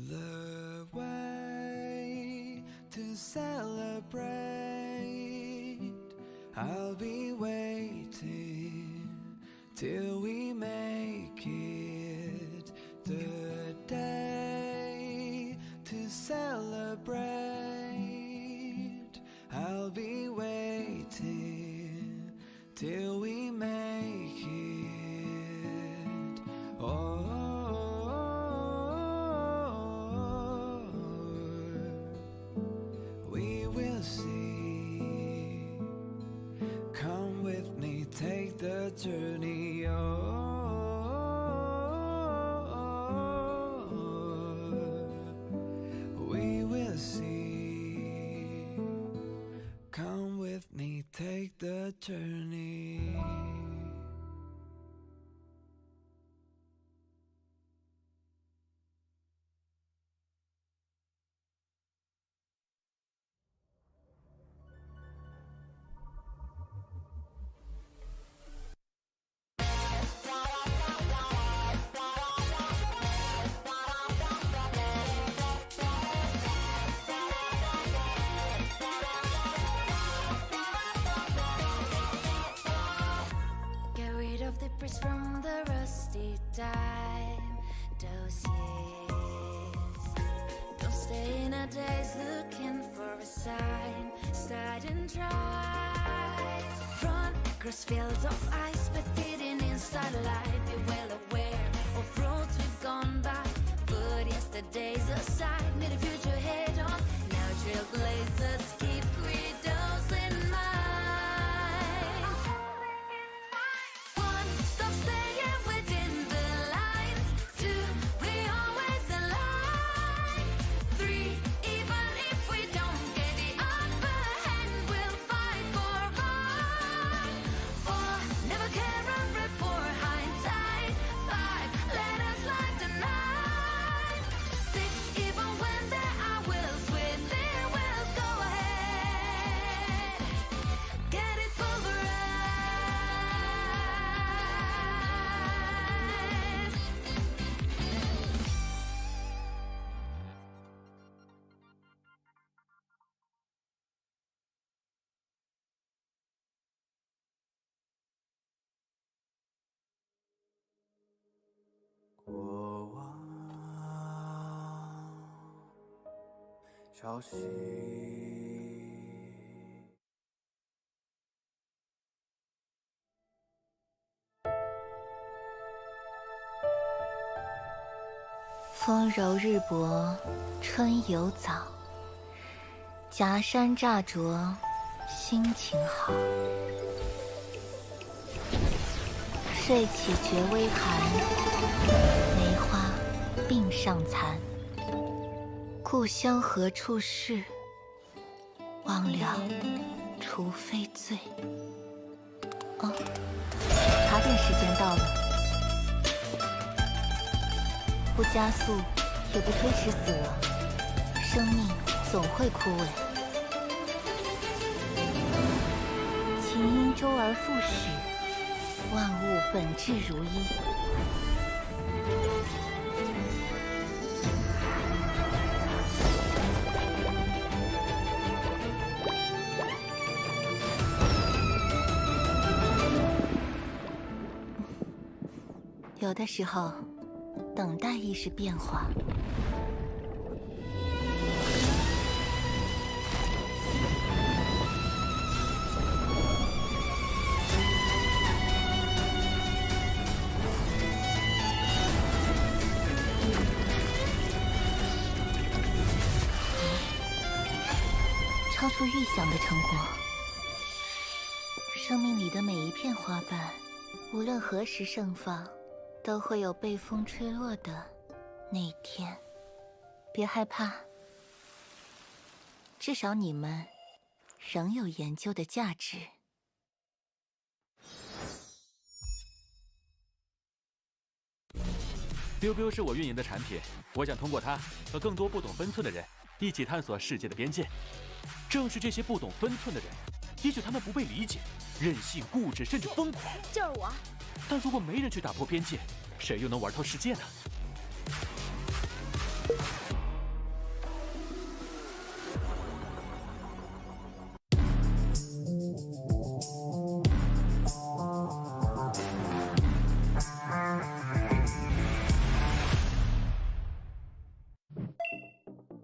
The way to celebrate, I'll be waiting till we make it. The day to celebrate, I'll be waiting till we make it. Oh, we will see. Come with me, take the journey. We will see. Come with me, take the journey. From the rusty time, those years. Don't stay in a daze looking for a sign. Start and try. Run across fields of ice, but hidden in starlight. Be well aware of roads we've gone by. Put yesterday's aside, meet the future head on. Now trailblazers keep credos in mind.过往潮汐，风柔日薄，春犹早。夹山乍着，心情好。睡起觉微寒，梅花鬓上残。故乡何处是？忘了，除非醉。哦，茶点时间到了。不加速，也不推迟死亡，生命总会枯萎。周而复始，万物本质如一。有的时候，等待亦是变化。超出预想的成果。生命里的每一片花瓣，无论何时盛放，都会有被风吹落的那一天。别害怕，至少你们仍有研究的价值。biu 是我运营的产品，我想通过它和更多不懂分寸的人一起探索世界的边界。正是这些不懂分寸的人，也许他们不被理解，任性、固执，甚至疯狂。就是我。但如果没人去打破边界，谁又能玩透世界呢？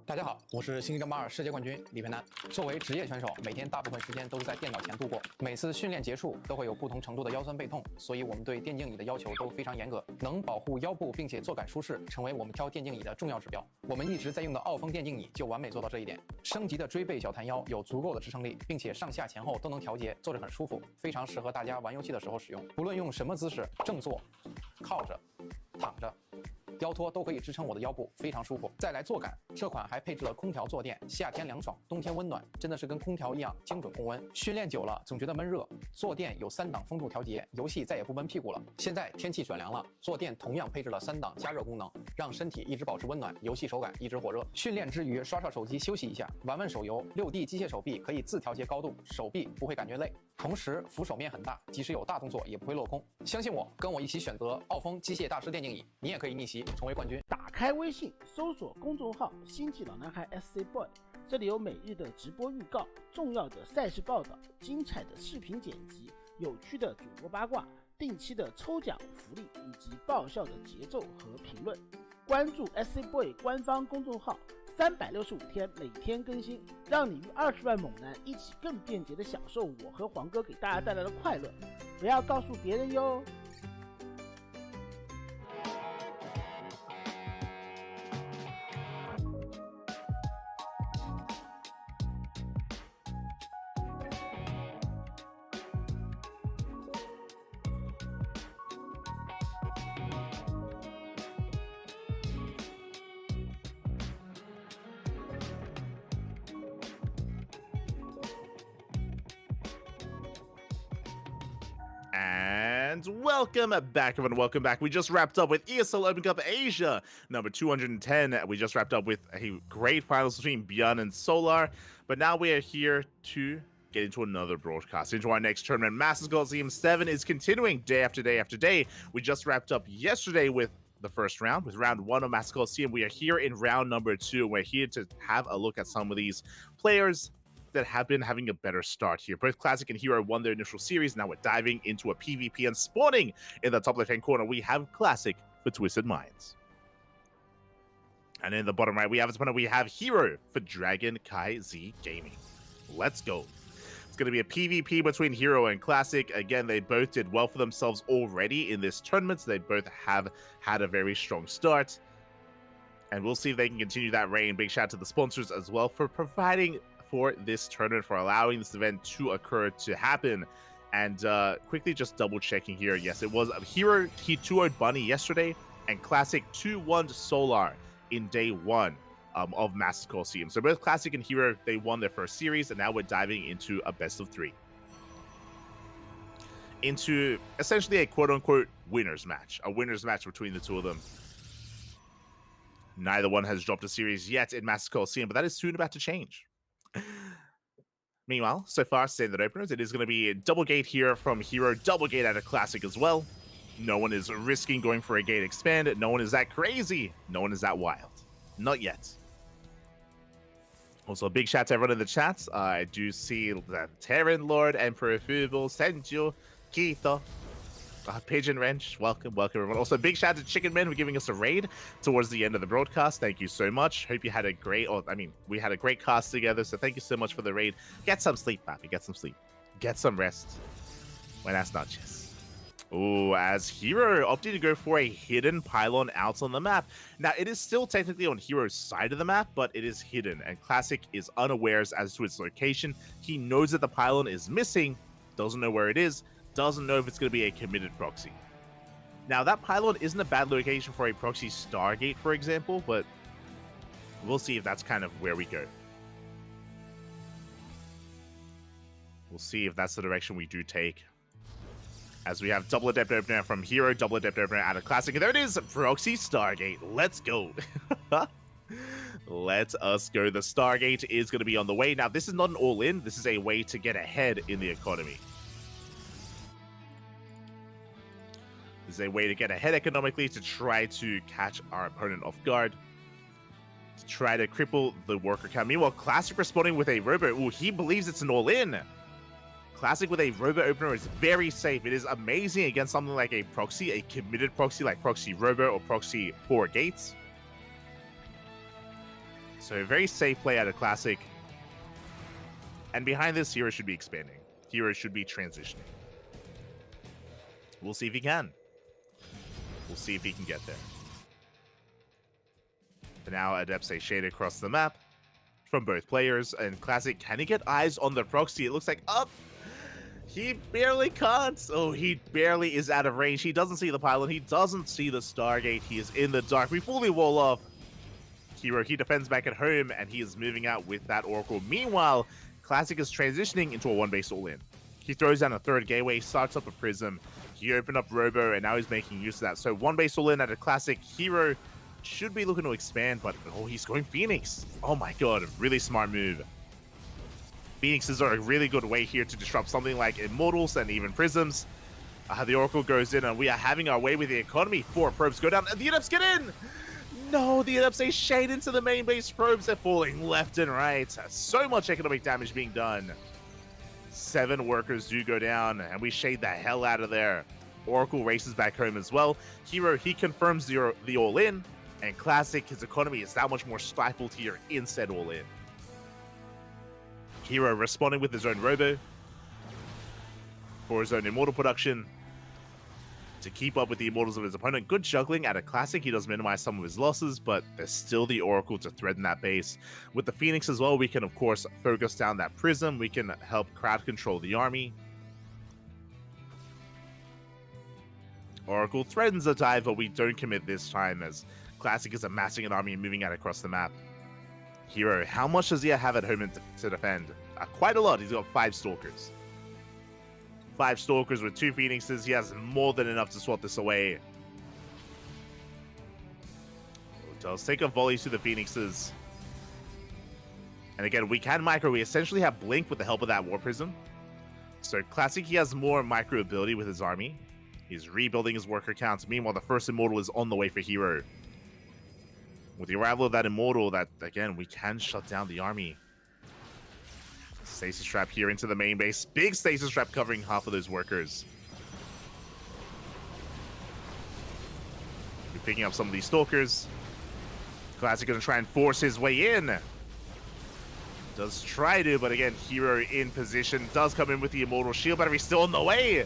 大家好，我是星际争霸2世界冠军李培南。作为职业选手，每天大部分时间都是在电脑前度过。每次训练结束都会有不同程度的腰酸背痛，所以我们对电竞椅的要求都非常严格，能保护腰部并且坐感舒适，成为我们挑电竞椅的重要指标。我们一直在用的傲风电竞椅就完美做到这一点。升级的锥背小弹腰有足够的支撑力，并且上下前后都能调节，坐着很舒服，非常适合大家玩游戏的时候使用。不论用什么姿势，正坐、靠着、躺着。腰托都可以支撑我的腰部，非常舒服。再来坐感，这款还配置了空调坐垫，夏天凉爽，冬天温暖，真的是跟空调一样精准控温。训练久了总觉得闷热，坐垫有3档风度调节，游戏再也不闷屁股了。现在天气转凉了，坐垫同样配置了3档加热功能，让身体一直保持温暖，游戏手感一直火热。训练之余刷刷手机休息一下，玩玩手游，6D 机械手臂可以自调节高度，手臂不会感觉累。同时扶手面很大，即使有大动作也不会落空。相信我，跟我一起选择傲风机械大师电竞椅，你也可以逆袭成为冠军。打开微信，搜索公众号“星际老男孩 SC Boy”， 这里有每日的直播预告、重要的赛事报道、精彩的视频剪辑、有趣的主播八卦、定期的抽奖福利以及爆笑的节奏和评论。关注 SC Boy 官方公众号，365天每天更新，让你与20万猛男一起更便捷的享受我和黄哥给大家带来的快乐。不要告诉别人哟。And welcome back, everyone. Welcome back. We just wrapped up with ESL Open Cup Asia number 210. We just wrapped up with a great finals between Beyond and Solar. But now we are here to get into another broadcast, into our next tournament. Masters Coliseum 7 is continuing day after day after day. We just wrapped up yesterday with the first round, with round 1 of Masters Coliseum. We are here in round number 2. We're here to have a look at some of these players that have been having a better start here. Both Classic and Hero won their initial series. Now we're diving into a PvP, and spawning in the top left-hand corner, we have Classic for Twisted Minds. And in the bottom right, we have Hero for CranKy Z Gaming. Let's go. It's going to be a PvP between Hero and Classic. Again, they both did well for themselves already in this tournament. So they both have had a very strong start. And we'll see if they can continue that reign. Big shout out to the sponsors as well for providing for this tournament, for allowing this event to occur, to happen. And quickly just double checking here. Yes, it was Hero, he 2-0'd Bunny yesterday, and Classic 2-1 Solar in day 1 of Masters Coliseum. So both Classic and Hero, they won their first series, and now we're diving into a best of 3. Into essentially a quote-unquote winner's match. A winner's match between the two of them. Neither one has dropped a series yet in Masters Coliseum, but that is soon about to change. Meanwhile, so far, standard openers, it is going to be a double gate here from Hero, double gate at a Classic as well. No one is risking going for a gate expand. No one is that crazy. No one is that wild. Not yet. Also, a big shout to everyone in the chat. I do see that Terran Lord, Emperor Fubel, Senju, Keita, Pigeon Wrench, welcome everyone. Also, big shout to Chicken Man for giving us a raid towards the end of the broadcast. Thank you so much. Hope you had a great, we had a great cast together, so thank you so much for the raid. Get some sleep, Pappy, get some sleep. Get some rest. Buenas noches. Oh, as Hero opted to go for a hidden pylon out on the map. Now, it is still technically on Hero's side of the map, but it is hidden, and Classic is unawares as to its location. He knows that the pylon is missing, doesn't know where it is, doesn't know if it's going to be a committed proxy. Now, that pylon isn't a bad location for a proxy Stargate, for example, but we'll see if that's kind of where we go. We'll see if that's the direction we do take. As we have double adept opener from Hero, double adept opener out of Classic. And there it is, proxy Stargate. Let's go. Let us go. The Stargate is going to be on the way. Now, this is not an all-in. This is a way to get ahead in the economy. This is a way to get ahead economically, to try to catch our opponent off guard, to try to cripple the worker count. Meanwhile, Classic responding with a robo. Ooh, he believes it's an all-in. Classic with a robo opener is very safe. It is amazing against something like a proxy, a committed proxy like proxy robo or proxy 4 gates. So a very safe play out of Classic. And behind this, Hero should be expanding. Hero should be transitioning. We'll see if he can. We'll see if he can get there. For now, Adepts a shade across the map from both players. And Classic, can he get eyes on the proxy? It looks like up. He barely can't. Oh, he barely is out of range. He doesn't see the pylon. He doesn't see the Stargate. He is in the dark. We fully wall off. Hero, he defends back at home, and he is moving out with that Oracle. Meanwhile, Classic is transitioning into a one-base all-in. He throws down a third gateway, starts up a Prism. He opened up Robo, and now he's making use of that. So one-base all-in at a Classic. Hero should be looking to expand, but oh, he's going Phoenix. Oh my god, really smart move. Phoenixes are a really good way here to disrupt something like Immortals and even Prisms. The Oracle goes in, and we are having our way with the economy. 4 probes go down, and the Adepts get in! No, the Adepts, they shade into the main base probes. They're falling left and right. So much economic damage being done. 7 workers do go down, and we shade the hell out of there. Oracle races back home as well. Hero, he confirms the all-in, and Classic, his economy is that much more stifled here in said all-in. Hero responding with his own Robo for his own Immortal production to keep up with the Immortals of his opponent. Good juggling at a Classic. He does minimize some of his losses, but there's still the Oracle to threaten that base. With the Phoenix as well, we can, of course, focus down that Prism. We can help crowd control the army. Oracle threatens a dive, but we don't commit this time as Classic is amassing an army and moving out across the map. Hero, how much does he have at home to defend? Quite a lot. He's got 5 Stalkers. 5 Stalkers with 2 Phoenixes. He has more than enough to swat this away. Does take a volley to the Phoenixes. And again, we can micro. We essentially have Blink with the help of that War Prism. So Classic, he has more micro ability with his army. He's rebuilding his worker counts. Meanwhile, the first Immortal is on the way for Hero. With the arrival of that Immortal, that again, we can shut down the army. Stasis Trap here into the main base. Big Stasis Trap covering half of those workers. We're picking up some of these Stalkers. Classic gonna try and force his way in. Does try to, but again, Hero in position. Does come in with the Immortal Shield Battery still on the way.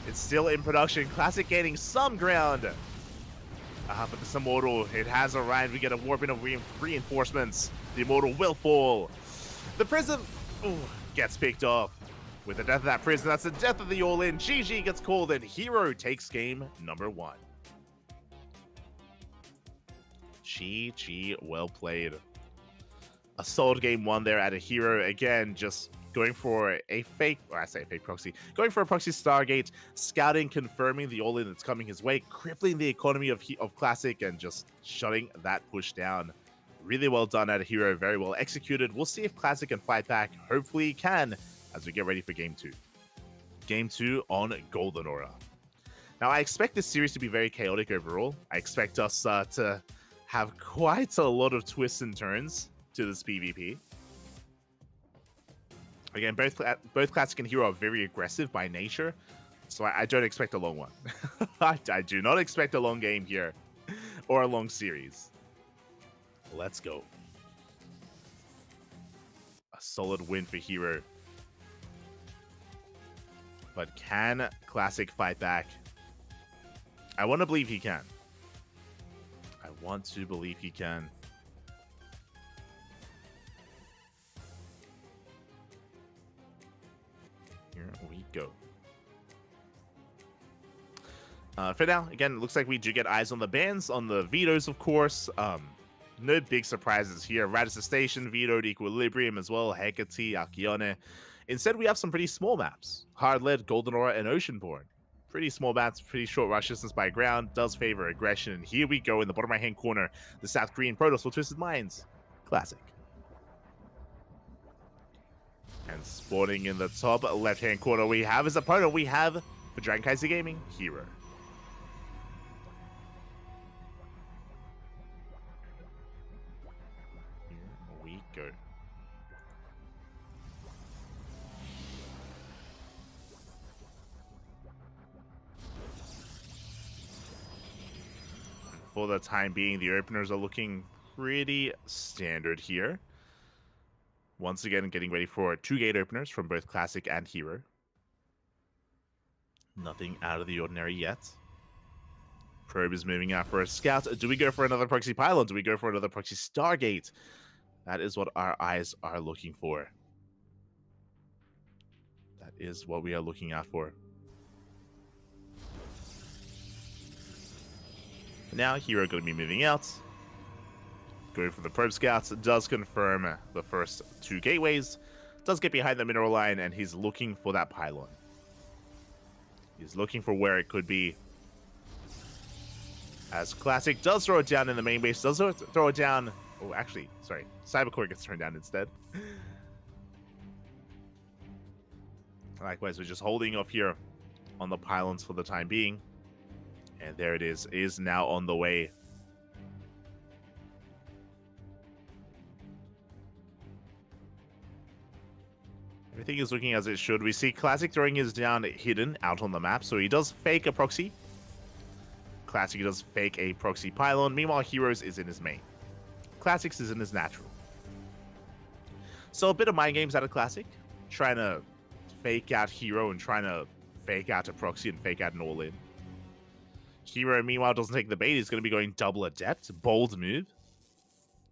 It's still in production. Classic gaining some ground. But this Immortal, it has arrived. We get a warping of reinforcements. The Immortal will fall. The Prism gets picked off. With the death of that Prism, that's the death of the all-in. GG gets called, and Hero takes game number 1. GG, well played. A solid game 1 there at a Hero. Again, just going for a fake, or I say fake proxy, going for a proxy Stargate, scouting, confirming the all-in that's coming his way, crippling the economy of Classic, and just shutting that push down. Really well done out of Hero, very well executed. We'll see if Classic can fight back. Hopefully he can as we get ready for Game 2. Game 2 on Golden Aura. Now, I expect this series to be very chaotic overall. I expect us to have quite a lot of twists and turns to this PvP. Again, both Classic and Hero are very aggressive by nature, so I don't expect a long one. I do not expect a long game here, or a long series. Let's go. A solid win for Hero. But can Classic fight back? I want to believe he can. I want to believe he can. Here we go. For now, again, it looks like we do get eyes on the bans, on the vetoes, of course. No big surprises here. Radisson Station vetoed, Equilibrium as well, Hecate, Alcyone. Instead, we have some pretty small maps. Hardlead, Golden Aura, and Oceanborn. Pretty small maps, pretty short rush distance by ground, does favor aggression. And here we go in the bottom right-hand corner. The South Korean Protoss for Twisted Minds. Classic. And spawning in the top left-hand corner, we have his opponent. We have, for Dragon Kaiser Gaming, Hero. Here we go. For the time being, the openers are looking pretty standard here. Once again, getting ready for 2 gate openers from both Classic and Hero. Nothing out of the ordinary yet. Probe is moving out for a scout. Do we go for another proxy pylon? Do we go for another proxy Stargate? That is what our eyes are looking for. That is what we are looking out for. Now, Hero going to be moving out. Going for the probe scouts. Does confirm the first 2 gateways. Does get behind the mineral line, and he's looking for that pylon. He's looking for where it could be. As Classic does throw it down in the main base. Does throw it down. Oh, actually, sorry. Cybercore gets turned down instead. Likewise, we're just holding off here on the pylons for the time being. And there it is now on the way. Everything is looking as it should. We see Classic throwing his down hidden out on the map, so he does fake a proxy. Classic does fake a proxy pylon. Meanwhile, Heroes is in his main. Classics is in his natural. So a bit of mind games out of Classic. Trying to fake out Hero and trying to fake out a proxy and fake out an all-in. Hero, meanwhile, doesn't take the bait. He's going to be going double Adept. Bold move.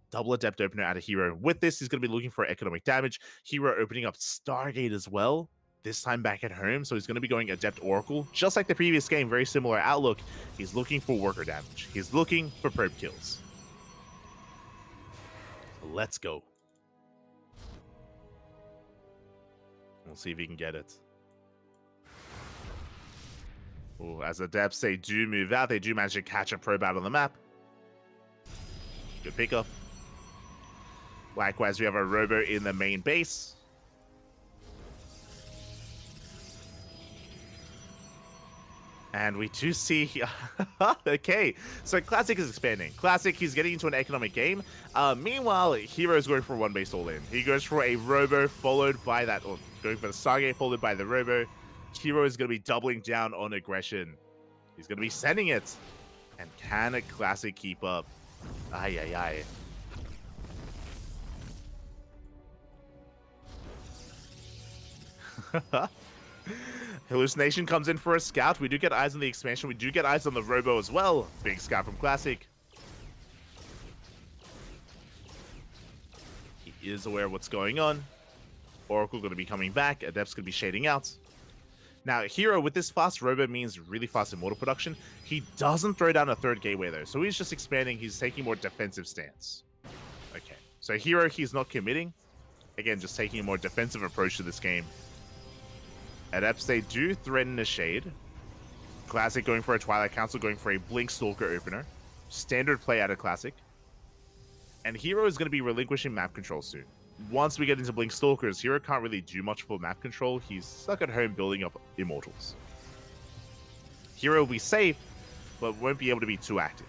Double Adept opener out of Hero. With this, he's going to be looking for economic damage. Hero opening up Stargate as well. This time back at home. So he's going to be going Adept Oracle. Just like the previous game, very similar outlook. He's looking for worker damage. He's looking for probe kills. Let's go. We'll see if he can get it. Ooh, as Adepts, they do move out. They do manage to catch a probe out on the map. Good pickup. Likewise, we have a Robo in the main base. And we do see... okay, so Classic is expanding. Classic, he's getting into an economic game. Meanwhile, Hero's going for one base all-in. He goes for a Robo followed by that... or going for the Stargate followed by the Robo. Hero is going to be doubling down on aggression. He's going to be sending it. And can a Classic keep up? Ay, ay, ay. Hallucination comes in for a scout. We do get eyes on the expansion. We do get eyes on the Robo as well. Big scout from Classic. He is aware of what's going on. Oracle going to be coming back. Adept's going to be shading out. Now, Hero, with this fast Robo means really fast immortal production. He doesn't throw down a 3rd gateway, though. So he's just expanding. He's taking more defensive stance. Okay. So Hero, he's not committing. Again, just taking a more defensive approach to this game. Adepts, they do threaten a shade. Classic going for a Twilight Council, going for a Blink Stalker opener. Standard play out of Classic. And Hero is going to be relinquishing map control soon. Once we get into Blink Stalkers, Hero can't really do much for map control. He's stuck at home building up Immortals. Hero will be safe, but won't be able to be too active.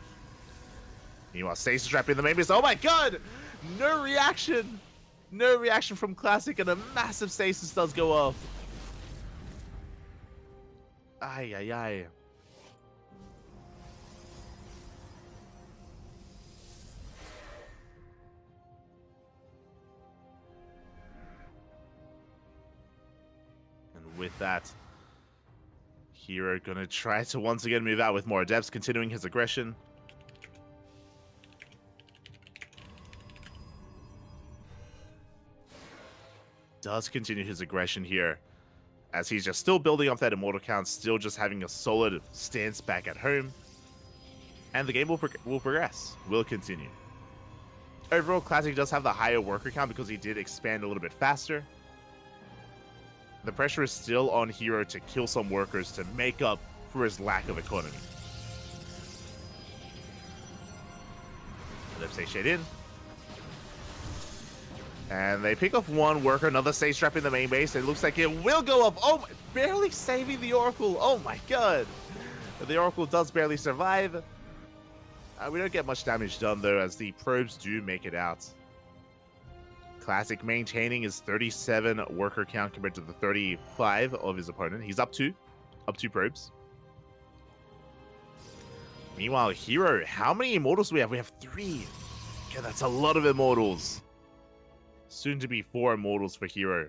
Meanwhile, Stasis Trap in the main base. Oh my god! No reaction! No reaction from Classic, and a massive Stasis does go off. Ay, ay, ay. And with that, Hero gonna try to once again move out with more Adepts, continuing his aggression. Does continue his aggression here, as he's just still building up that Immortal count, still just having a solid stance back at home. And the game will progress, will continue. Overall, Classic does have the higher worker count because he did expand a little bit faster. The pressure is still on Hero to kill some workers to make up for his lack of economy. Let's say shade in. And they pick off one worker, another Sage Trap in the main base. It looks like it will go off. Oh, barely saving the Oracle. Oh my god. The Oracle does barely survive. We don't get much damage done though, as the probes do make it out. Classic maintaining his 37 worker count compared to the 35 of his opponent. He's up two probes. Meanwhile, Hero, how many Immortals do we have? We have 3. Okay, that's a lot of Immortals. Soon to be 4 Immortals for Hero.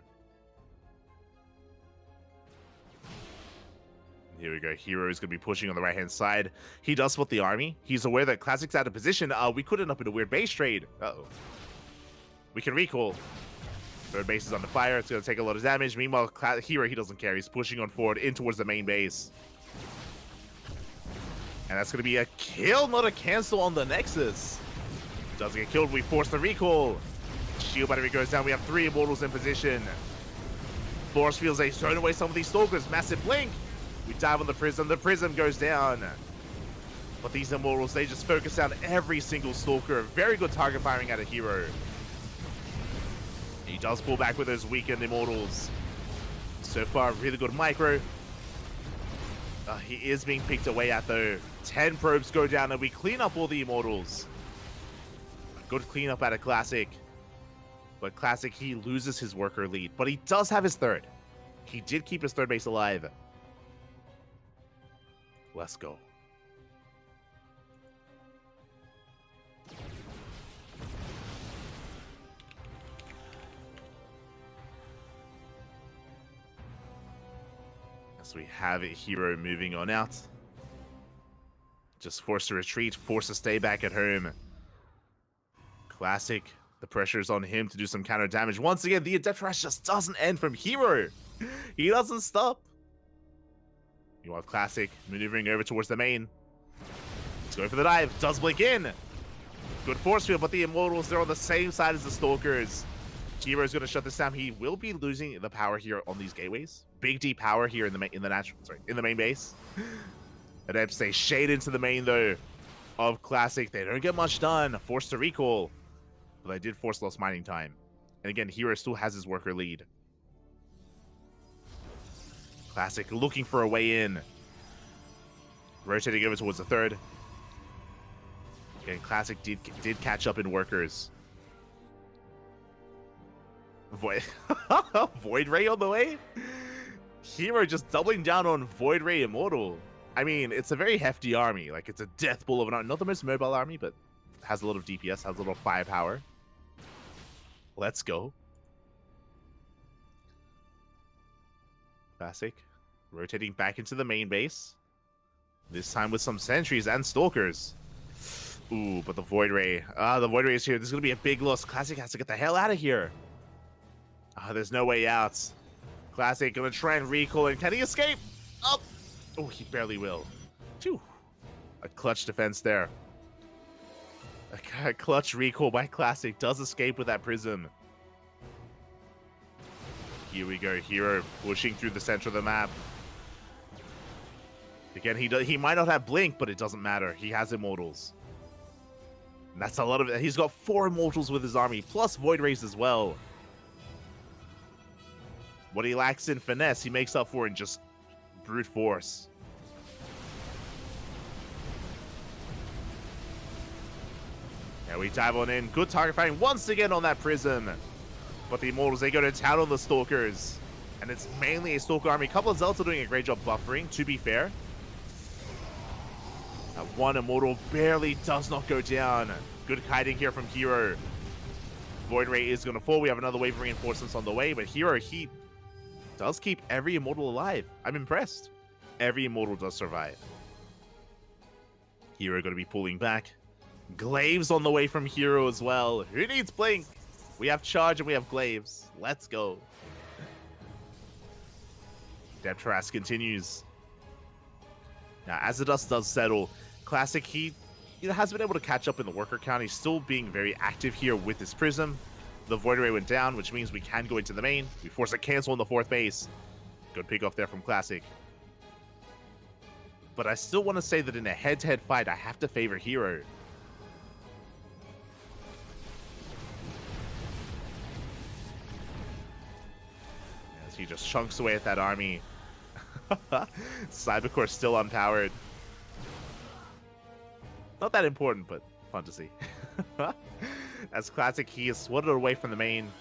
Here we go. Hero is going to be pushing on the right-hand side. He does spot the army. He's aware that Classic's out of position. We could end up in a weird base trade. Uh-oh. We can recall. Third base is under fire. It's going to take a lot of damage. Meanwhile, Hero, he doesn't care. He's pushing on forward in towards the main base. And that's going to be a kill, not a cancel on the Nexus. Doesn't get killed. We force the recall. Shield battery goes down. We have 3 Immortals in position. Force Fields, they've thrown away some of these Stalkers. Massive blink. We dive on the Prism. The Prism goes down. But these Immortals, they just focus down every single Stalker. Very good target firing at a Hero. He does pull back with those weakened Immortals. So far, really good micro. He is being picked away at though. 10 probes go down and we clean up all the Immortals. A good cleanup at a Classic. But Classic, he loses his worker lead. But he does have his third. He did keep his third base alive. Let's go. As we have a Hero moving on out. Just forced to retreat, forced to stay back at home. Classic. The pressure is on him to do some counter damage. Once again, the Adept Rush just doesn't end from Hero. He doesn't stop. You want Classic maneuvering over towards the main. He's going for the dive. Does blink in. Good force field, but the Immortals, they're on the same side as the Stalkers. Hero's going to shut this down. He will be losing the power here on these gateways. Big D power here in the main base. Adepts, they shade into the main though of Classic. They don't get much done. Forced to recall. But they did force lost mining time. And again, Hero still has his worker lead. Classic looking for a way in. Rotating over towards the third. Again, Classic did catch up in workers. Void Ray on the way? Hero just doubling down on Void Ray Immortal. I mean, it's a very hefty army. Like, it's a death bull of an army. Not the most mobile army, but has a lot of DPS, has a little firepower. Let's go. Classic. Rotating back into the main base. This time with some sentries and stalkers. Ooh, but the Void Ray. The Void Ray is here. This is going to be a big loss. Classic has to get the hell out of here. There's no way out. Classic going to try and recall. And can he escape? Up. Oh, he barely will. Phew. A clutch defense there. A clutch recall by Classic. Does escape with that Prism. Here we go. Hero pushing through the center of the map. Again, he might not have Blink, but it doesn't matter. He has Immortals. And that's a lot of it. He's got 4 immortals with his army, plus Void Rays as well. What he lacks in finesse, he makes up for in just brute force. Yeah, we dive on in. Good target fighting once again on that Prism. But the Immortals, they go to town on the Stalkers. And it's mainly a Stalker army. A couple of Zealots are doing a great job buffering, to be fair. That one Immortal barely does not go down. Good kiting here from Hero. Void Ray is going to fall. We have another wave of reinforcements on the way. But Hero, he does keep every Immortal alive. I'm impressed. Every Immortal does survive. Hero going to be pulling back. Glaives on the way from Hero as well. Who needs Blink? We have Charge and we have Glaives. Let's go. Depth Harass continues. Now, as the dust does settle, Classic, he has been able to catch up in the worker count. He's still being very active here with his Prism. The Void Ray went down, which means we can go into the main. We force a cancel on the 4th base. Good pick off there from Classic. But I still want to say that in a head-to-head fight, I have to favor Hero. As he just chunks away at that army. Cybercore still unpowered. Not that important, but fun to see. As Classic, he is swatted away from the main.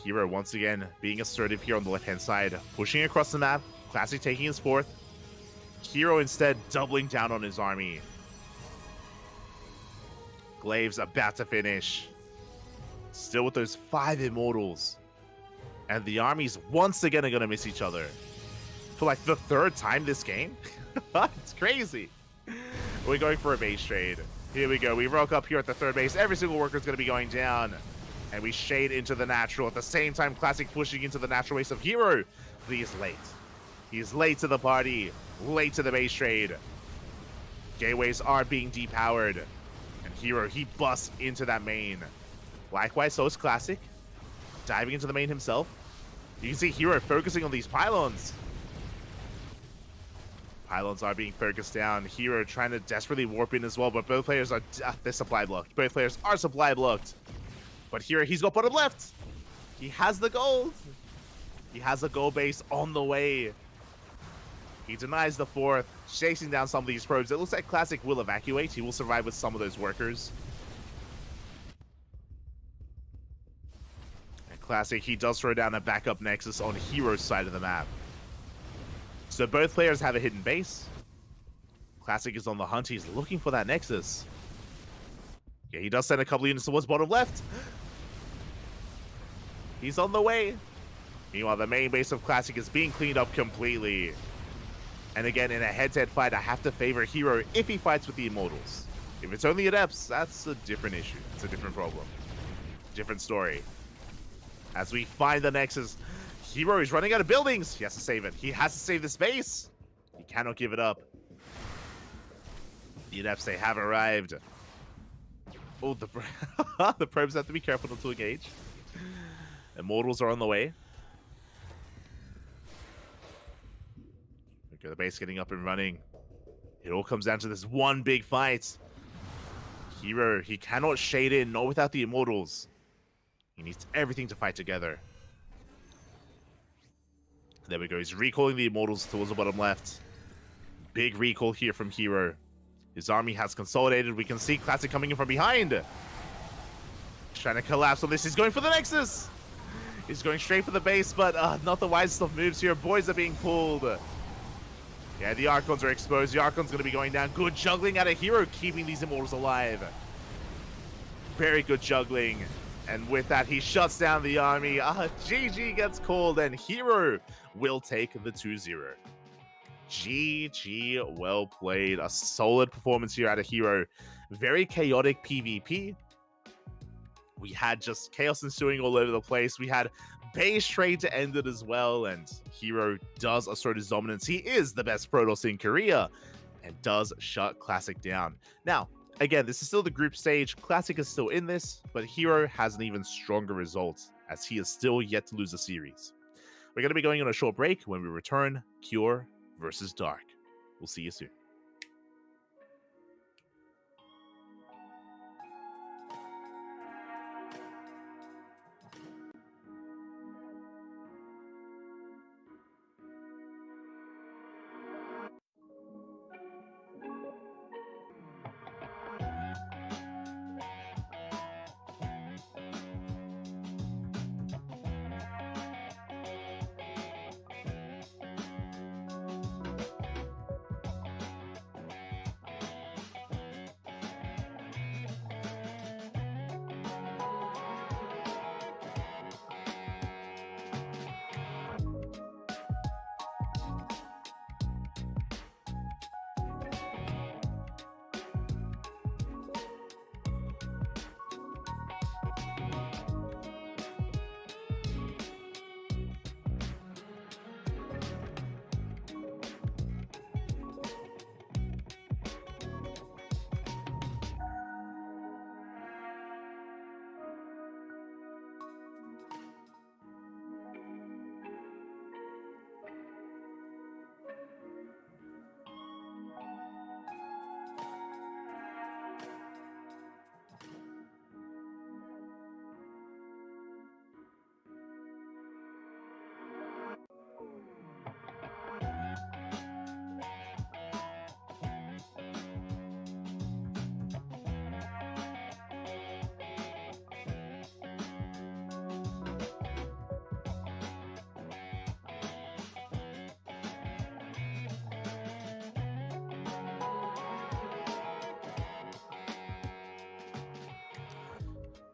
Hero once again being assertive here on the left-hand side, pushing across the map. Classic taking his 4th. Hero instead doubling down on his army. Glaives about to finish. Still with those 5 Immortals. And the armies once again are going to miss each other. For like the 3rd time this game? It's crazy. We're going for a base trade. Here we go. We rock up here at the 3rd base. Every single worker is going to be going down. And we shade into the natural. At the same time, Classic pushing into the natural base of Hero. But he is late. He is late to the party. Late to the base trade. Gateways are being depowered. And Hero, he busts into that main. Likewise, so is Classic. Diving into the main himself. You can see Hero focusing on these pylons. Pylons are being focused down. Hero trying to desperately warp in as well, but both players are they're supply blocked. Both players are supply blocked. But Hero, he's got bottom left. He has the gold. He has a gold base on the way. He denies the 4th, chasing down some of these probes. It looks like Classic will evacuate. He will survive with some of those workers. And Classic, he does throw down a backup Nexus on Hero's side of the map. So both players have a hidden base. Classic is on the hunt. He's looking for that Nexus. Yeah, he does send a couple units towards bottom left. He's on the way. Meanwhile, the main base of Classic is being cleaned up completely. And again, in a head-to-head fight, I have to favor Hero if he fights with the Immortals. If it's only Adepts, that's a different issue. It's a different problem. Different story. As we find the Nexus, Hero is running out of buildings. He has to save it. He has to save this base. He cannot give it up. The Adepts, they have arrived. Oh, the probes have to be careful not to engage. Immortals are on the way. Okay, the base getting up and running. It all comes down to this one big fight. Hero, he cannot shade in, not without the Immortals. He needs everything to fight together. There we go. He's recalling the Immortals towards the bottom left. Big recall here from Hero. His army has consolidated. We can see Classic coming in from behind. He's trying to collapse on this. He's going for the Nexus. He's going straight for the base, but not the wisest of moves here. Boys are being pulled. Yeah, the Archons are exposed. The Archon's going to be going down. Good juggling out of Hero, keeping these Immortals alive. Very good juggling. And with that, he shuts down the army. GG gets called, and Hero will take the 2-0. GG, well played. A solid performance here out of Hero. Very chaotic PvP. We had just chaos ensuing all over the place. We had base trade to end it as well, and Hero does assert his dominance. He is the best Protoss in Korea and does shut Classic down. Now, again, this is still the group stage. Classic is still in this, but Hero has an even stronger result as he is still yet to lose a series. We're going to be going on a short break. When we return, Cure versus Dark. We'll see you soon.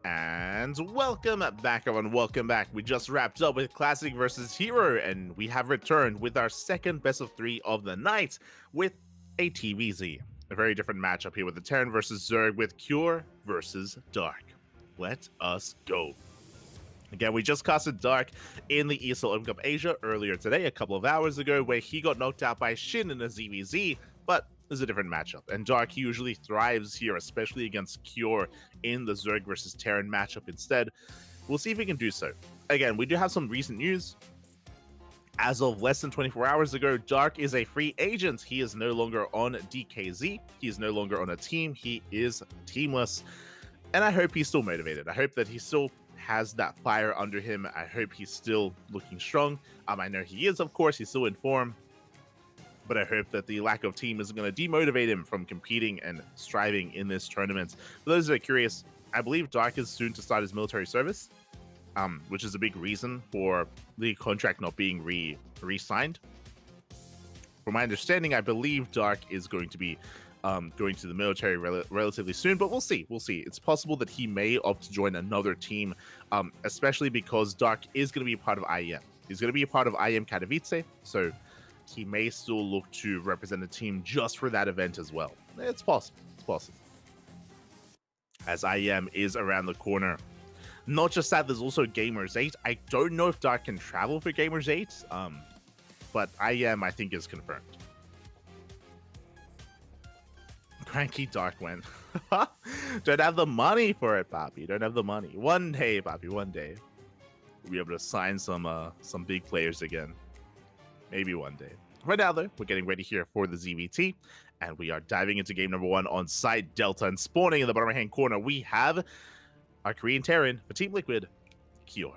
And welcome back, everyone. Welcome back. We just wrapped up with Classic versus Hero, and we have returned with our second best of 3 of the night with a TVZ. A very different matchup here with the Terran versus Zerg with Cure versus Dark. Let us go. Again, we just casted Dark in the ESL Open Cup Asia earlier today, a couple of hours ago, where he got knocked out by Shin in a ZVZ, but there's a different matchup. And Dark usually thrives here, especially against Cure in the Zerg versus Terran matchup instead. We'll see if he can do so. Again, we do have some recent news. As of less than 24 hours ago, Dark is a free agent. He is no longer on DKZ. He is no longer on a team. He is teamless. And I hope he's still motivated. I hope that he still has that fire under him. I hope he's still looking strong. I know he is, of course. He's still in form. But I hope that the lack of team isn't going to demotivate him from competing and striving in this tournament. For those that are curious, I believe Dark is soon to start his military service, which is a big reason for the contract not being re-signed. From my understanding, I believe Dark is going to be going to the military relatively soon, but we'll see. We'll see. It's possible that he may opt to join another team, especially because Dark is going to be a part of IEM. He's going to be a part of IEM Katowice, so he may still look to represent a team just for that event as well. It's possible. It's possible. As IEM is around the corner. Not just that, there's also Gamers 8. I don't know if Dark can travel for Gamers 8, but IEM, I think, is confirmed. CranKy Dark went. Don't have the money for it, Poppy. Don't have the money. One day, Poppy, one day. We'll be able to sign some big players again. Maybe one day. Right now, though, we're getting ready here for the ZVT, and we are diving into game number 1 on site Delta. And spawning in the bottom right-hand corner, we have our Korean Terran for Team Liquid, Cure.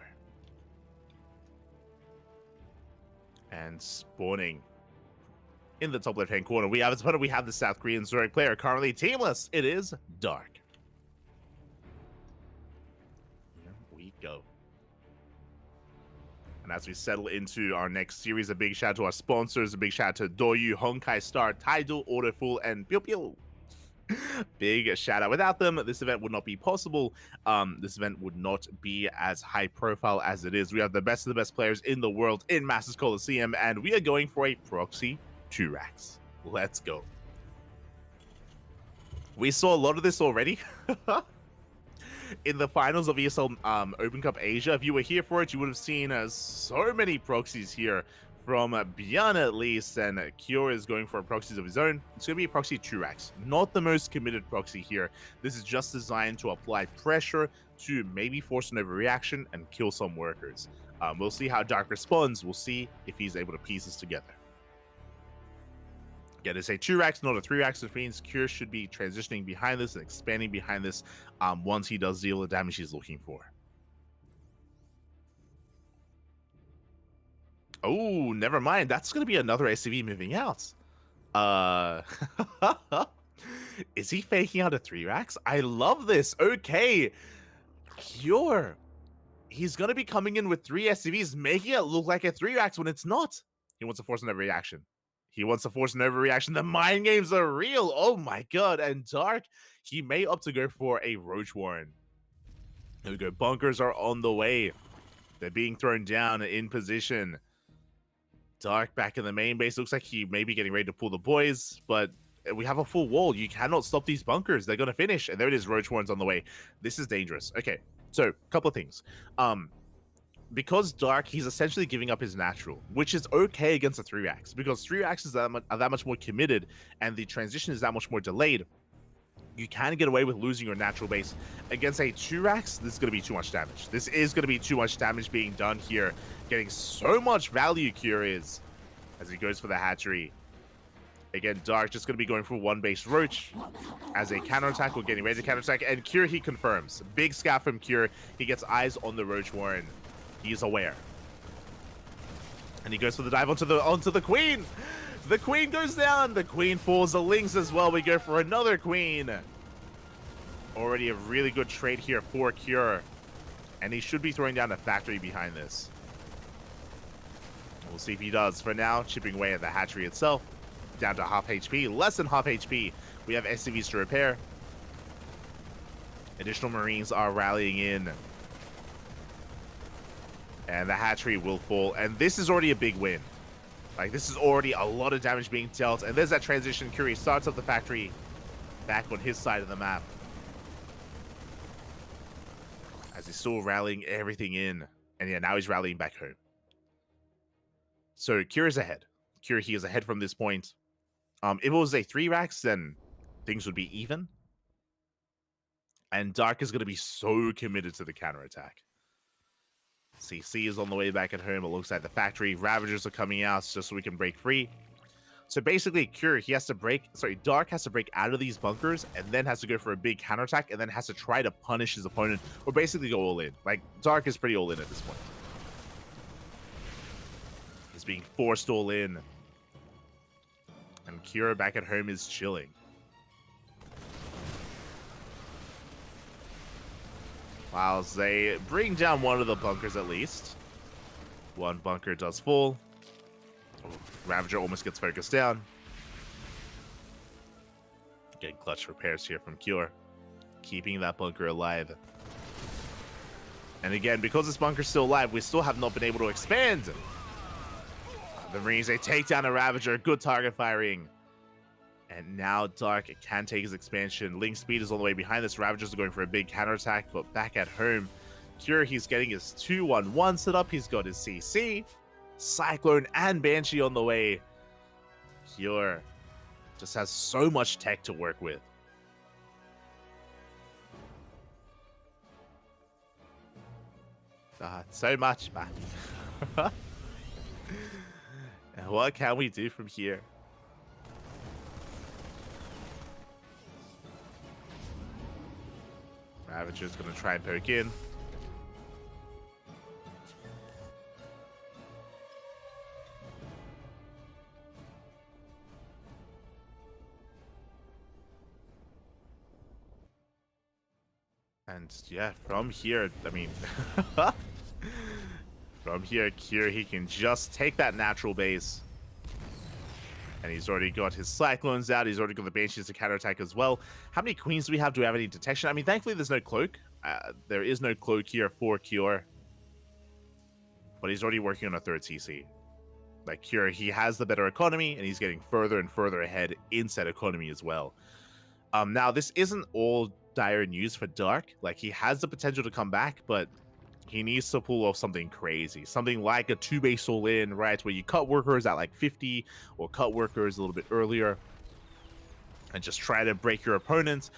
And spawning in the top left-hand corner, we have the South Korean Zerg player, currently teamless. It is Dark. Here we go. And as we settle into our next series, a big shout out to our sponsors, a big shout out to Doyu, Honkai Star, Tidal, Autoful, and Pew Pew. Big shout out. Without them, this event would not be possible. This event would not be as high profile as it is. We have the best of the best players in the world in Masters Coliseum, and we are going for a proxy 2-Rax. Let's go. We saw a lot of this already. In the finals of ESL Open Cup Asia. If you were here for it, you would have seen so many proxies here from Björn at least, and Cure is going for proxies of his own. It's going to be a proxy 2-Rax. Not the most committed proxy here. This is just designed to apply pressure to maybe force an overreaction and kill some workers. We'll see how Dark responds. We'll see if he's able to piece this together. Again, it's a 2-Rax, not a 3-Rax, which means Cure should be transitioning behind this and expanding behind this once he does deal the damage he's looking for. Oh, never mind. That's going to be another SCV moving out. Is he faking out a 3-Rax? I love this. Okay. Cure. He's going to be coming in with 3 SCVs, making it look like a 3-Rax when it's not. He wants to force an overreaction. He wants to force an overreaction. The mind games are real. Oh my god. And Dark, he may opt to go for a Roach Warren. There we go. Bunkers are on the way. They're being thrown down in position. Dark back in the main base. Looks like he may be getting ready to pull the boys, but we have a full wall. You cannot stop these bunkers. They're going to finish. And there it is. Roach Warren's on the way. This is dangerous. Okay. So, a couple of things. Because Dark, he's essentially giving up his natural, which is okay against a 3-Rax, because 3-Raxes are that much more committed, and the transition is that much more delayed. You can get away with losing your natural base. Against a 2-Rax, this is going to be too much damage. This is going to be too much damage being done here. Getting so much value, Cure is, as he goes for the hatchery. Again, Dark just going to be going for 1 base Roach as a counterattack. We're getting ready to counterattack, and Cure, he confirms. Big scout from Cure. He gets eyes on the Roach Warren. He's aware. And he goes for the dive onto the Queen. The Queen goes down. The Queen falls. The Lynx as well. We go for another Queen. Already a really good trade here for Cure. And he should be throwing down a factory behind this. We'll see if he does. For now, chipping away at the hatchery itself. Down to half HP. Less than half HP. We have SCVs to repair. Additional Marines are rallying in. And the hatchery will fall. And this is already a big win. Like, this is already a lot of damage being dealt. And there's that transition. Curie starts up the factory back on his side of the map. As he's still rallying everything in. And yeah, now he's rallying back home. So Curie's ahead. Curie is ahead from this point. If it was a 3-racks, then things would be even. And Dark is going to be so committed to the counterattack. CC is on the way back at home alongside the factory. Ravagers are coming out just so we can break free. So basically, Dark has to break out of these bunkers and then has to go for a big counterattack and then has to try to punish his opponent or basically go all in. Like, Dark is pretty all in at this point. He's being forced all in. And Kira back at home is chilling. While they bring down one of the bunkers at least. One bunker does fall. Oh, Ravager almost gets focused down. Getting clutch repairs here from Cure. Keeping that bunker alive. And again, because this bunker's still alive, we still have not been able to expand. The Marines, they take down a Ravager. Good target firing. And now Dark can take his expansion. Link speed is all the way behind this. Ravagers are going for a big counterattack, but back at home, Cure, he's getting his 2-1-1 set up. He's got his CC, Cyclone, and Banshee on the way. Cure just has so much tech to work with. So much, man. And what can we do from here? Ravager's going to try and poke in. And yeah, from here, I mean, from here, Cure, he can just take that natural base. And he's already got his Cyclones out. He's already got the Banshees to counterattack as well. How many Queens do we have? Do we have any detection? I mean, thankfully, there's no Cloak. There is no Cloak here for Cure. But he's already working on a 3rd CC. Like, Cure, he has the better economy, and he's getting further and further ahead in said economy as well. Now, this isn't all dire news for Dark. Like, he has the potential to come back, but he needs to pull off something crazy. Something like a 2-base all-in, right? Where you cut workers at like 50 or cut workers a little bit earlier and just try to break your opponent.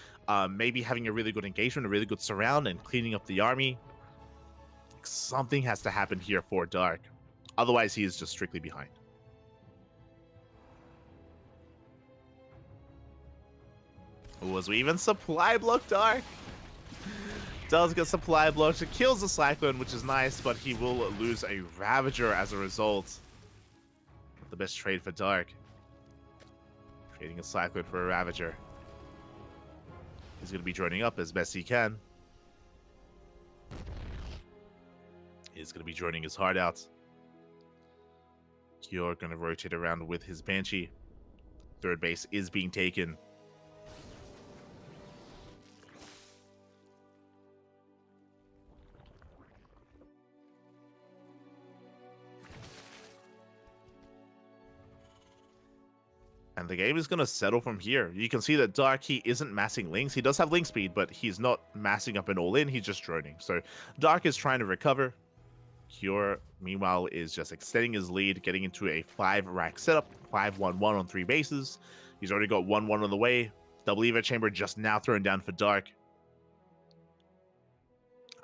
Maybe having a really good engagement, a really good surround, and cleaning up the army. Something has to happen here for Dark. Otherwise, he is just strictly behind. Was we even supply block Dark? Does get supply blocked. It kills the Cyclone, which is nice, but he will lose a Ravager as a result. Not the best trade for Dark. Trading a Cyclone for a Ravager. He's going to be joining up as best he can. He's going to be joining his heart out. Cure going to rotate around with his Banshee. 3rd base is being taken. And the game is going to settle from here. You can see that Dark, he isn't massing links. He does have link speed, but he's not massing up an all-in. He's just droning. So Dark is trying to recover. Cure, meanwhile, is just extending his lead, getting into a 5-rack setup. 5-1-1 on 3 bases. He's already got 1-1 on the way. Double Evo Chamber just now thrown down for Dark.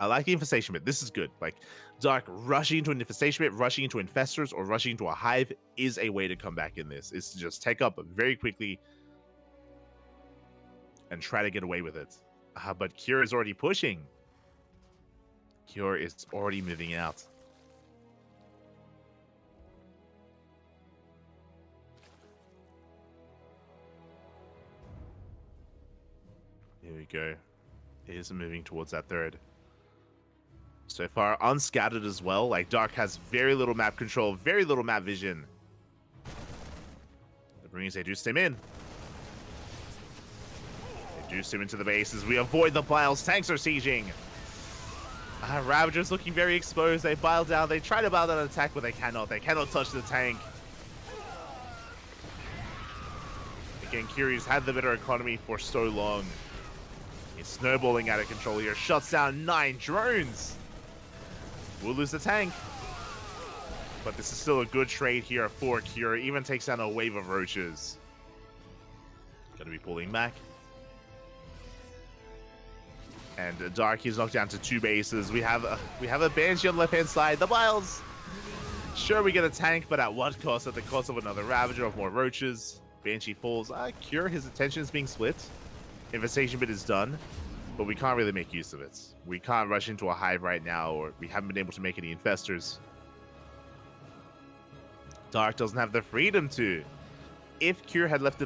I like the infestation bit. This is good. Like, Dark rushing into an infestation bit, rushing into infestors, or rushing into a hive is a way to come back in this. Is to just take up very quickly and try to get away with it. But Cure is already pushing. Cure is already moving out. Here we go. It is moving towards that 3rd. So far, unscattered as well. Like, Dark has very little map control, very little map vision. The Marines, they do stem in. They Introduce him into the bases. We avoid the Biles. Tanks are sieging. Ravagers looking very exposed. They bile down. They try to bile down an attack, but they cannot. They cannot touch the tank. Again, Kyrie's had the better economy for so long. He's snowballing out of control here. Shuts down 9 drones. We'll lose the tank. But this is still a good trade here for Kyrie. Even takes down a wave of roaches. Gonna be pulling back. And Dark is knocked down to 2 bases. We have a Banshee on the left-hand side. The Biles. Sure, we get a tank, but at what cost? At the cost of another Ravager, of more roaches. Banshee falls. Cure, his attention is being split. Infestation bit is done, but we can't really make use of it. We can't rush into a hive right now, or we haven't been able to make any infestors. Dark doesn't have the freedom to. If Cure had left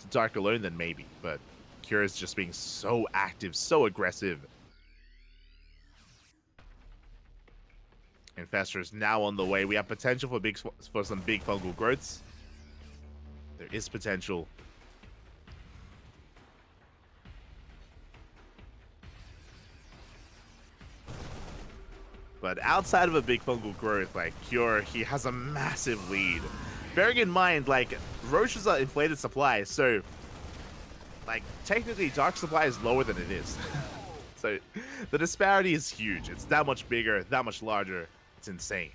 Dark alone, then maybe, but Cure is just being so active, so aggressive. Infestors now on the way. We have potential for some big fungal growths. There is potential. But outside of a big fungal growth, like Cure, he has a massive lead. Bearing in mind, like, roaches are inflated supply, so like, technically, Dark supply is lower than it is. So, the disparity is huge. It's that much bigger, that much larger. It's insane.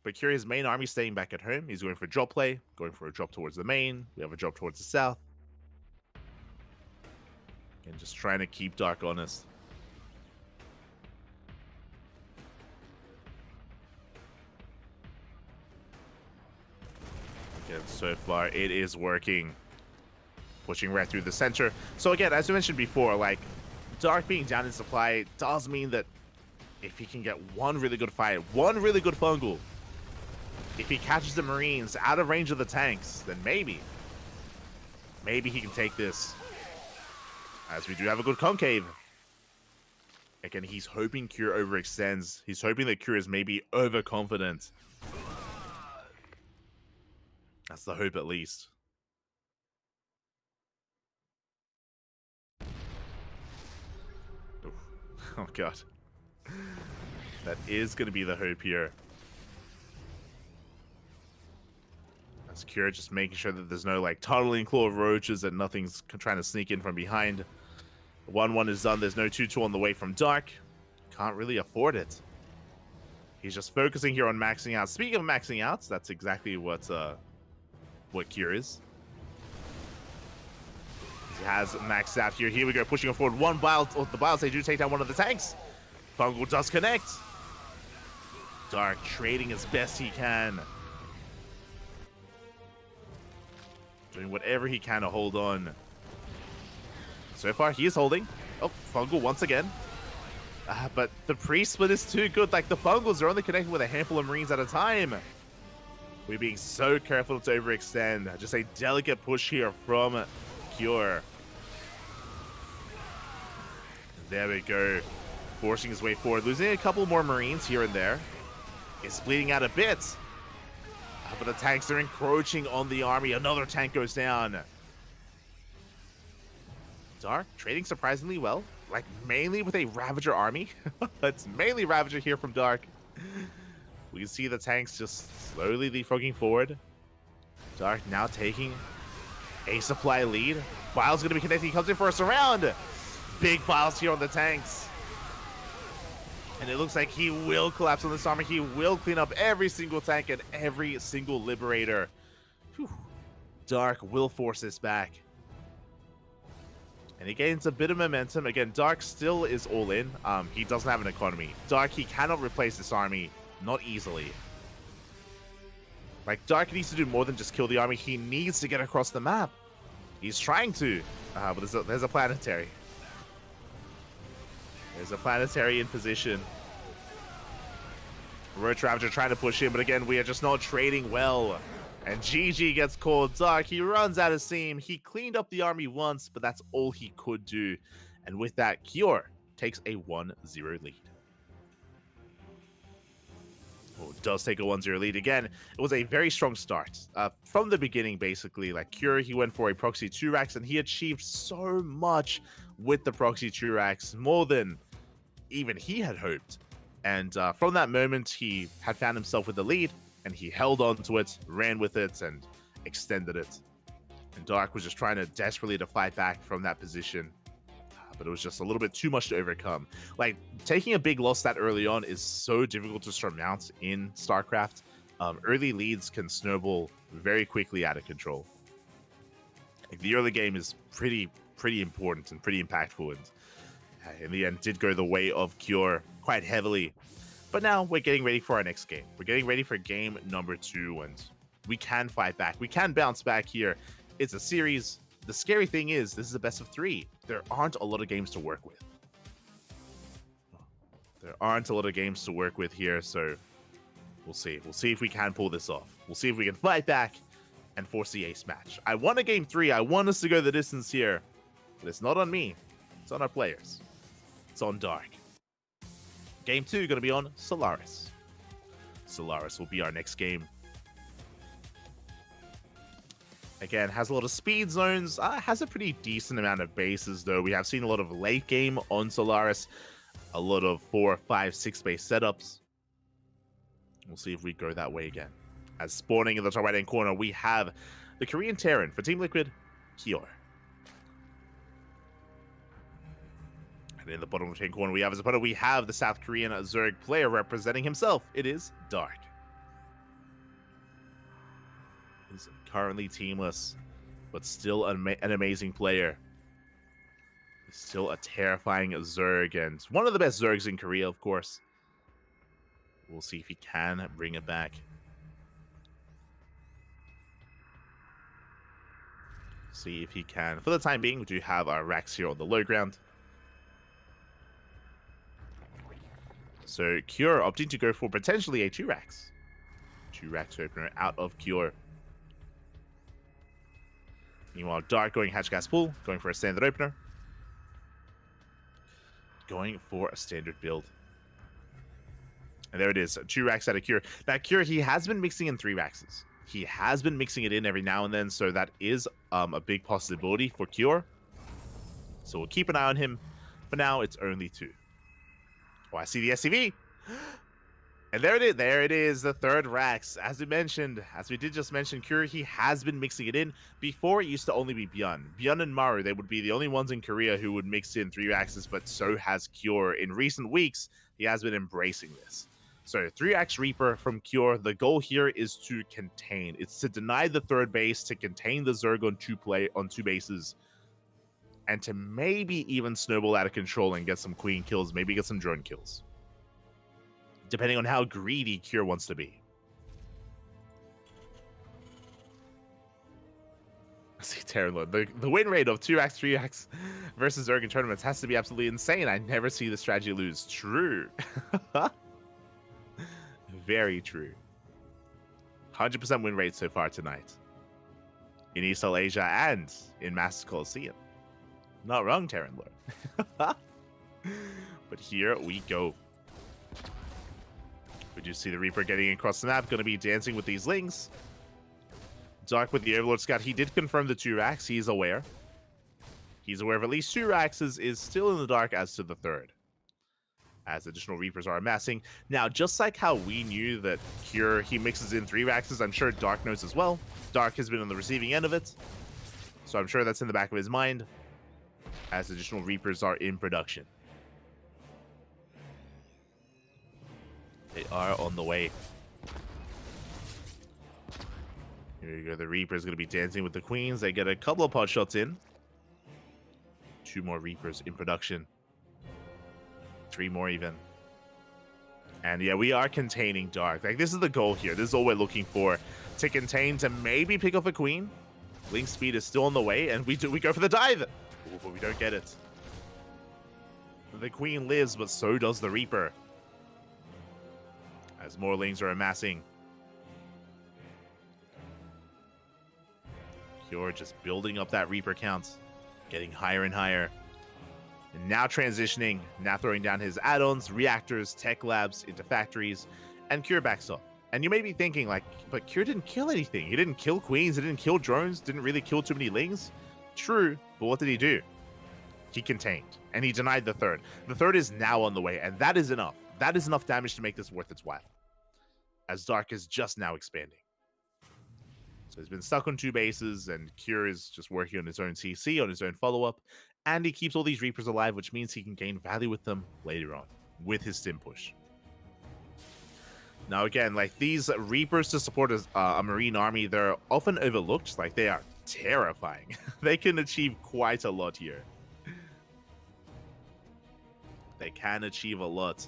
But Curious main army staying back at home. He's going for drop play, going for a drop towards the main. We have a drop towards the south. And just trying to keep Dark honest. Again, so far it is working. Pushing right through the center. So again, as I mentioned before, like, Dark being down in supply does mean that if he can get one really good fight, one really good fungal, if he catches the Marines out of range of the tanks, then maybe he can take this. As we do have a good concave. Again, he's hoping Cure overextends. He's hoping that Cure is maybe overconfident. That's the hope, at least. Oof. Oh, God. That is going to be the hope here. As Cure just making sure that there's no, like, tunneling claw of roaches, that nothing's trying to sneak in from behind. 1-1 is done. There's no 2-2 on the way from Dark. Can't really afford it. He's just focusing here on maxing out. Speaking of maxing out, that's exactly what Cure is. He has maxed out here. Here we go, pushing forward. One Bile. Oh, the Biles, they do take down one of the tanks. Fungal does connect. Dark trading as best he can. Doing whatever he can to hold on. So far, he is holding. Oh, Fungal once again. But the pre-split is too good. Like, the Fungals are only connecting with a handful of Marines at a time. We're being so careful to overextend. Just a delicate push here from Cure. There we go. Forcing his way forward. Losing a couple more Marines here and there. It's bleeding out a bit. But the tanks are encroaching on the army. Another tank goes down. Dark trading surprisingly well. Like, mainly with a Ravager army. It's mainly Ravager here from Dark. We see the tanks just slowly leapfrogging forward. Dark now taking a supply lead. Biles going to be connecting. He comes in for a surround. Big Biles here on the tanks. And it looks like he will collapse on this army. He will clean up every single tank and every single Liberator. Whew. Dark will force this back. And he gains a bit of momentum. Again, Dark still is all in. He doesn't have an economy. Dark, he cannot replace this army. Not easily. Like, Dark needs to do more than just kill the army. He needs to get across the map. He's trying to. But there's a planetary. There's a planetary in position. Roach Ravager trying to push in, but again, we are just not trading well. And GG gets called. Dark, he runs out of steam. He cleaned up the army once, but that's all he could do. And with that, Cure takes a 1-0 lead. Oh, does take a 1-0 lead. Again, it was a very strong start. From the beginning, basically, like Cure, he went for a proxy 2-racks, and he achieved so much with the proxy 2-racks, more than even he had hoped. And from that moment, he had found himself with the lead, and he held on to it, ran with it, and extended it. And Dark was just trying to desperately to fight back from that position, but it was just a little bit too much to overcome. Like, taking a big loss that early on is so difficult to surmount in StarCraft. Early leads can snowball very quickly out of control. Like, the early game is pretty important and pretty impactful, and in the end did go the way of Cure quite heavily. But now we're getting ready for our next game. We're getting ready for game number 2, and we can fight back. We can bounce back here. It's a series. The scary thing is, this is a best of 3. There aren't a lot of games to work with. There aren't a lot of games to work with here, so we'll see. We'll see if we can pull this off. We'll see if we can fight back and force the ace match. I want a game 3. I want us to go the distance here, but it's not on me. It's on our players. It's on Dark. Game 2 going to be on Solaris. Solaris will be our next game. Again, has a lot of speed zones, has a pretty decent amount of bases, though. We have seen a lot of late game on Solaris, a lot of 4, 5, 6 base setups. We'll see if we go that way again. As spawning in the top right-hand corner, we have the Korean Terran for Team Liquid, Kior. And in the bottom left-hand corner, we have as opponent, we have the South Korean Zerg player representing himself. It is Dark. He's currently teamless, but still an amazing player. He's still a terrifying Zerg, and one of the best Zergs in Korea, of course. We'll see if he can bring it back. See if he can. For the time being, we do have our racks here on the low ground. So Cure opting to go for potentially a 2-racks. 2-racks opener out of Cure. Meanwhile, Dark going hatch gas pool, going for a standard opener. Going for a standard build. And there it is, 2-racks out of Cure. Now, Cure, he has been mixing in 3-racks. He has been mixing it in every now and then, so that is a big possibility for Cure. So we'll keep an eye on him. For now, it's only 2. Oh, I see the SCV. And there it is. There it is, the 3rd racks. As we mentioned, as we did just mention, Cure, he has been mixing it in. Before, it used to only be Byun. Byun and Maru, they would be the only ones in Korea who would mix in 3-racks, but so has Cure. In recent weeks, he has been embracing this. So 3-racks Reaper from Cure. The goal here is to contain. It's to deny the 3rd base, to contain the Zerg on 2 bases, and to maybe even snowball out of control and get some queen kills, maybe get some drone kills, depending on how greedy Cure wants to be. I see Terran Lord. The win rate of 2-racks, 3-racks versus Zerg in tournaments has to be absolutely insane. I never see the strategy lose. True. Very true. 100% win rate so far tonight. In East-Asia and in Masters Coliseum. Not wrong, Terran Lord. But here we go. We do see the Reaper getting across the map, going to be dancing with these Lings. Dark with the Overlord Scout, he did confirm the 2-racks, he's aware. He's aware of at least 2-racks, is still in the dark as to the 3rd. As additional Reapers are amassing. Now, just like how we knew that Cure, he mixes in 3-racks, I'm sure Dark knows as well. Dark has been on the receiving end of it, so I'm sure that's in the back of his mind, as additional Reapers are in production. They are on the way. Here you go. The Reaper is going to be dancing with the Queens. They get a couple of pot shots in. 2 more Reapers in production. 3 more even. And yeah, we are containing Dark. Like, this is the goal here. This is all we're looking for. To contain, to maybe pick off a Queen. Link speed is still on the way, and we go for the dive. Ooh, but we don't get it. The Queen lives, but so does the Reaper. As more Lings are amassing. Cure just building up that Reaper count. Getting higher and higher. And now transitioning. Now throwing down his add-ons, reactors, tech labs into factories. and Cure backs off. And you may be thinking, like, but Cure didn't kill anything. He didn't kill queens, he didn't kill drones, didn't really kill too many lings. True, but what did he do? He contained, and he denied the third. The third is now on the way, and that is enough. That is enough damage to make this worth its while, as Dark is just now expanding. So he's been stuck on 2 bases, and Cure is just working on his own CC, on his own follow-up, and he keeps all these Reapers alive, which means he can gain value with them later on, with his Stim push. Now again, like, these Reapers to support a Marine army, they're often overlooked. Like, they are terrifying. They can achieve quite a lot here. They can achieve a lot.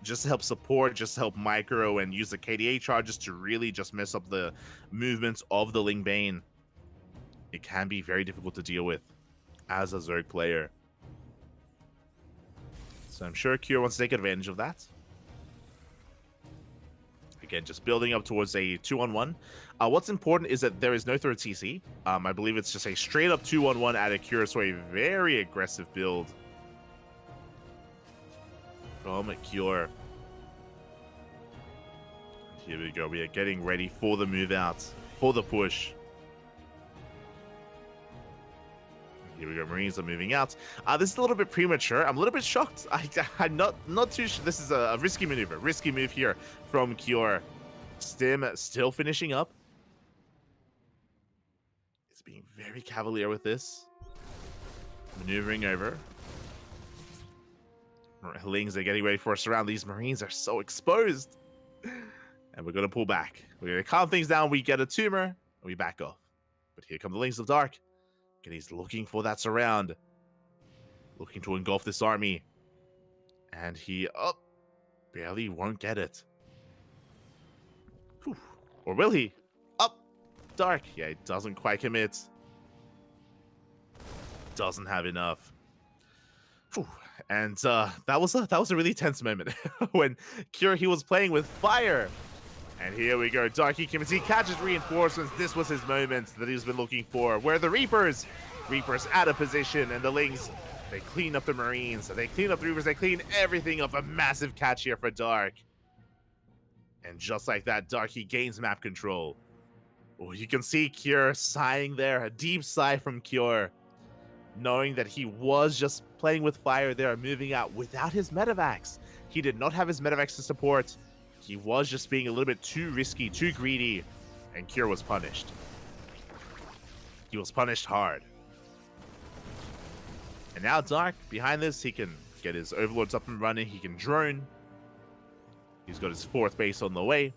Just to help support, just to help micro, and use the KDA charges to really just mess up the movements of the Ling Bane. It can be very difficult to deal with as a Zerg player. So I'm sure Cure wants to take advantage of that. Again, just building up towards a 2-on-1. What's important is that there is no third CC. I believe it's just a straight up 2-on-1 out of Cure, so a very aggressive build from Cure. Here we go. We are getting ready for the move out, for the push. Here we go. Marines are moving out. This is a little bit premature. I'm a little bit shocked. I'm not too sure. This is a risky maneuver. Risky move here from Cure. Stim still finishing up. It's being very cavalier with this. Maneuvering over. Lings are getting ready for a surround. These Marines are so exposed. And we're going to pull back. We're going to calm things down. We get a tumor, and we back off. But here come the Lings of Dark. And he's looking for that surround. Looking to engulf this army. And he, barely won't get it. Whew. Or will he? Dark. Yeah, he doesn't quite commit. Doesn't have enough. Whew. And that was a really tense moment when Cure, he was playing with fire. And here we go. Dark, he catches reinforcements. This was his moment that he's been looking for. Where the Reapers out of position, and the Lings, they clean up the Marines. They clean up the Reapers. They clean everything up. A massive catch here for Dark. And just like that, Dark, he gains map control. Oh, you can see Cure sighing there. A deep sigh from Cure, knowing that he was just playing with fire there, moving out without his Medivacs. He did not have his Medivacs to support. He was just being a little bit too risky, too greedy, and Cure was punished. He was punished hard. And now Dark, behind this, he can get his Overlords up and running. He can drone. He's got his 4th base on the way.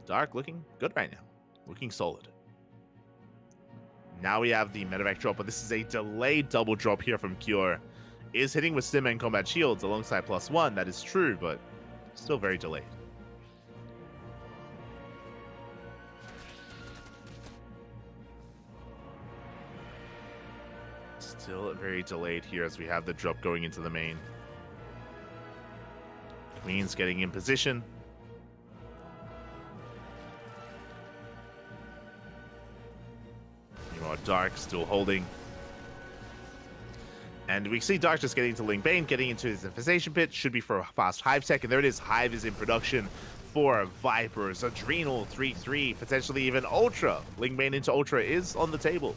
Dark looking good right now. Looking solid. Now we have the Medivac drop, but this is a delayed double drop here from Cure. Is hitting with Stim and Combat Shields alongside +1. That is true, but still very delayed. Still very delayed here as we have the drop going into the main. Queen's getting in position. Meanwhile, Dark still holding. And we see Dark just getting into Ling Bane, getting into his infestation pit. Should be for a fast Hive tech, and there it is. Hive is in production for Vipers, Adrenal 3-3, potentially even Ultra. Ling Bane into Ultra is on the table.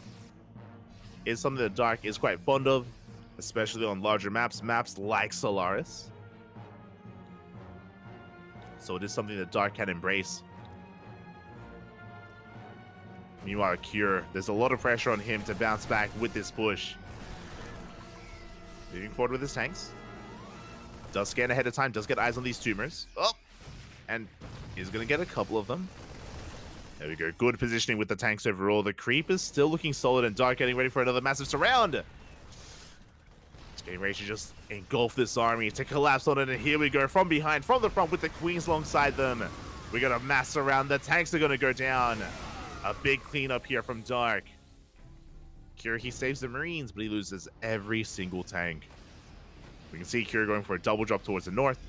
Is something that Dark is quite fond of, especially on larger maps like Solaris. So it is something that Dark can embrace. Meanwhile, Cure, there's a lot of pressure on him to bounce back with this push. Moving forward with his tanks. Does scan ahead of time, does get eyes on these tumors. Oh! And he's going to get a couple of them. There we go. Good positioning with the tanks overall. The creep is still looking solid, and Dark getting ready for another massive surround. It's getting ready to just engulf this army, to collapse on it, and here we go. From behind, from the front, with the queens alongside them. We got a mass surround. The tanks are going to go down. A big cleanup here from Dark. Cure, he saves the Marines, but he loses every single tank. We can see Cure going for a double drop towards the north.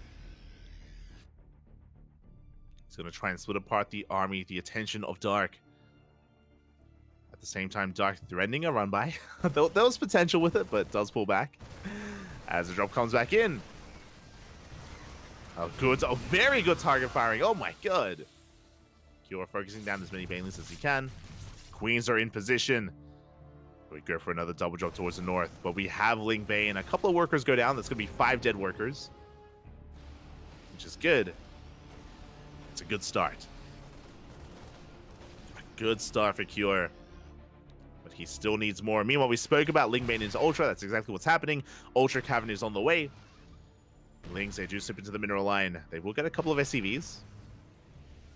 He's going to try and split apart the army, the attention of Dark. At the same time, Dark threatening a run by. There was potential with it, but does pull back as the drop comes back in. Oh, good. Oh, very good target firing. Oh my god. Kiora focusing down as many Banelings as he can. Queens are in position. We go for another double drop towards the north, but we have Ling Bane. A couple of workers go down. That's going to be 5 dead workers, which is good. It's a good start. A good start for Kiora. But he still needs more. Meanwhile, we spoke about Ling Bane into Ultra. That's exactly what's happening. Ultra Cavern is on the way. Lings, they do slip into the mineral line. They will get a couple of SCVs.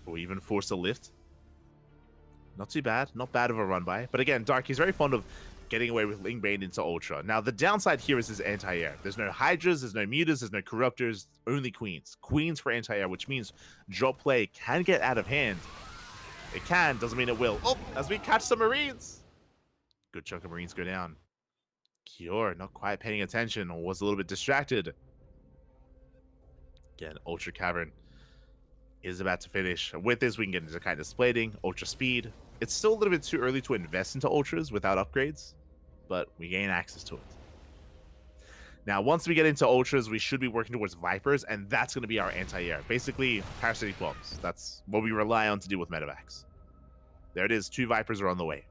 Or even force a lift. Not too bad. Not bad of a run by. But again, Dark, he's very fond of getting away with Ling Bane into Ultra. Now, the downside here is his anti-air. There's no Hydras, there's no Mutas, there's no Corruptors, only Queens. Queens for anti-air, which means drop play can get out of hand. It can, doesn't mean it will. Oh, as we catch some Marines. Good chunk of Marines go down. Kiora not quite paying attention or was a little bit distracted. Again, Ultra Cavern is about to finish. With this, we can get into kind of splitting, Ultra Speed. It's still a little bit too early to invest into Ultras without upgrades, but we gain access to it. Now, once we get into Ultras, we should be working towards Vipers, and that's going to be our anti-air. Basically, parasitic bombs. That's what we rely on to deal with medevacs. There it is. 2 Vipers are on the way.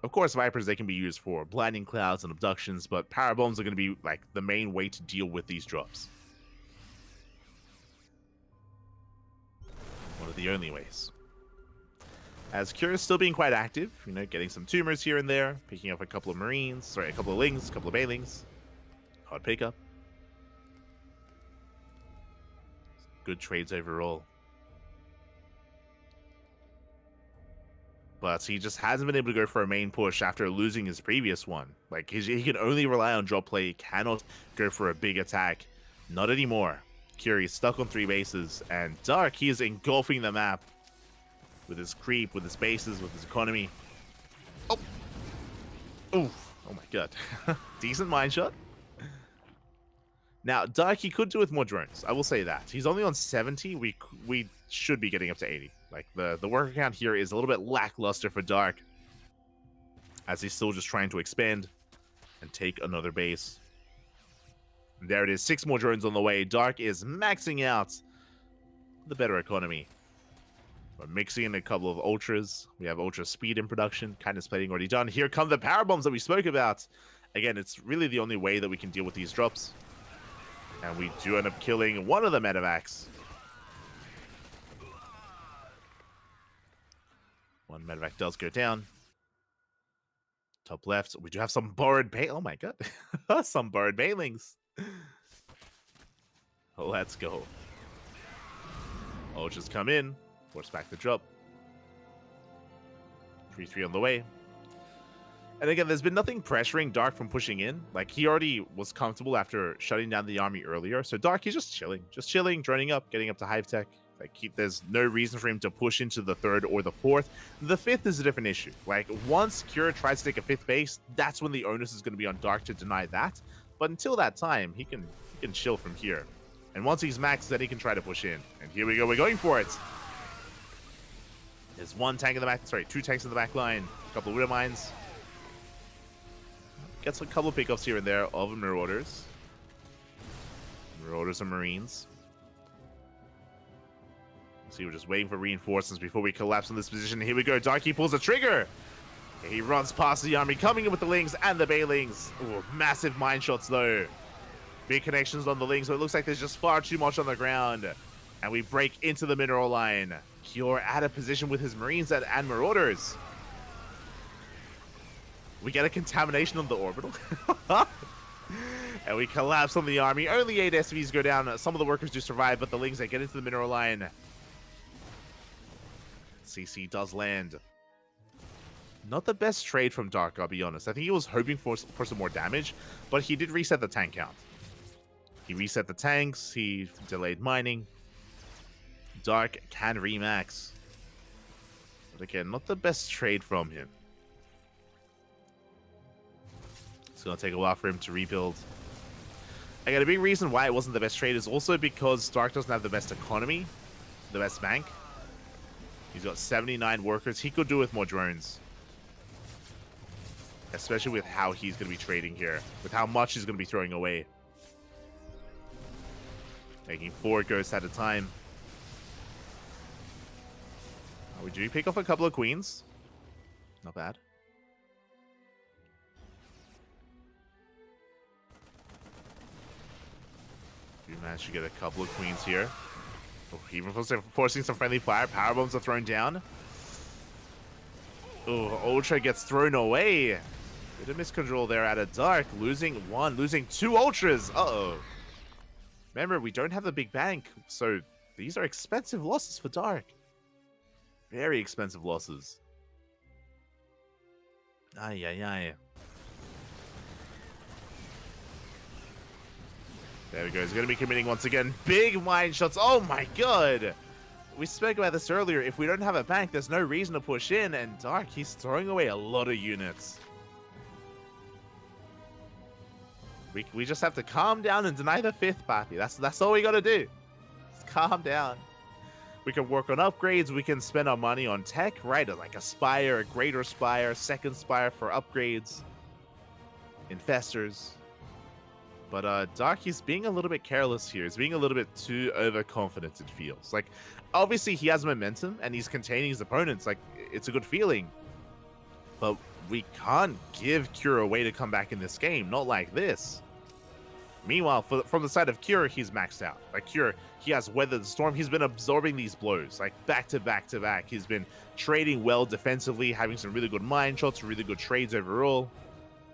Of course, Vipers, they can be used for blinding clouds and abductions, but power bombs are going to be like the main way to deal with these drops. One of the only ways. As Kiora still being quite active, you know, getting some tumors here and there, picking up a couple of Marines, sorry, a couple of Lings, a couple of Banelings. Hard pickup. Good trades overall. But he just hasn't been able to go for a main push after losing his previous one. Like, he can only rely on drop play. He cannot go for a big attack. Not anymore. Curie is stuck on 3 bases, and Dark, he is engulfing the map with his creep, with his bases, with his economy. Oh! Oof. Oh my god. Decent mine shot. Now, Dark, he could do with more drones. I will say that. He's only on 70. We should be getting up to 80. Like, the worker count here is a little bit lackluster for Dark, as he's still just trying to expand and take another base. And there it is. 6 more drones on the way. Dark is maxing out the better economy. We're mixing in a couple of Ultras. We have Ultra Speed in production. Kind of splitting already done. Here come the power bombs that we spoke about. Again, it's really the only way that we can deal with these drops. And we do end up killing one of the medevacs. One medevac does go down. Top left, we do have some borrowed oh my god. Some borrowed Banelings. Let's go. Ultras come in. Force back the drop. 3-3 on the way. And again, there's been nothing pressuring Dark from pushing in. Like, he already was comfortable after shutting down the army earlier. So Dark, he's just chilling. Just chilling, droning up, getting up to Hive Tech. Like, there's no reason for him to push into the 3rd or the 4th. The 5th is a different issue. Like, once Kiora tries to take a 5th base, that's when the onus is going to be on Dark to deny that. But until that time, he can chill from here. And once he's maxed, then he can try to push in. And here we go. We're going for it. There's 1 tank in the back. Sorry, 2 tanks in the back line. A couple of Widow Mines. Gets a couple of pickups here and there of Marauders. Marauders and Marines. See, we're just waiting for reinforcements before we collapse in this position. Here we go. Darky pulls the trigger. He runs past the army, coming in with the Lings and the Banelings. Ooh, massive mine shots, though. Big connections on the Lings, but it looks like there's just far too much on the ground. And we break into the mineral line. Kiora out of position with his Marines and Marauders. We get a contamination on the orbital. And we collapse on the army. Only 8 SVs go down. Some of the workers do survive, but the Lings, they get into the mineral line. CC does land. Not the best trade from Dark, I'll be honest. I think he was hoping for some more damage, but he did reset the tank count. He reset the tanks. He delayed mining. Dark can remax. But again, not the best trade from him. It's going to take a while for him to rebuild. Again, a big reason why it wasn't the best trade is also because Dark doesn't have the best economy, the best bank. He's got 79 workers. He could do with more drones. Especially with how he's going to be trading here. With how much he's going to be throwing away. Making 4 ghosts at a time. We do pick off a couple of queens. Not bad. We managed to get a couple of queens here. Oh, even forcing some friendly fire. Power bombs are thrown down. Oh, Ultra gets thrown away. Bit of miscontrol there out of Dark. Losing 1, losing 2 Ultras. Uh-oh. Remember, we don't have the big bank, so these are expensive losses for Dark. Very expensive losses. Ay, ay, ay. There we go. He's going to be committing once again. Big mind shots. Oh my god. We spoke about this earlier. If we don't have a bank, there's no reason to push in. And Dark, he's throwing away a lot of units. We just have to calm down and deny the 5th, Papi. That's all we got to do. Just calm down. We can work on upgrades. We can spend our money on tech, right? Like a Spire, a Greater Spire, second Spire for upgrades. Infestors. But Dark, he's being a little bit careless here. He's being a little bit too overconfident, it feels. Like, obviously he has momentum and he's containing his opponents. Like, it's a good feeling. But we can't give Cure a way to come back in this game. Not like this. Meanwhile, from the side of Cure, he's maxed out. Like, Cure, he has weathered the storm. He's been absorbing these blows, like, back to back to back. He's been trading well defensively, having some really good mind shots, really good trades overall.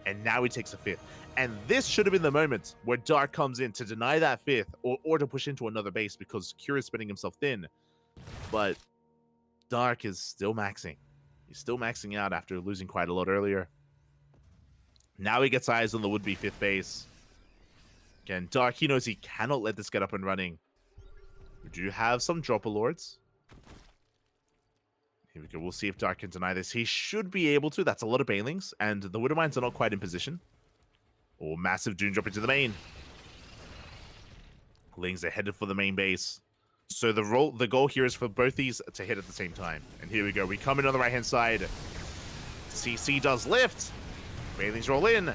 And now he takes a 5th. And this should have been the moment where Dark comes in to deny that 5th or to push into another base because Cure is spinning himself thin. But Dark is still maxing. He's still maxing out after losing quite a lot earlier. Now he gets eyes on the would-be 5th base. Again, Dark, he knows he cannot let this get up and running. We do have some Dropper Lords. Here we go. We'll see if Dark can deny this. He should be able to. That's a lot of Banelings, and the Widow Mines are not quite in position. Oh, massive Doom Drop into the main. Lings are headed for the main base. So the goal here is for both these to hit at the same time. And here we go. We come in on the right-hand side. CC does lift. Banelings roll in.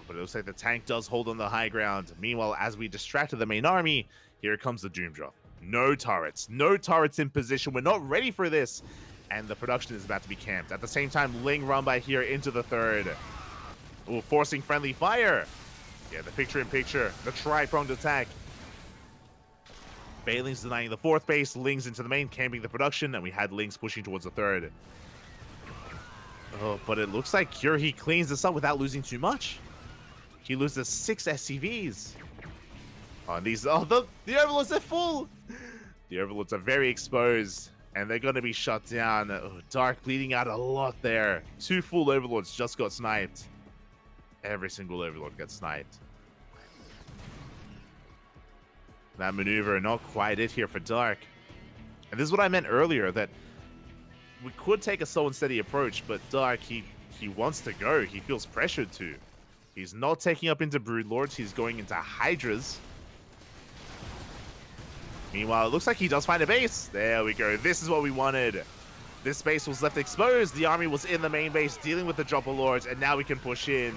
But it looks like the tank does hold on the high ground. Meanwhile, as we distracted the main army, here comes the Doom Drop. No turrets. No turrets in position. We're not ready for this. And the production is about to be camped. At the same time, Ling run by here into the 3rd. Ooh, forcing friendly fire. Yeah, the picture-in-picture. The tri-pronged attack. Banelings denying the 4th base. Lings into the main, camping the production. And we had Lings pushing towards the 3rd. Oh, but it looks like Cure, he cleans this up without losing too much. He loses 6 SCVs. Oh, the Overlords are full. The Overlords are very exposed, and they're going to be shut down. Oh, Dark bleeding out a lot there. 2 full Overlords just got sniped. Every single Overlord gets sniped. That maneuver, not quite it here for Dark. And this is what I meant earlier, that we could take a slow and steady approach, but Dark, he wants to go. He feels pressured to. He's not taking up into Broodlords. He's going into Hydras. Meanwhile, it looks like he does find a base. There we go. This is what we wanted. This base was left exposed. The army was in the main base dealing with the Dropper Lords, and now we can push in.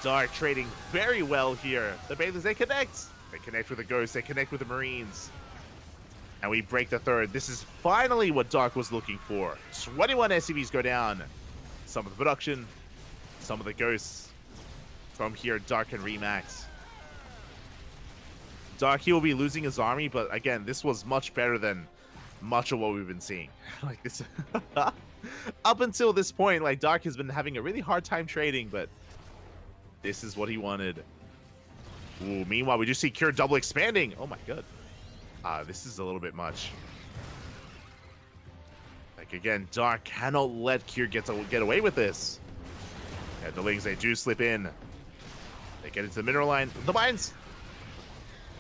Dark trading very well here. The Banelings, they connect. They connect with the Ghosts. They connect with the Marines. And we break the 3rd. This is finally what Dark was looking for. 21 SCVs go down. Some of the production, some of the Ghosts. From here, Dark can remax. Dark, he will be losing his army, but again, this was much better than much of what we've been seeing. Like this, up until this point, like Dark has been having a really hard time trading, but this is what he wanted. Ooh, meanwhile, we do see Cure double expanding. Oh my god. This is a little bit much. Like again, Dark cannot let Cure get away with this. Yeah, the Lings, they do slip in. They get into the mineral line. The mines!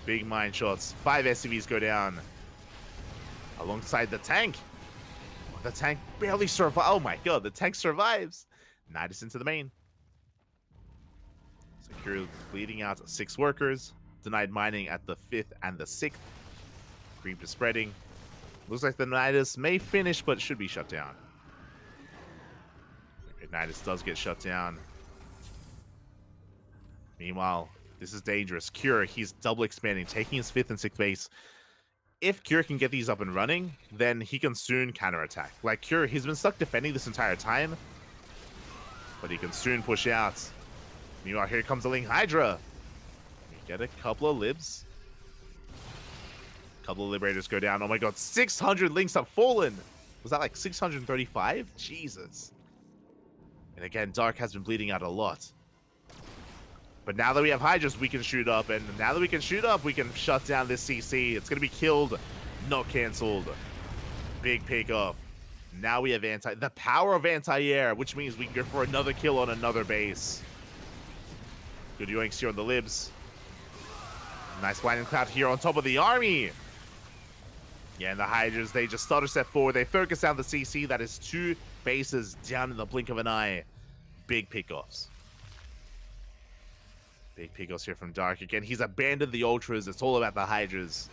Big mine shots. 5 SCVs go down. Alongside the tank. Oh, the tank barely survives. Oh my god, the tank survives. Nidus into the main. Secure bleeding out 6 workers. Denied mining at the 5th and the 6th. Creep is spreading. Looks like the Nidus may finish, but should be shut down. Okay, Nidus does get shut down. Meanwhile, This is dangerous. Cure, he's double expanding, taking his 5th and 6th base. If Cure can get these up and running, then he can soon counterattack. Like Cure, he's been stuck defending this entire time, but he can soon push out. Meanwhile, here comes the Ling Hydra. We get a couple of libs. A couple of Liberators go down. Oh my god, 600 Links have fallen. Was that like 635? Jesus. And again, Dark has been bleeding out a lot. But now that we have Hydras, we can shoot up. And now that we can shoot up, we can shut down this CC. It's going to be killed, not cancelled. Big pick off. Now we have the power of anti-air, which means we can go for another kill on another base. Good yoinks here on the libs. Nice blinding cloud here on top of the army. Yeah, and the Hydras, they just stutter step forward. They focus down the CC. That is 2 bases down in the blink of an eye. Big pickoffs. Big pickoffs here from Dark. Again, he's abandoned the Ultras. It's all about the Hydras.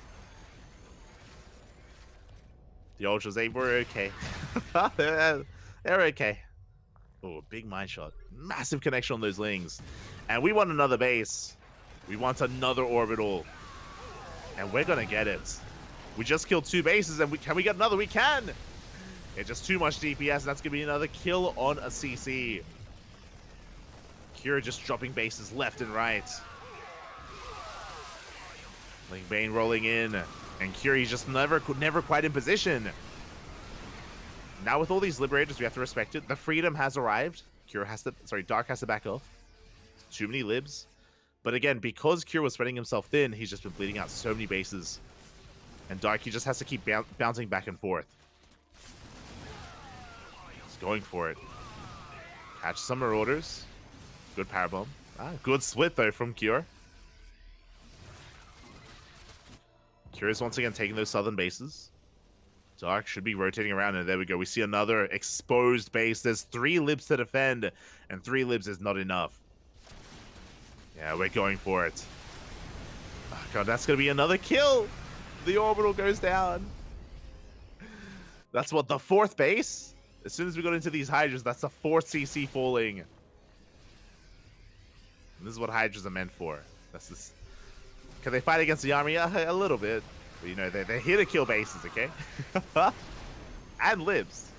The Ultras, they were okay. They're okay. Oh, big mine shot. Massive connection on those Lings. And we want another base. We want another orbital. And we're going to get it. We just killed 2 bases, and can we get another? We can! It's just too much DPS, and that's going to be another kill on a CC. Cure just dropping bases left and right. Ling Bane rolling in, and Curie's just never quite in position. Now with all these Liberators, we have to respect it. The freedom has arrived. Dark has to back off. Too many libs. But again, because Cure was spreading himself thin, he's just been bleeding out so many bases. And Dark, he just has to keep bouncing back and forth. He's going for it. Catch some Marauders. Good powerbomb. Good split, though, from Cure. Cure is once again taking those southern bases. Dark should be rotating around, and there we go. We see another exposed base. There's 3 libs to defend, and 3 libs is not enough. Yeah, we're going for it. Oh, God, that's going to be another kill. The orbital goes down. That's what, the 4th base? As soon as we got into these Hydras, that's the 4th CC falling. And this is what Hydras are meant for. That's this. Can they fight against the army? A little bit. But, you know, they're here to kill bases, okay? And libs.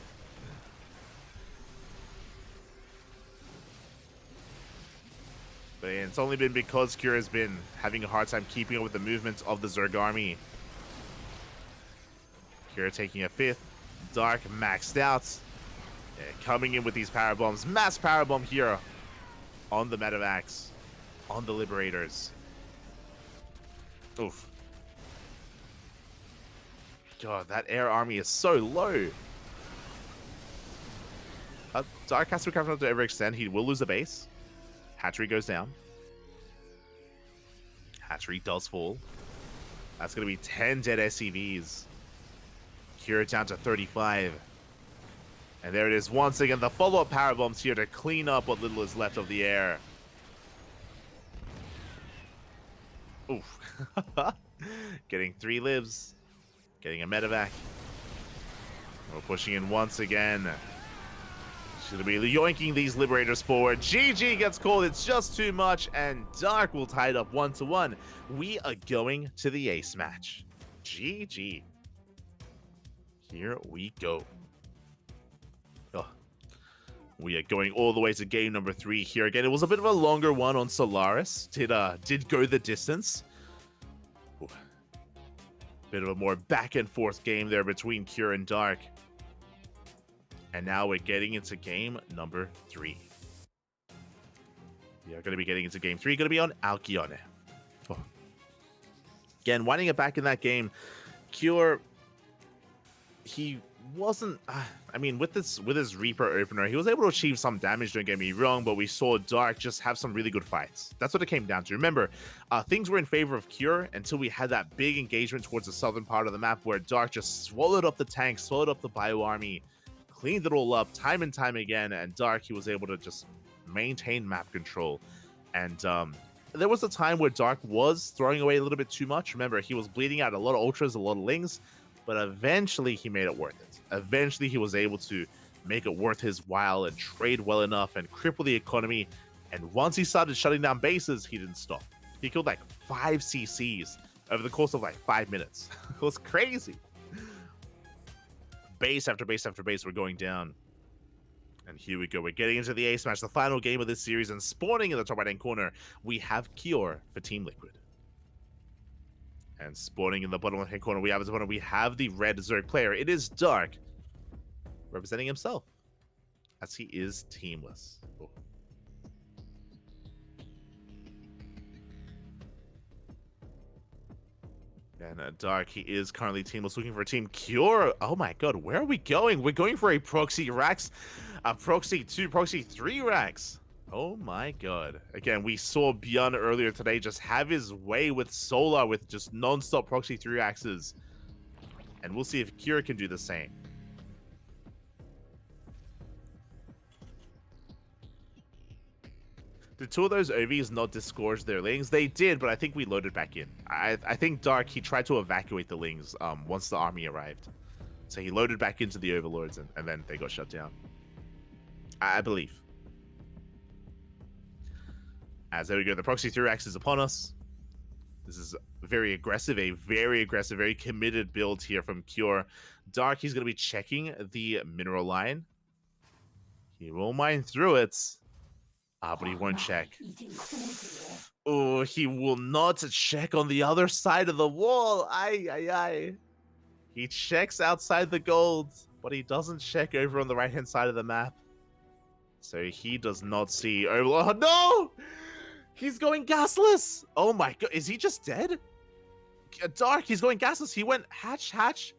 But yeah, it's only been because Cure has been having a hard time keeping up with the movements of the Zerg army. Cure taking a 5th. Dark maxed out. Yeah, coming in with these power bombs. Mass power bomb here on the Medivacs. On the Liberators. Oof. God, that air army is so low. Dark has to be careful not to overextend. He will lose a base. Hatchery goes down. Hatchery does fall. That's going to be 10 dead SCVs. Cure down to 35. And there it is once again. The follow-up power bombs here to clean up what little is left of the air. Oof. Getting 3 lives. Getting a medevac. We're pushing in once again. Should be yoinking these Liberators forward. GG gets called. It's just too much. And Dark will tie it up 1-1. We are going to the ace match. GG. Here we go. Oh. We are going all the way to game number 3 here. Again, it was a bit of a longer one on Solaris. Did go the distance. Ooh. Bit of a more back and forth game there between Cure and Dark. And now we're getting into game number 3. We are going to be getting into game 3. Going to be on Alcyone. Oh. Again, winding it back in that game, Cure, he wasn't, I mean, with his Reaper opener, he was able to achieve some damage, don't get me wrong, but we saw Dark just have some really good fights. That's what it came down to. Remember, things were in favor of Cure until we had that big engagement towards the southern part of the map where Dark just swallowed up the tank, swallowed up the bio army, cleaned it all up time and time again, and Dark, he was able to just maintain map control. And there was a time where Dark was throwing away a little bit too much. Remember, he was bleeding out a lot of Ultras, a lot of Lings, but eventually he made it worth it. Eventually he was able to make it worth his while and trade well enough and cripple the economy. And once he started shutting down bases, he didn't stop. He killed like 5 CCs over the course of like 5 minutes. It was crazy. Base after base after base, we're going down. And here we go. We're getting into the ace match, the final game of this series, and spawning in the top right-hand corner, we have Kior for Team Liquid. And spawning in the bottom left-hand corner, we have the red Zerg player. It is Dark, representing himself, as he is teamless. Oh. And Dark, he is currently teamless, looking for a team. Cure, oh my god, where are we going? We're going for a proxy Rax, a proxy 2, proxy 3 Rax. Oh my god. Again, we saw Bjorn earlier today just have his way with Solar with just non-stop proxy 3 Raxes. And we'll see if Cure can do the same. Did two of those OVs not disgorge their lings? They did, but I think we loaded back in. I think Dark, he tried to evacuate the lings once the army arrived. So he loaded back into the overlords and then they got shut down. I believe. As there we go, the proxy 3-Rax is upon us. This is very aggressive, very committed build here from Cure. Dark, he's going to be checking the mineral line. He will mine through it. But he won't check. Oh, he will not check on the other side of the wall. Ay. He checks outside the gold, but he doesn't check over on the right-hand side of the map. So he does not see. Oh, no! He's going gasless. Oh my god, is he just dead? Dark, he's going gasless. He went hatch.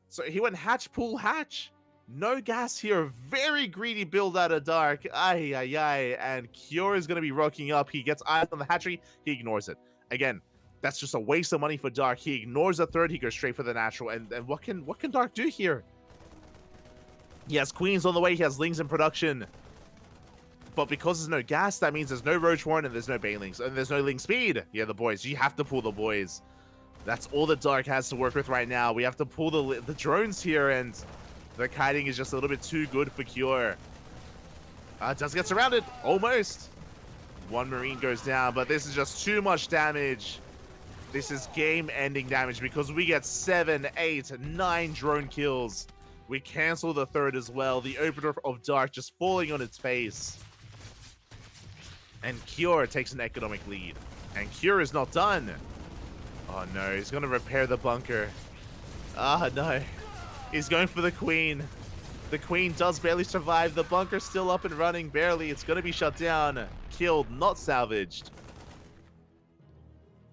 So he went hatch, pool, hatch. No gas here. Very greedy build out of Dark. Ay. And Cure is going to be rocking up. He gets eyes on the hatchery. He ignores it. Again, that's just a waste of money for Dark. He ignores the third. He goes straight for the natural. And what can Dark do here? He has queens on the way. He has lings in production. But because there's no gas, that means there's no Roach Warren and there's no Banelings. And there's no Ling speed. Yeah, the boys. You have to pull the boys. That's all that Dark has to work with right now. We have to pull the drones here, and the kiting is just a little bit too good for Cure. Does get surrounded. Almost. One Marine goes down, but this is just too much damage. This is game-ending damage because we get 7, 8, 9 drone kills. We cancel the third as well. The opener of Dark just falling on its face. And Cure takes an economic lead. And Cure is not done. Oh no, he's going to repair the bunker. No. He's going for the queen. The queen does barely survive. The bunker's still up and running, barely. It's going to be shut down. Killed, not salvaged.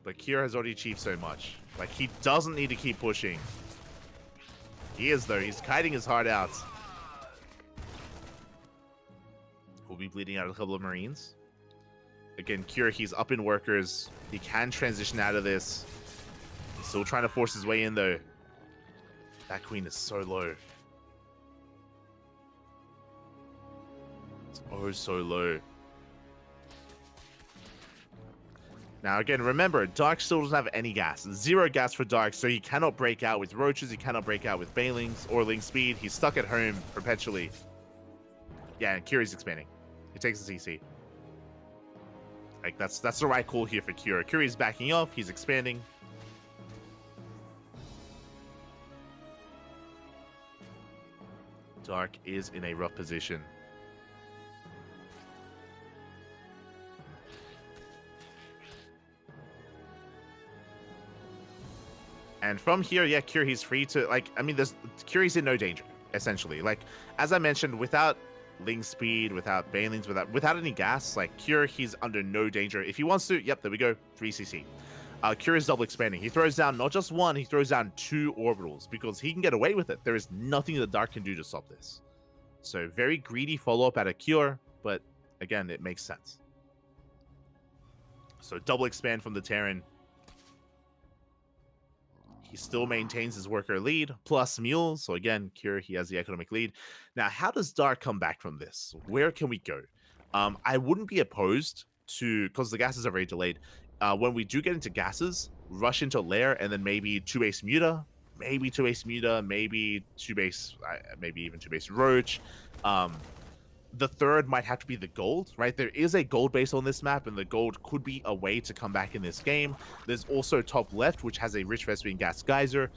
But Cure has already achieved so much. Like, he doesn't need to keep pushing. He is, though. He's kiting his heart out. We'll be bleeding out a couple of Marines. Again, Cure, he's up in workers. He can transition out of this. He's still trying to force his way in, though. That queen is so low. It's oh so low. Now, again, remember, Dark still doesn't have any gas. 0 gas for Dark, so he cannot break out with Roaches. He cannot break out with Banelings or Ling Speed. He's stuck at home perpetually. Yeah, and Curie's expanding. He takes the CC. Like, that's the right call here for Cure. Curie's backing off. He's expanding. Dark is in a rough position. And from here, yeah, Cure, he's free to, like, I mean, Curie's in no danger, essentially. Like, as I mentioned, without Ling Speed, without Banelings, without any gas, like, Cure, he's under no danger. If he wants to, yep, there we go, 3cc. Cure is double expanding. He throws down not just 1, he throws down 2 orbitals because he can get away with it. There is nothing that Dark can do to stop this. So very greedy follow-up out of Cure, but again, it makes sense. So double expand from the Terran. He still maintains his worker lead, plus Mule. So again, Cure, he has the economic lead. Now, how does Dark come back from this? Where can we go? I wouldn't be opposed to, because the gases are very delayed, when we do get into gases, rush into Lair and then maybe 2-base Muta, maybe 2-base Muta, maybe 2-base, maybe even 2-base Roach. the third might have to be the gold, right? There is a gold base on this map, and the gold could be a way to come back in this game. There's also top left, which has a rich Vespian gas geyser.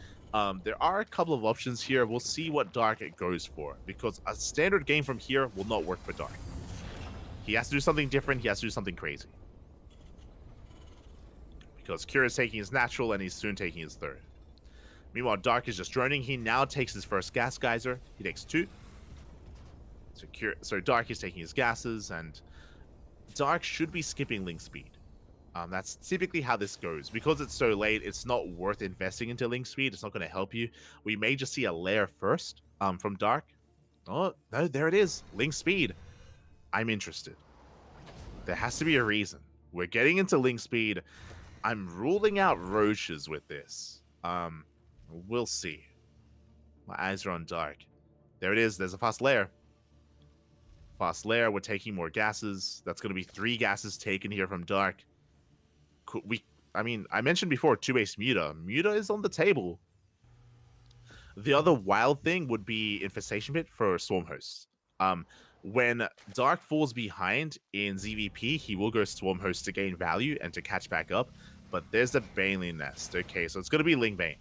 There are a couple of options here. We'll see what Dark it goes for, because a standard game from here will not work for Dark. He has to do something different. He has to do something crazy. Because Kira is taking his natural, and he's soon taking his third. Meanwhile, Dark is just droning. He now takes his first gas geyser. He takes 2. So Dark is taking his gases, and Dark should be skipping link speed. That's typically how this goes. Because it's so late, it's not worth investing into link speed. It's not going to help you. We may just see a lair first from Dark. Oh, no, there it is. Link speed. I'm interested. There has to be a reason. We're getting into link speed. I'm ruling out roaches with this. We'll see. My eyes are on Dark. There it is. There's a fast lair. Fast lair, we're taking more gases. That's going to be 3 gases taken here from Dark. I mean, I mentioned before 2-base Muta. Muta is on the table. The other wild thing would be Infestation Pit for Swarm Hosts. When Dark falls behind in ZVP, he will go Swarm Host to gain value and to catch back up. But there's a Baneling Nest. Okay, so it's going to be Ling Bane.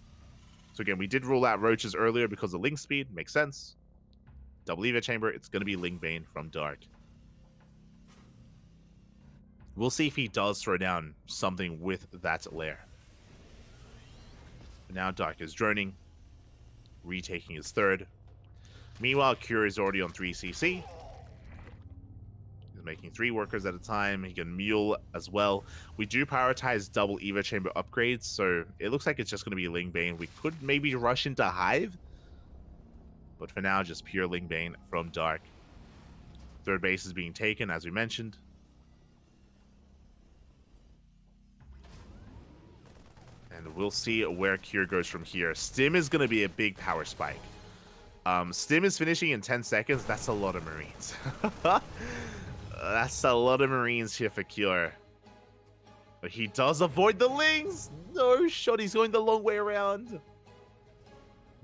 So again, we did rule out roaches earlier because of link speed. Makes sense. Double Eva Chamber, it's going to be Ling Bane from Dark. We'll see if he does throw down something with that lair. Now Dark is droning, retaking his third. Meanwhile, Cure is already on 3cc. He's making 3 workers at a time. He can mule as well. We do prioritize double Eva Chamber upgrades, so it looks like it's just going to be Ling Bane. We could maybe rush into Hive, but for now, just pure Ling Bane from Dark. Third base is being taken, as we mentioned. And we'll see where Cure goes from here. Stim is going to be a big power spike. Stim is finishing in 10 seconds. That's a lot of Marines. That's a lot of Marines here for Cure. But he does avoid the Lings. No shot. He's going the long way around.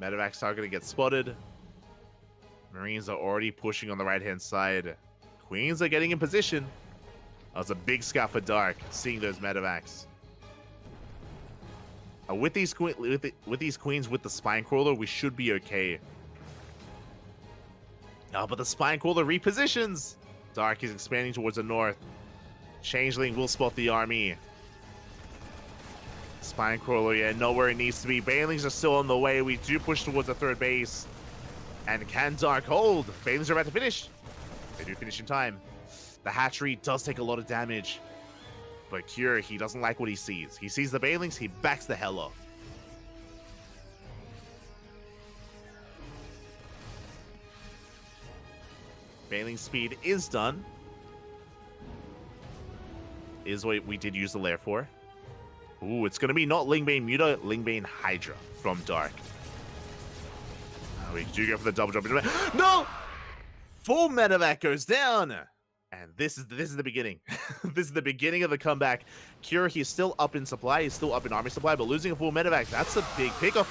Medevacs are going to get spotted. Marines are already pushing on the right-hand side. Queens are getting in position. That was a big scout for Dark, seeing those medevacs. With these queens with the spine crawler, we should be okay. But the spine crawler repositions. Dark is expanding towards the north. Changeling will spot the army. Spine crawler, yeah, not where it needs to be. Banelings are still on the way. We do push towards the third base. And can Dark hold? Banelings are about to finish. They do finish in time. The hatchery does take a lot of damage. But Cure, he doesn't like what he sees. He sees the Banelings, he backs the hell off. Baneling speed is done. Is what we did use the lair for. Ooh, it's going to be not Lingbane Muta, Lingbane Hydra from Dark. We do go for the double jump. No! Full medevac goes down. And this is the beginning. This is the beginning of the comeback. Cure, he's still up in supply. He's still up in army supply, but losing a full medevac, that's a big pickoff.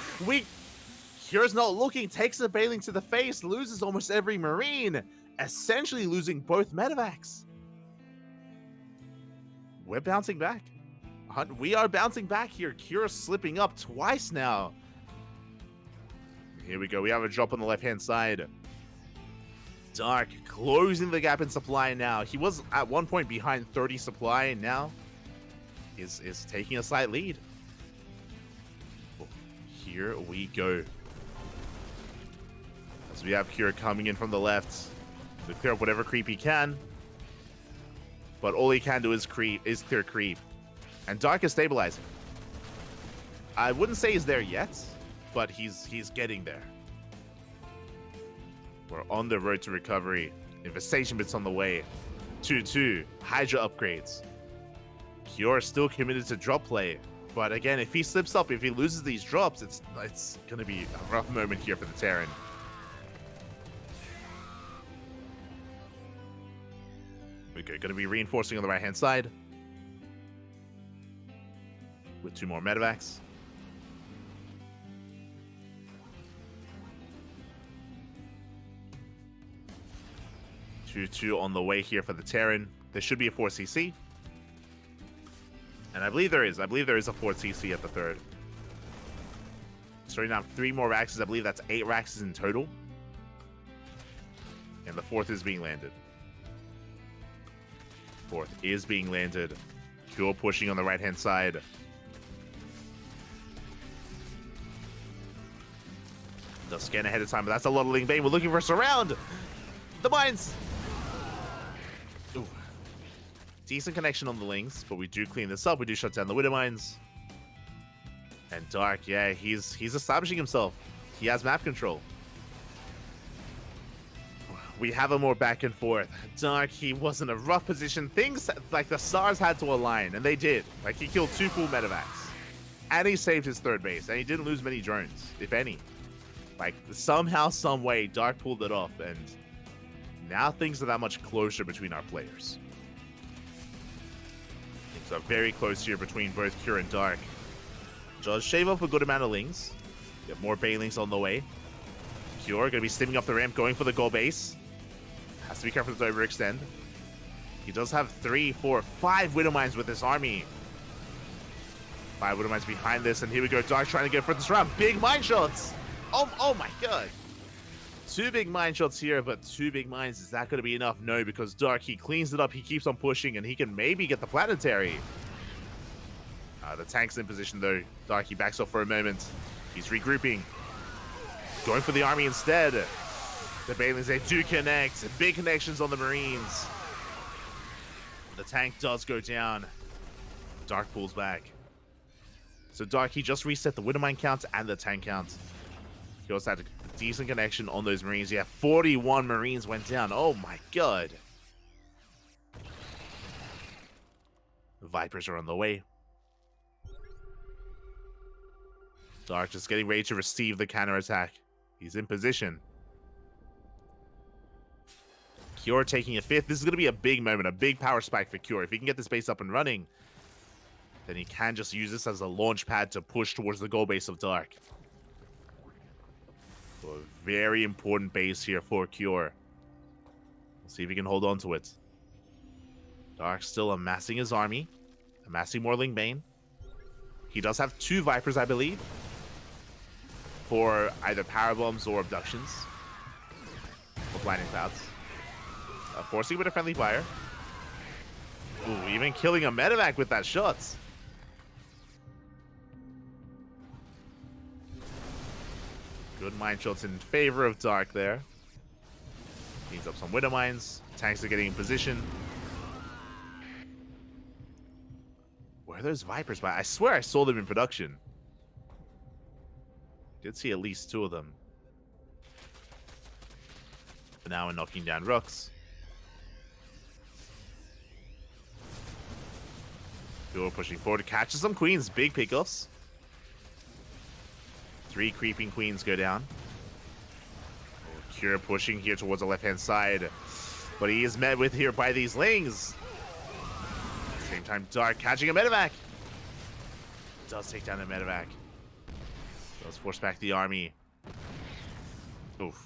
Cure's not looking, takes the Baneling to the face, loses almost every Marine, essentially losing both medevacs. We're bouncing back. We are bouncing back here. Cure slipping up twice now. Here we go. We have a drop on the left-hand side. Dark closing the gap in supply now. He was at one point behind 30 supply, and now is taking a slight lead. Oh, here we go. As we have Cure coming in from the left to clear up whatever creep he can. But all he can do is clear creep. And Dark is stabilizing. I wouldn't say he's there yet, but he's getting there. We're on the road to recovery. Infestation Bit's on the way. 2-2. Hydra upgrades. Cure is still committed to drop play. But again, if he slips up, if he loses these drops, it's going to be a rough moment here for the Terran. We're going to be reinforcing on the right-hand side. With 2 more medevacs. 2-2 on the way here for the Terran. There should be a 4cc. And I believe there is. I believe there is a 4cc at the third. So right now, 3 more Raxes. I believe that's 8 Raxes in total. And the 4th is being landed. 4th is being landed. Cure pushing on the right-hand side. They'll scan ahead of time, but that's a lot of Ling Bane. We're looking for a surround. The mines. Ooh. Decent connection on the Lings, but we do clean this up. We do shut down the Widow Mines. And Dark, yeah, he's establishing himself. He has map control. We have a more back and forth. Dark, he was in a rough position. Things like the stars had to align, and they did. Like, he killed 2 full medevacs. And he saved his third base, and he didn't lose many drones, if any. Like, somehow, some way, Dark pulled it off, and now things are that much closer between our players. Things are very close here between both Cure and Dark. Just shave off a good amount of Lings. Get more Banelings on the way. Cure gonna be stimming up the ramp, going for the goal base. Has to be careful to overextend. He does have 3, 4, 5 Widow Mines with this army. 5 Widow Mines behind this, and here we go. Dark trying to get for this round. Big mine shots! Oh my god. 2 big mine shots here, but 2 big mines. Is that going to be enough? No, because Dark, he cleans it up. He keeps on pushing, and he can maybe get the planetary. The tank's in position, though. Dark, he backs off for a moment. He's regrouping. Going for the army instead. The Banelings, they do connect. Big connections on the Marines. The tank does go down. Dark pulls back. So Dark, he just reset the Widow Mine count and the tank count. He also had a decent connection on those Marines. Yeah, 41 Marines went down. Oh my god. The Vipers are on the way. Dark just getting ready to receive the counterattack. He's in position. Cure taking a 5th. This is going to be a big moment, a big power spike for Cure. If he can get this base up and running, then he can just use this as a launch pad to push towards the goal base of Dark. So a very important base here for Cure. We'll see if he can hold on to it. Dark still amassing his army. Amassing more Ling Bane. He does have 2 Vipers, I believe, for either power bombs or abductions. Or blinding clouds. Forcing with a friendly fire. Ooh, even killing a medevac with that shot. Good mine shots in favor of Dark there. Cleans up some Widow Mines. Tanks are getting in position. Where are those Vipers by? I swear I saw them in production. Did see at least 2 of them. But now we're knocking down Rooks. Cure pushing forward, catches some Queens. Big pickoffs. 3 creeping Queens go down. Cure pushing here towards the left-hand side. But he is met with here by these Lings. At the same time, Dark catching a medevac. Does take down the medevac. Does force back the army. Oof.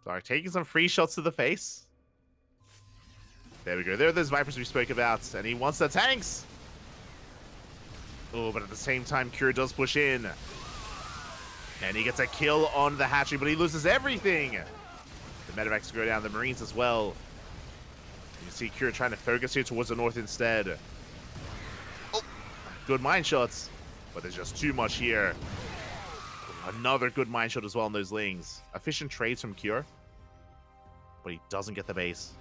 Dark taking some free shots to the face. There we go. There are those Vipers we spoke about. And he wants the tanks. Oh, but at the same time, Cure does push in. And he gets a kill on the hatchery, but he loses everything. The medevacs go down, the Marines as well. You see Cure trying to focus here towards the north instead. Oh, good mine shots. But there's just too much here. Another good mine shot as well on those Lings. Efficient trades from Cure. But he doesn't get the base.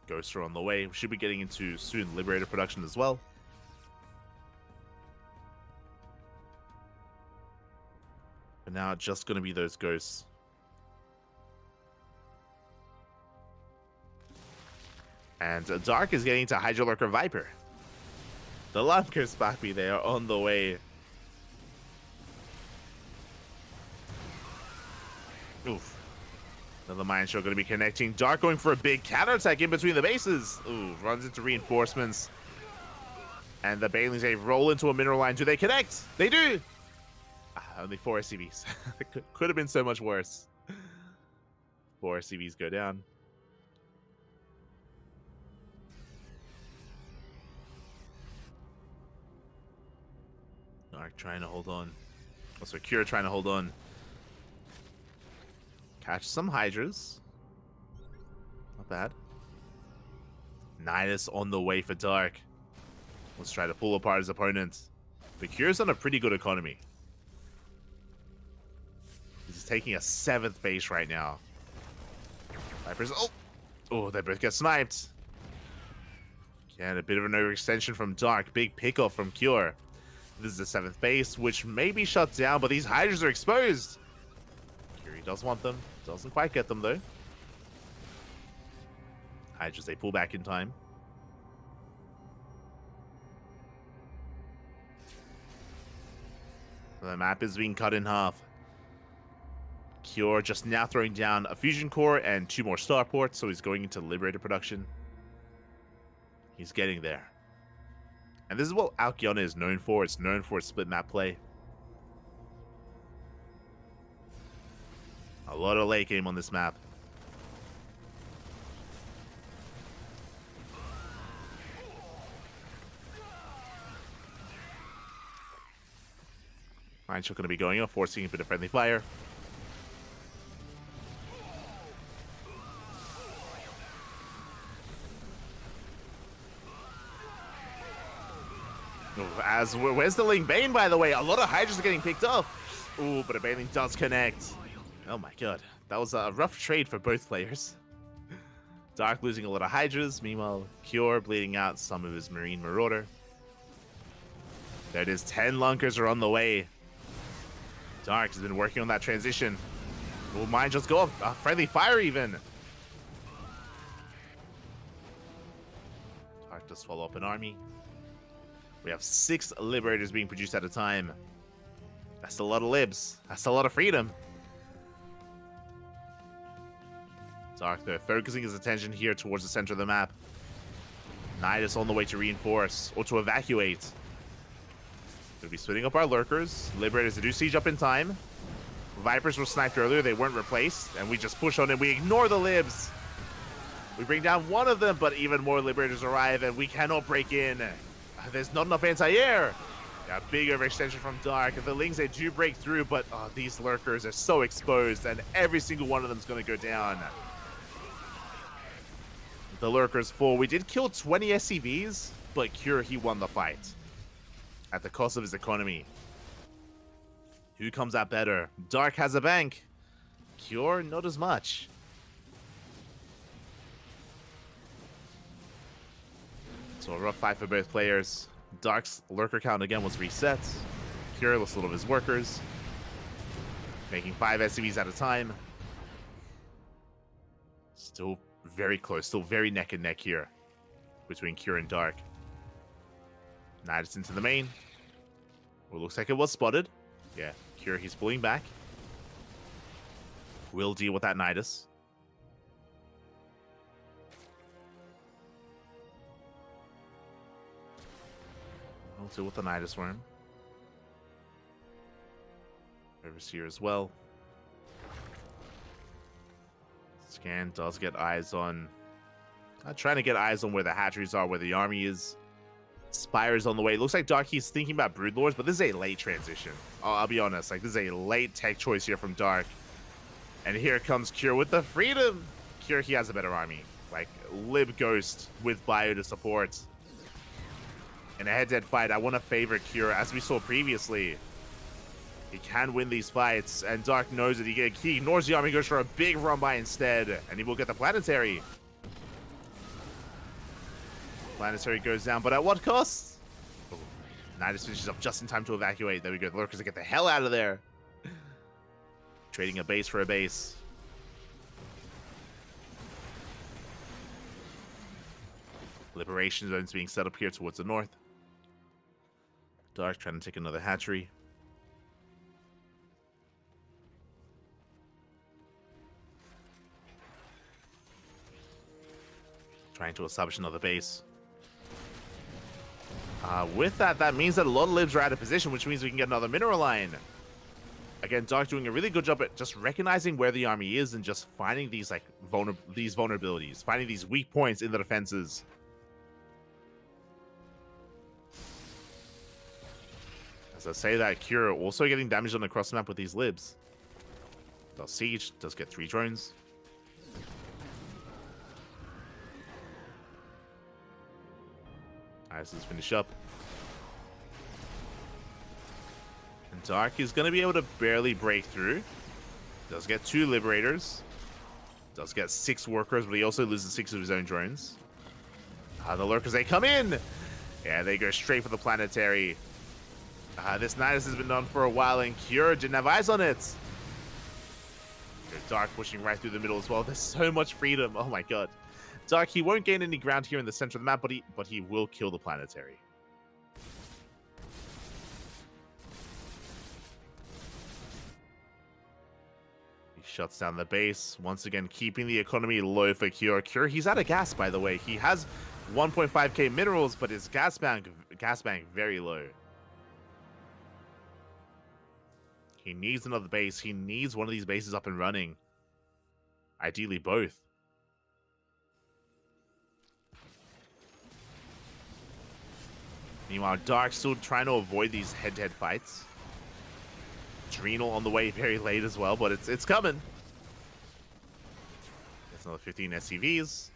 Ghosts are on the way. We should be getting into soon Liberator production as well. But now it's just going to be those Ghosts. And Dark is getting to Hydra Lurker Viper. The Lunkers, Bappy, they are on the way. Oof. Another mine show going to be connecting. Dark going for a big counterattack in between the bases. Ooh, runs into reinforcements. And the Banelings, they roll into a mineral line. Do they connect? They do! Only 4 SCVs. Could have been so much worse. 4 SCVs go down. Dark trying to hold on. Also, Cure trying to hold on. Catch some Hydras. Not bad. Nidus on the way for Dark. Let's try to pull apart his opponent. But Cure's on a pretty good economy. He's taking a 7th base right now. Vipers. Oh, they both get sniped. Again, a bit of an overextension from Dark. Big pickoff from Cure. This is the 7th base, which may be shut down, but these Hydras are exposed. Curie does want them. Doesn't quite get them, though. Hydras, they pull back in time. The map is being cut in half. Cure just now throwing down a fusion core and 2 more starports, so he's going into Liberator production. He's getting there. And this is what Alcyona is known for. It's known for its split map play. A lot of late game on this map. Mind Shock going to be going off, forcing a bit of friendly fire. Where's the Ling Bane, by the way? A lot of Hydras are getting picked up. Ooh, but a Baneling does connect. Oh my god. That was a rough trade for both players. Dark losing a lot of Hydras. Meanwhile, Cure bleeding out some of his Marine Marauder. There it is. 10 Lunkers are on the way. Dark has been working on that transition. Will mine just go off? Friendly fire even. Dark does follow up an army. We have 6 Liberators being produced at a time. That's a lot of libs. That's a lot of freedom. Dark, though, focusing his attention here towards the center of the map. Nidus on the way to reinforce, or to evacuate. We'll be splitting up our Lurkers. Liberators to do siege up in time. Vipers were sniped earlier. They weren't replaced. And we just push on and we ignore the libs. We bring down one of them, but even more Liberators arrive, and we cannot break in. There's not enough anti-air. Yeah, big overextension from Dark. The Lings, they do break through, but these Lurkers are so exposed, and every single one of them is going to go down. The Lurkers fall. We did kill 20 SCVs, but Cure, he won the fight. At the cost of his economy. Who comes out better? Dark has a bank. Cure, not as much. So a rough fight for both players. Dark's lurker count again was reset. Cure lost a lot of his workers, making 5 SCVs at a time. Still very close, still very neck and neck here between Cure and Dark. Nidus into the main. Well, looks like it was spotted. Yeah, Cure, he's pulling back. We'll deal with that Nidus. We'll deal with the Nidus Worm. Overseer as well. Scan does get eyes on... trying to get eyes on where the hatcheries are, where the army is. Spire's on the way. It looks like Darky's thinking about Broodlords, but this is a late transition. I'll be honest. Like, this is a late tech choice here from Dark. And here comes Cure with the freedom. Cure, he has a better army. Like, Lib Ghost with Bio to support. In a head-to-head fight, I want to favor Cure, as we saw previously. He can win these fights, and Dark knows that he ignores the army, goes for a big run-by instead, and he will get the Planetary. Planetary goes down, but at what cost? Oh, Nidus finishes up just in time to evacuate. There we go. The Lurkers get the hell out of there. Trading a base for a base. Liberation zones being set up here towards the north. Dark trying to take another hatchery. Trying to establish another base. With that, that means that a lot of libs are out of position, which means we can get another mineral line. Again, Dark doing a really good job at just recognizing where the army is and just finding these like vulnerabilities, finding these weak points in the defenses. As I say that, Kira also getting damage on the cross map with these libs. Does siege, does get 3 drones. Alright, let's finish up. And Dark is going to be able to barely break through. Does get 2 liberators. Does get 6 workers, but he also loses 6 of his own drones. The lurkers, they come in! Yeah, they go straight for the planetary. This Nidus has been done for a while, and Cure didn't have eyes on it. Dark pushing right through the middle as well. There's so much freedom. Oh my god. Dark, he won't gain any ground here in the center of the map, but he will kill the planetary. He shuts down the base, once again keeping the economy low for Cure. Cure, he's out of gas, by the way. He has 1.5k minerals, but his gas bank very low. He needs another base. He needs one of these bases up and running. Ideally, both. Meanwhile, Dark still trying to avoid these head-to-head fights. Adrenal on the way very late as well, but it's coming. There's another 15 SCVs.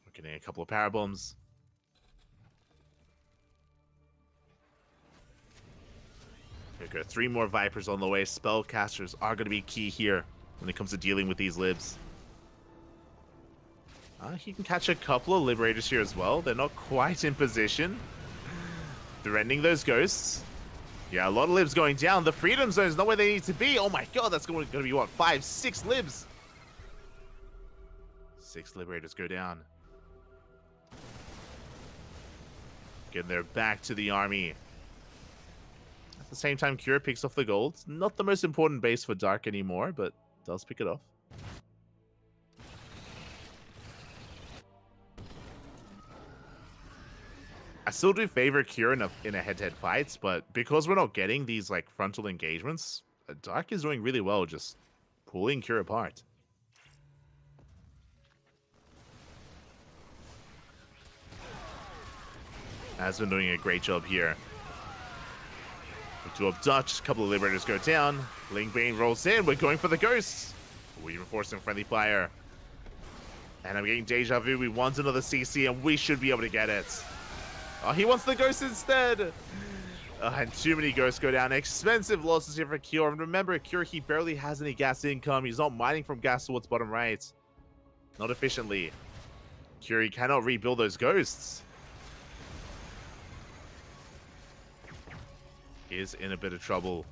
We're getting a couple of power bombs. We've got 3 more Vipers on the way. Spellcasters are going to be key here when it comes to dealing with these libs. He can catch a couple of Liberators here as well. They're not quite in position. Threatening those ghosts. Yeah, a lot of libs going down. The Freedom Zone is not where they need to be. Oh my god, that's going to be, what, 5, 6 libs? 6 Liberators go down. Getting their back to the army. At the same time, Cure picks off the gold. Not the most important base for Dark anymore, but does pick it off. I still do favor Cure in a head-to-head fights, but because we're not getting these like frontal engagements, Dark is doing really well just pulling Cure apart. Has been doing a great job here. We do up Dutch, a couple of Liberators go down. Lingbane rolls in, we're going for the Ghosts. We reinforce some friendly fire. And I'm getting Deja Vu, we want another CC and we should be able to get it. Oh, he wants the Ghost instead! And too many Ghosts go down. Expensive losses here for Cure. And remember, Cure, he barely has any gas income. He's not mining from gas towards bottom right. Not efficiently. Cure, he cannot rebuild those Ghosts. He is in a bit of trouble.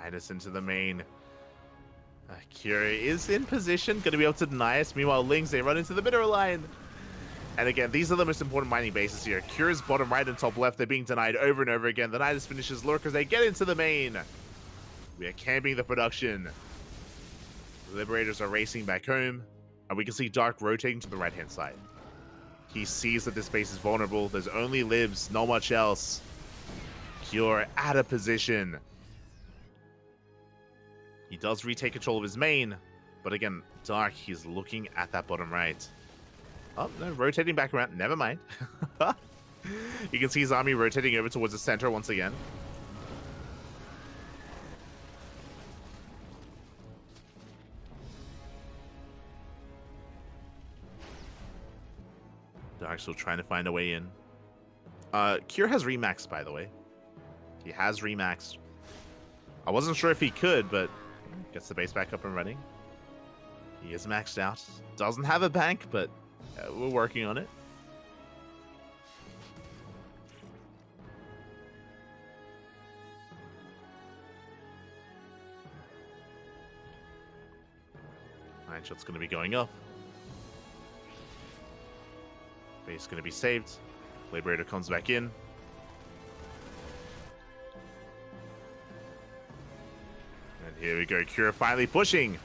Nidus into the main. Kira is in position, going to be able to deny us. Meanwhile, Lings, they run into the middle line. And again, these are the most important mining bases here. Kira's bottom right and top left, they're being denied over and over again. The Nidus finishes Lurkers, they get into the main. We are camping the production. The Liberators are racing back home. And we can see Dark rotating to the right-hand side. He sees that this base is vulnerable. There's only libs, not much else. Cure out of position. He does retake control of his main, but again, Dark, he's looking at that bottom right. Oh, no, rotating back around. Never mind. You can see his army rotating over towards the center once again. Dark still trying to find a way in. Cure has remaxed, by the way. He has remaxed. I wasn't sure if he could, but gets the base back up and running. He is maxed out. Doesn't have a bank, but we're working on it. Iron Shot's going to be going up. Base going to be saved. Liberator comes back in. And here we go. Cure finally pushing.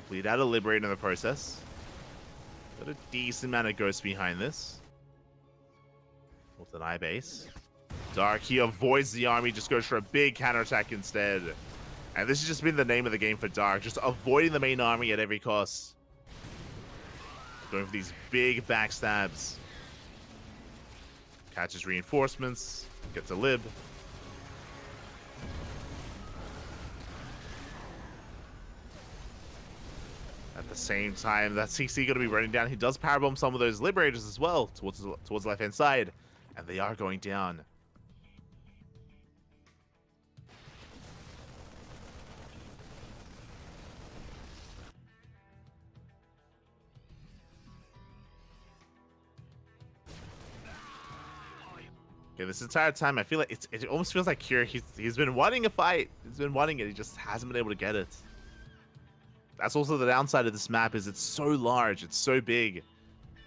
Bleed out a Liberator in the process. Got a decent amount of ghosts behind this. With an eye base. Dark, he avoids the army, just goes for a big counterattack instead. And this has just been the name of the game for Dark, just avoiding the main army at every cost. Going for these big backstabs. Catches reinforcements, gets a lib. At the same time, that CC going to be running down. He does powerbomb some of those liberators as well towards the left-hand side. And they are going down. Okay, this entire time, I feel like it almost feels like Cure, he's been wanting a fight. He's been wanting it. He just hasn't been able to get it. That's also the downside of this map, is it's so large, it's so big.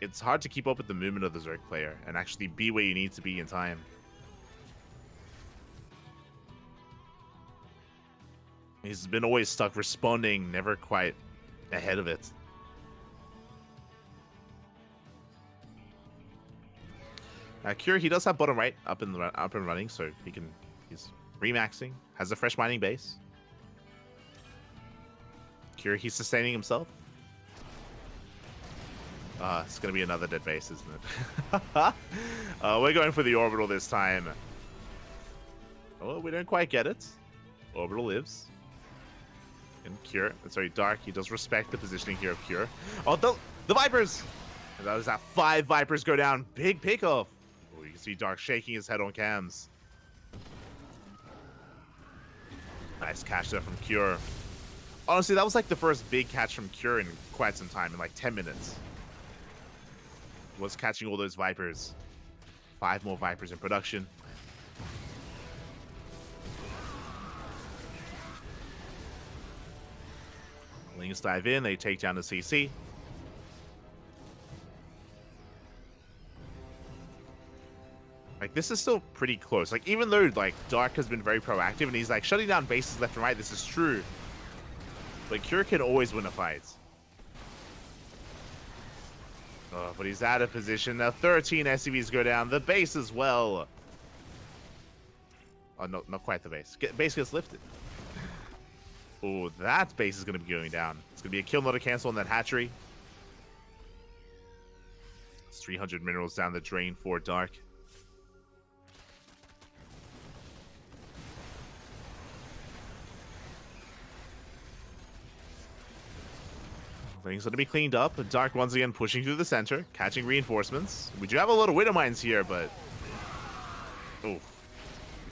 It's hard to keep up with the movement of the Zerg player and actually be where you need to be in time. He's been always stuck responding, never quite ahead of it. Cure, he does have bottom right up and running, so he's remaxing, has a fresh mining base. Cure, he's sustaining himself. It's gonna be another dead base, isn't it? We're going for the orbital this time. Oh, we don't quite get it. Orbital lives. And Cure, sorry, Dark, he does respect the positioning here of Cure. Oh, the Vipers! And that was that 5 Vipers go down. Big pickoff. Oh, you can see Dark shaking his head on cams. Nice catch there from Cure. Honestly, that was like the first big catch from Cure in quite some time, in like 10 minutes. Was catching all those Vipers. 5 more Vipers in production. Lings dive in, they take down the CC. Like, this is still pretty close. Like, even though, like, Dark has been very proactive and he's, like, shutting down bases left and right, this is true. But Cure can always win a fight. Oh, but he's out of position. Now 13 SCVs go down. The base as well. Oh, no, not quite the base. Base gets lifted. Oh, that base is going to be going down. It's going to be a kill, not a cancel on that hatchery. It's 300 minerals down the drain for Dark. Things going to be cleaned up. Dark once again pushing through the center, catching reinforcements. We do have a lot of Widow Mines here, but... oh, we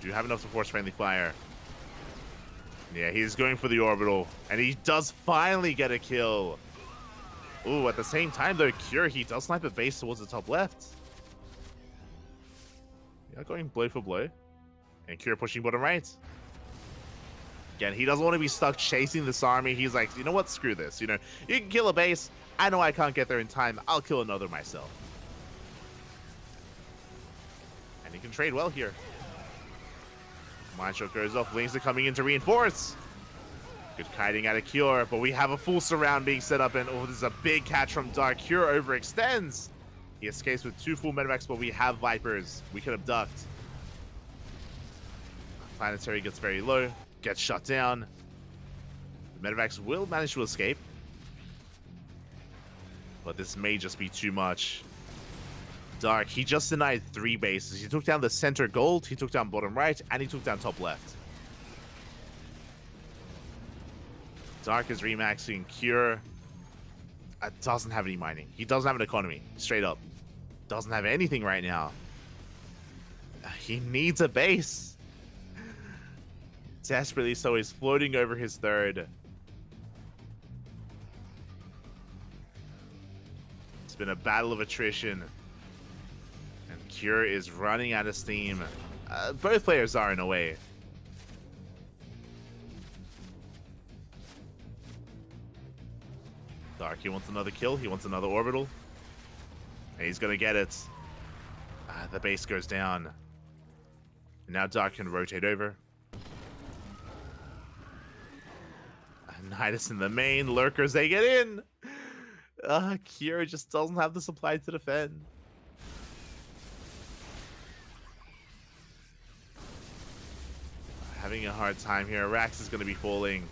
do have enough to force friendly fire. Yeah, he's going for the orbital, and he does finally get a kill. Ooh, at the same time, though, Cure, he does snipe a base towards the top left. Yeah, going blow for blow. And Cure pushing bottom right. Again, he doesn't want to be stuck chasing this army. He's like, you know what? Screw this. You know, you can kill a base. I know I can't get there in time. I'll kill another myself. And he can trade well here. Mind Shot goes off. Lings are coming in to reinforce. Good kiting out of Cure, but we have a full surround being set up, and oh, there's a big catch from Dark. Cure overextends. He escapes with 2 full medevacs, but we have Vipers. We can abduct. Planetary gets very low. Gets shut down. The medevacs will manage to escape. But this may just be too much. Dark, he just denied 3 bases. He took down the center gold, he took down bottom right, and he took down top left. Dark is remaxing. Cure doesn't have any mining. He doesn't have an economy. Straight up. Doesn't have anything right now. He needs a base. Desperately so, he's floating over his 3rd. It's been a battle of attrition. And Cure is running out of steam. Both players are in a way. Dark, he wants another kill. He wants another orbital. And he's going to get it. The base goes down. And now Dark can rotate over. Nidus in the main. Lurkers, they get in. Kira just doesn't have the supply to defend. Having a hard time here. Rax is going to be falling.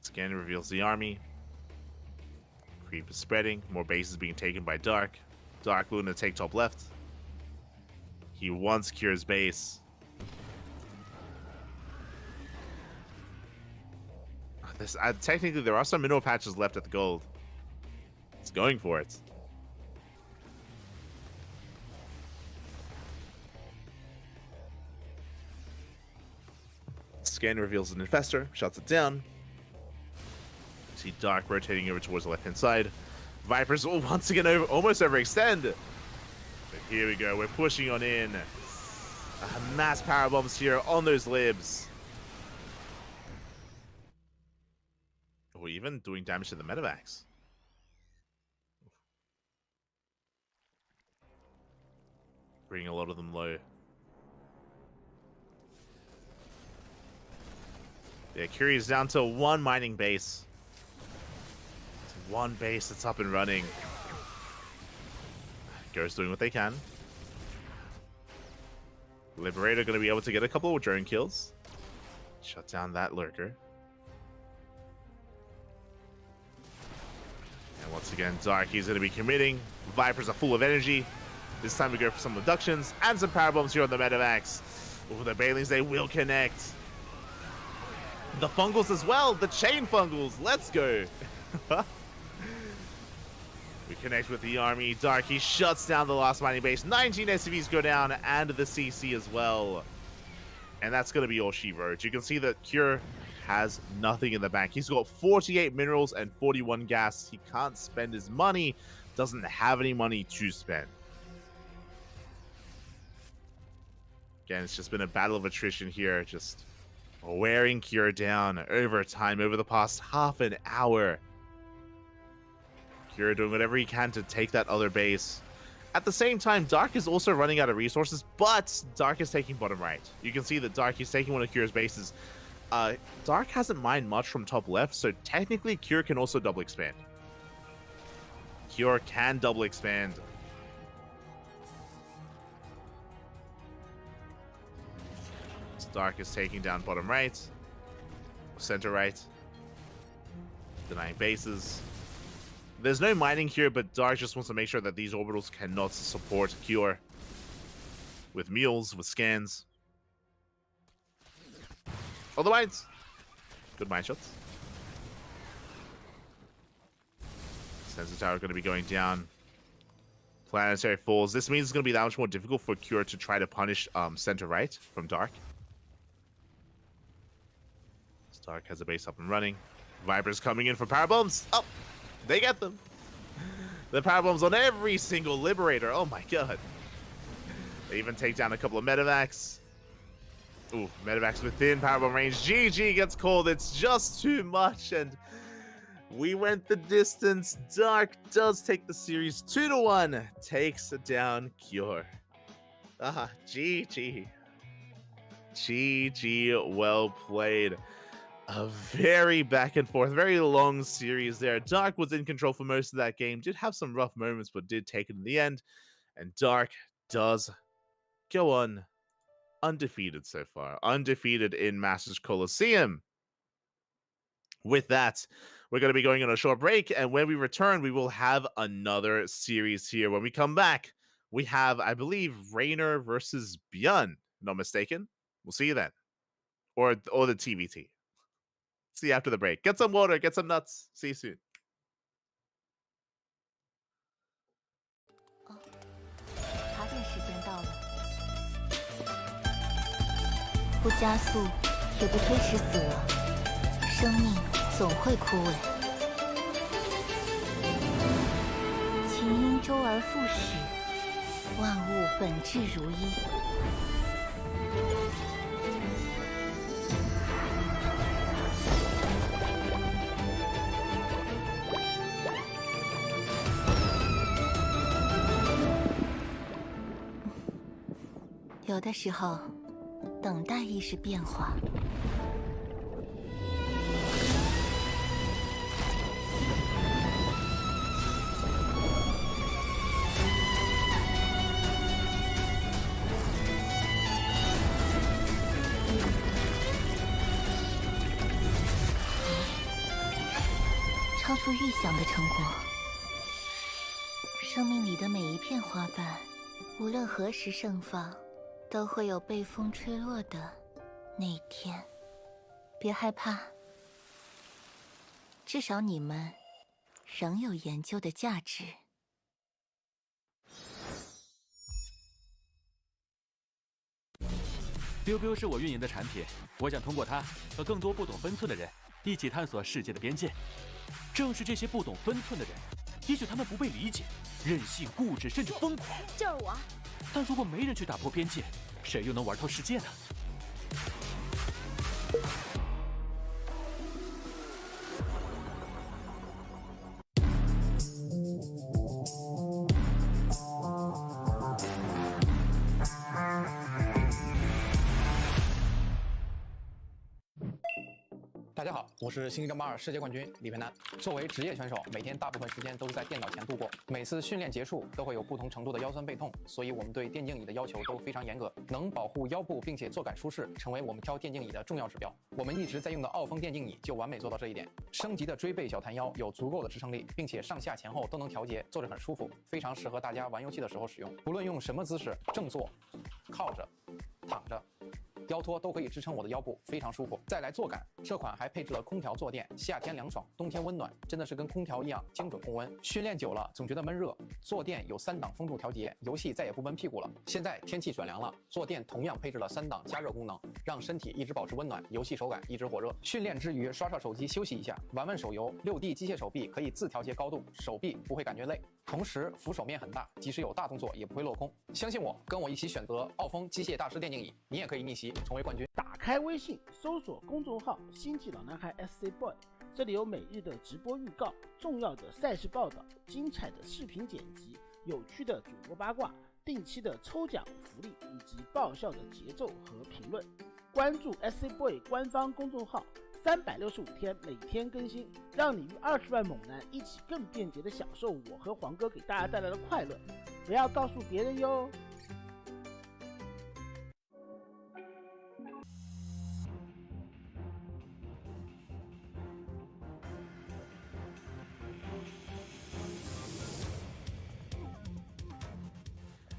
Scan reveals the army. Creep is spreading. More bases being taken by Dark. Dark Luna take top left. He wants Kira's base. This technically there are some mineral patches left at the gold. It's going for it. Scan reveals an infestor, shuts it down. See Dark rotating over towards the left-hand side. Vipers will once again almost overextend. But here we go, we're pushing on in. Mass power bombs here on those libs. Or even doing damage to the medevacs. Bringing a lot of them low. Yeah, Curie's down to one mining base. It's one base that's up and running. Ghost doing what they can. Liberator going to be able to get a couple of drone kills. Shut down that lurker. And once again, Darky's going to be committing. Vipers are full of energy. This time we go for some abductions and some power bombs here on the medevacs. Oh, the Bailings, they will connect. The fungals as well, the chain fungals. Let's go. We connect with the army. Darky shuts down the last mining base. 19 SCVs go down and the CC as well. And that's going to be all she wrote. You can see that Cure has nothing in the bank. He's got 48 minerals and 41 gas. He can't spend his money. Doesn't have any money to spend. Again, it's just been a battle of attrition here. Just wearing Cure down over time, over the past half an hour. Cure doing whatever he can to take that other base. At the same time, Dark is also running out of resources, but Dark is taking bottom right. You can see that Dark is taking one of Cure's bases. Dark hasn't mined much from top left, so technically Cure can also double expand. Cure can double expand. Dark is taking down bottom right, center right, denying bases. There's no mining here, but Dark just wants to make sure that these orbitals cannot support Cure. With mules, with scans. All the mines. Good mine shots. Sensor tower going to be going down. Planetary falls. This means it's going to be that much more difficult for Cure to try to punish center right from Dark. Dark has a base up and running. Vipers coming in for power bombs. Oh, they get them. The power bombs on every single Liberator. Oh my god. They even take down a couple of medevacs. Ooh, medevacs within power bomb range. GG gets called. It's just too much, and we went the distance. Dark does take the series 2-1. Takes down Cure. GG. GG, well played. A very back and forth, very long series there. Dark was in control for most of that game. Did have some rough moments, but did take it in the end. And Dark does go on undefeated so far. Undefeated in Masters Coliseum. With that, we're going to be going on a short break. And when we return, we will have another series here. When we come back, we have, I believe, Rainer versus Björn. Not mistaken. We'll see you then. Or the TBT. See you after the break. Get some water, get some nuts. See you soon. 茶点时间到了，不加速也不推迟死亡，生命总会枯萎。情因周而复始，万物本质如一。 有的时候，等待亦是变化。出预想的成果。生命里的每一片花瓣，无论何时盛放，都会有被风吹落的那一天。别害怕，至少你们仍有研究的价值。biu biu 是我运营的产品，我想通过它和更多不懂分寸的人一起探索世界的边界。正是这些不懂分寸的人，也许他们不被理解，任性、固执，甚至疯狂。就是我。但如果没人去打破边界，谁又能玩透世界呢？大家好，我是星际争霸2世界冠军李培南。作为职业选手，每天大部分时间都是在电脑前度过。每次训练结束都会有不同程度的腰酸背痛，所以我们对电竞椅的要求都非常严格，能保护腰部并且坐感舒适，成为我们挑电竞椅的重要指标。我们一直在用的傲风电竞椅就完美做到这一点。升级的锥背小弹腰有足够的支撑力，并且上下前后都能调节，坐着很舒服，非常适合大家玩游戏的时候使用。不论用什么姿势，正坐、靠着、躺着。腰托都可以支撑我的腰部，非常舒服。再来坐感，这款还配置了空调坐垫，夏天凉爽，冬天温暖，真的是跟空调一样精准控温。训练久了总觉得闷热，坐垫有3档风度调节，游戏再也不闷屁股了。现在天气转凉了，坐垫同样配置了3档加热功能，让身体一直保持温暖，游戏手感一直火热。训练之余刷刷手机休息一下，玩玩手游。6D 机械手臂可以自调节高度，手臂不会感觉累，同时扶手面很大，即使有大动作也不会落空。相信我，跟我一起选择傲风机械大师电竞椅，你也可以逆袭成为冠军。打开微信，搜索公众号“星际老男孩 SC Boy”， 这里有每日的直播预告、重要的赛事报道、精彩的视频剪辑、有趣的主播八卦、定期的抽奖福利以及爆笑的节奏和评论。关注 SC Boy 官方公众号，365天每天更新，让你与20万猛男一起更便捷的享受我和黄哥给大家带来的快乐。不要告诉别人哟。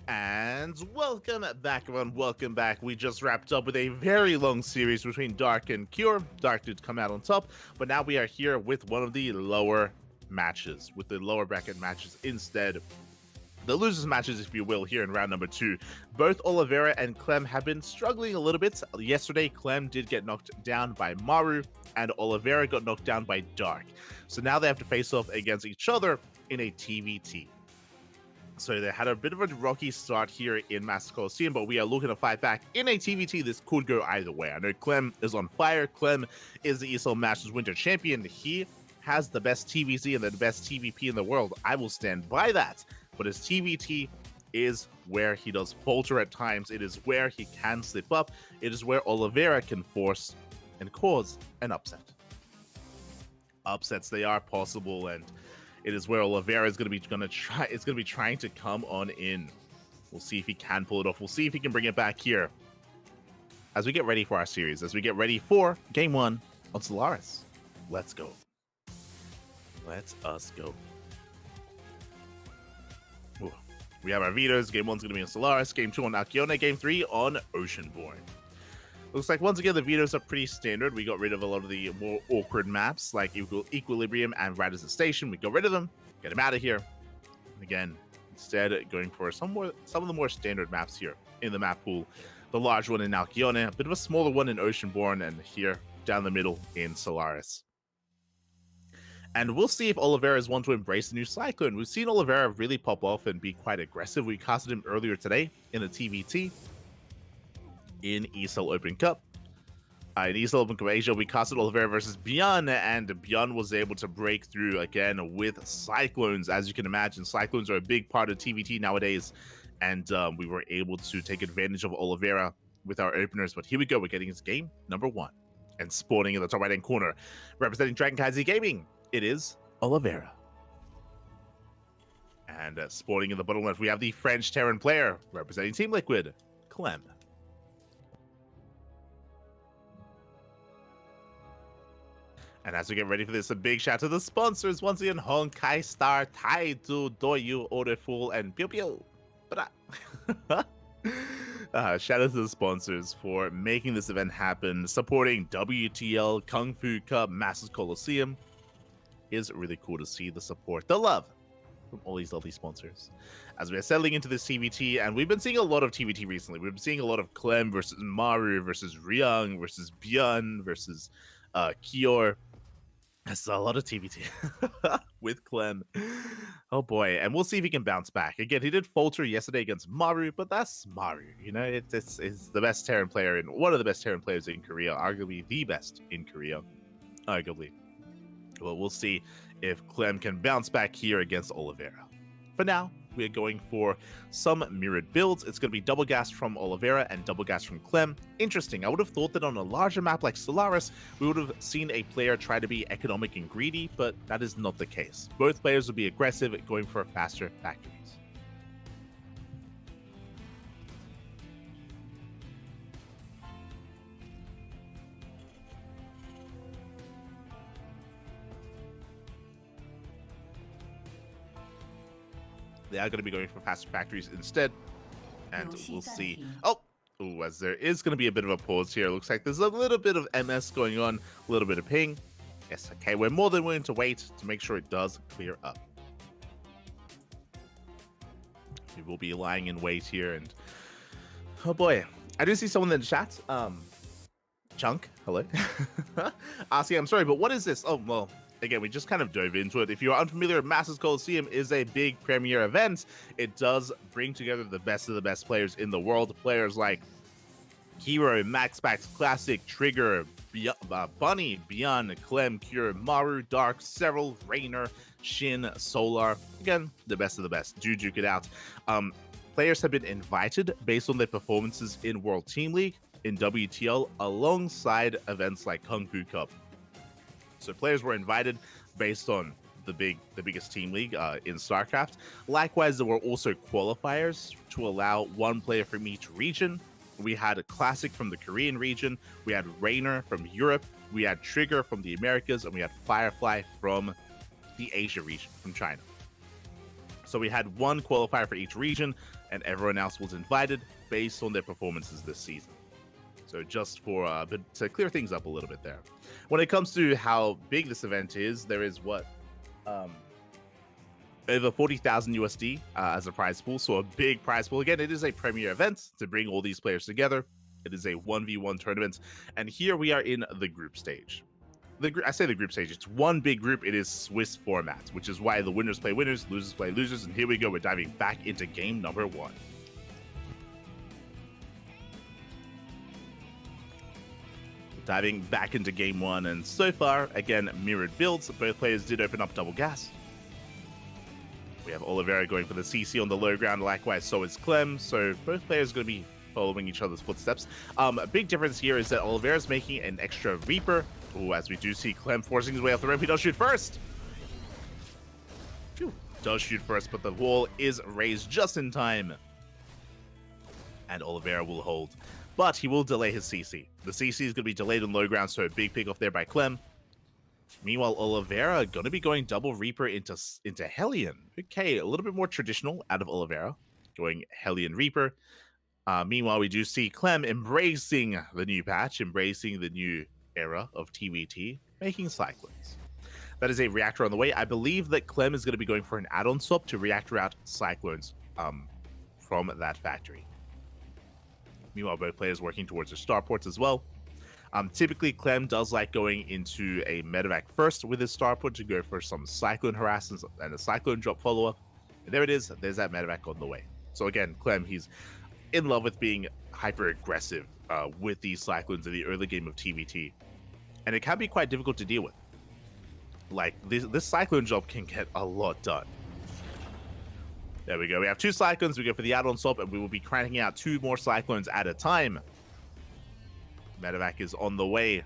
And welcome back, everyone. Welcome back. We just wrapped up with a very long series between Dark and Cure. Dark did come out on top, but now we are here with one of the lower matches, with the lower bracket matches instead. The losers matches, if you will, here in round number 2. Both Oliveira and Clem have been struggling a little bit. Yesterday, Clem did get knocked down by Maru, and Oliveira got knocked down by Dark. So now they have to face off against each other in a TVT. So they had a bit of a rocky start here in Master Coliseum, but we are looking to fight back. In a TVT, this could go either way. I know Clem is on fire. Clem is the ESL Masters Winter Champion. He has the best TVC and the best TVP in the world. I will stand by that. But his TVT is where he does falter at times. It is where he can slip up. It is where Oliveira can force and cause an upset. Upsets, they are possible, and it is where Oliveira is going to be trying to come on in. We'll see if he can pull it off. We'll see if he can bring it back here as we get ready for our series, as we get ready for Game 1 on Solaris. Let's go. Let us go. Ooh. We have our vetoes. Game 1's going to be on Solaris. Game 2 on Alcyone. Game 3 on Oceanborn. Looks like once again the vetoes are pretty standard. We got rid of a lot of the more awkward maps like Equilibrium and Radisson Station. We got rid of them, get them out of here. And again, instead going for some of the more standard maps here in the map pool. The large one in Alcyone, a bit of a smaller one in Oceanborn, and here down the middle in Solaris. And we'll see if Oliveira is one to embrace the new Cyclone. We've seen Oliveira really pop off and be quite aggressive. We casted him earlier today in the TVT. In ESL Open Cup. In ESL Open Cup Asia, we casted Oliveira versus Bjorn, and Bjorn was able to break through again with Cyclones. As you can imagine, Cyclones are a big part of TVT nowadays, and we were able to take advantage of Oliveira with our openers. But here we go, we're getting into game number 1. And spawning in the top right-hand corner, representing CranKy Gaming, it is Oliveira. And spawning in the bottom left, we have the French Terran player, representing Team Liquid, Clem. And as we get ready for this, a big shout to the sponsors once again: Honkai Star, Taizu, Doyu, Oreful, and Pew Pew. Shout out to the sponsors for making this event happen, supporting WTL, Kung Fu Cup, Masters Coliseum. It's really cool to see the support, the love from all these lovely sponsors. As we are settling into this TVT, and we've been seeing a lot of TVT recently. We've been seeing a lot of Clem versus Maru versus Ryung versus Byun versus Kior. That's a lot of TVT with Clem. Oh boy, and we'll see if he can bounce back. Again, he did falter yesterday against Maru, but that's Maru. You know, it's the best Terran player and one of the best Terran players in Korea, arguably the best in Korea, arguably. Well, we'll see if Clem can bounce back here against Oliveira. For now, we are going for some mirrored builds. It's going to be double gas from Oliveira and double gas from Clem. Interesting. I would have thought that on a larger map like Solaris, we would have seen a player try to be economic and greedy, but that is not the case. Both players will be aggressive, going for faster factories. They are going to be going for faster factories instead, and we'll see. As there is going to be a bit of a pause here. Looks like there's a little bit of MS going on, a little bit of ping. Yes, okay, we're more than willing to wait to make sure it does clear up. We will be lying in wait here, and oh boy, I do see someone in the chat. Chunk, hello. Asking, I'm sorry, but what is this? Oh, well, again, we just kind of dove into it. If you're unfamiliar, Masters Coliseum is a big premier event. It does bring together the best of the best players in the world. Players like Hero, MaxPax Classic, Trigger, Bunny, Byun, Clem, Cure, Maru, Dark, Several, Rainer, Shin, Solar. Again, the best of the best. Do duke it out. Players have been invited based on their performances in World Team League, in WTL, alongside events like Kung Fu Cup. So players were invited based on the biggest team league in StarCraft. Likewise, there were also qualifiers to allow one player from each region. We had a Classic from the Korean region, we had Rainer from Europe, we had Trigger from the Americas, and we had Firefly from the Asia region, from China. So we had one qualifier for each region, and everyone else was invited based on their performances this season. So just for to clear things up a little bit there. When it comes to how big this event is, there is over 40,000 USD as a prize pool. So a big prize pool. Again, it is a premier event to bring all these players together. It is a 1v1 tournament. And here we are in the group stage. I say the group stage, it's one big group. It is Swiss format, which is why the winners play winners, losers play losers. And here we go. We're diving back into game number 1. Diving back into game 1, and so far, again, mirrored builds. Both players did open up double gas. We have Oliveira going for the CC on the low ground, likewise so is Clem, so both players are going to be following each other's footsteps. A big difference here is that Oliveira is making an extra Reaper. As we do see Clem forcing his way off the ramp. He does shoot first. Does shoot first, but the wall is raised just in time. And Oliveira will hold. But he will delay his CC. The CC is going to be delayed on low ground, so a big pick off there by Clem. Meanwhile, Oliveira going to be going double Reaper into Hellion. Okay, a little bit more traditional out of Oliveira, going Hellion Reaper. Meanwhile, we do see Clem embracing the new patch, embracing the new era of TVT, making Cyclones. That is a reactor on the way. I believe that Clem is going to be going for an add-on swap to reactor out Cyclones from that factory. Meanwhile, both players working towards their starports as well. Typically, Clem does like going into a medevac first with his starport to go for some Cyclone harassments and a Cyclone drop follow-up. And there it is. There's that medevac on the way. So again, Clem, he's in love with being hyper-aggressive with these Cyclones in the early game of TVT. And it can be quite difficult to deal with. Like, this Cyclone job can get a lot done. There we go. We have 2 Cyclones. We go for the add-on swap, and we will be cranking out 2 more Cyclones at a time. Medevac is on the way,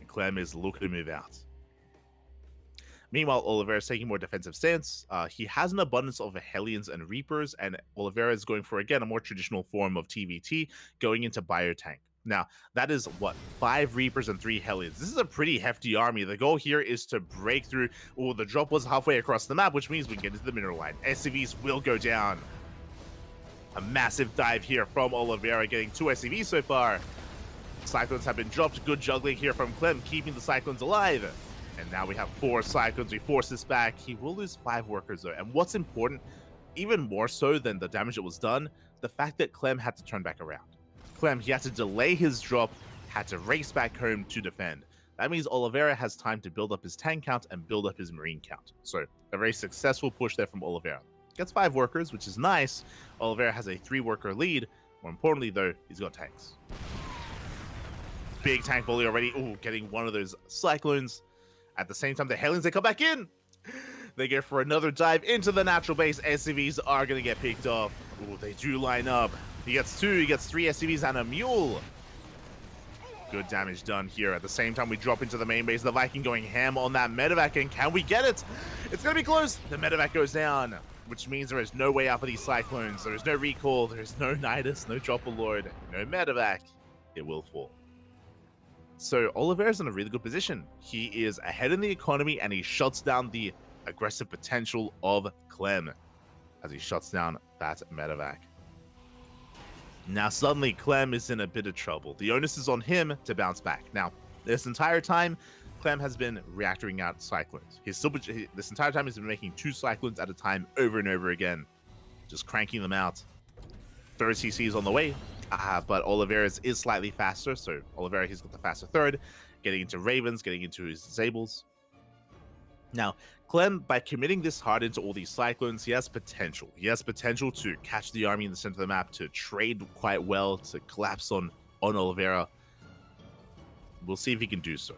and Clem is looking to move out. Meanwhile, Oliveira is taking more defensive stance. He has an abundance of Hellions and Reapers, and Oliveira is going for, again, a more traditional form of TVT, going into Biotank. Now, that is what, 5 Reapers and 3 Hellions. This is a pretty hefty army. The goal here is to break through. Oh, the drop was halfway across the map, which means we can get into the mineral line. SCVs will go down. A massive dive here from Oliveira, getting 2 SCVs so far. Cyclones have been dropped. Good juggling here from Clem, keeping the Cyclones alive. And now we have 4 Cyclones. We force this back. He will lose 5 workers though. And what's important, even more so than the damage that was done, the fact that Clem had to turn back around. Clem, he had to delay his drop, had to race back home to defend. That means Oliveira has time to build up his tank count and build up his marine count. So a very successful push there from Oliveira. Gets 5 workers, which is nice. Oliveira has a 3-worker lead. More importantly though, he's got tanks. Big tank volley already. Ooh, getting one of those Cyclones. At the same time, the Hellions, they come back in. They go for another dive into the natural base. SCVs are going to get picked off. Ooh, they do line up. He gets 2, he gets 3 SCVs and a mule. Good damage done here. At the same time, we drop into the main base. The Viking going ham on that medevac, and can we get it? It's going to be close. The medevac goes down, which means there is no way out for these Cyclones. There is no recall. There is no Nidus, no Dropper Lord, no medevac. It will fall. So Oliveira's in a really good position. He is ahead in the economy, and he shuts down the aggressive potential of Clem as he shuts down that medevac. Now suddenly Clem is in a bit of trouble. The onus is on him to bounce back. Now, this entire time, Clem has been reactoring out Cyclones. This entire time he's been making 2 Cyclones at a time over and over again, just cranking them out. 3rd CC is on the way. But Oliveira's is slightly faster, so Oliveira, he's got the faster 3rd, getting into Ravens, getting into his disables. Now, Clem, by committing this hard into all these Cyclones, he has potential. He has potential to catch the army in the center of the map, to trade quite well, to collapse on Oliveira. We'll see if he can do so.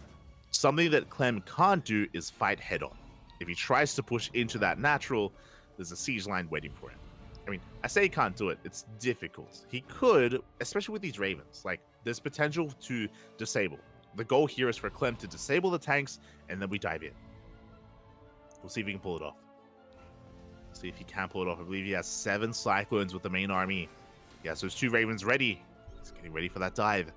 Something that Clem can't do is fight head-on. If he tries to push into that natural, there's a siege line waiting for him. I mean, I say he can't do it. It's difficult. He could, especially with these Ravens. Like, there's potential to disable. The goal here is for Clem to disable the tanks, and then we dive in. We'll see if he can pull it off. See if he can pull it off. I believe he has 7 Cyclones with the main army. He has those 2 Ravens ready. He's getting ready for that dive.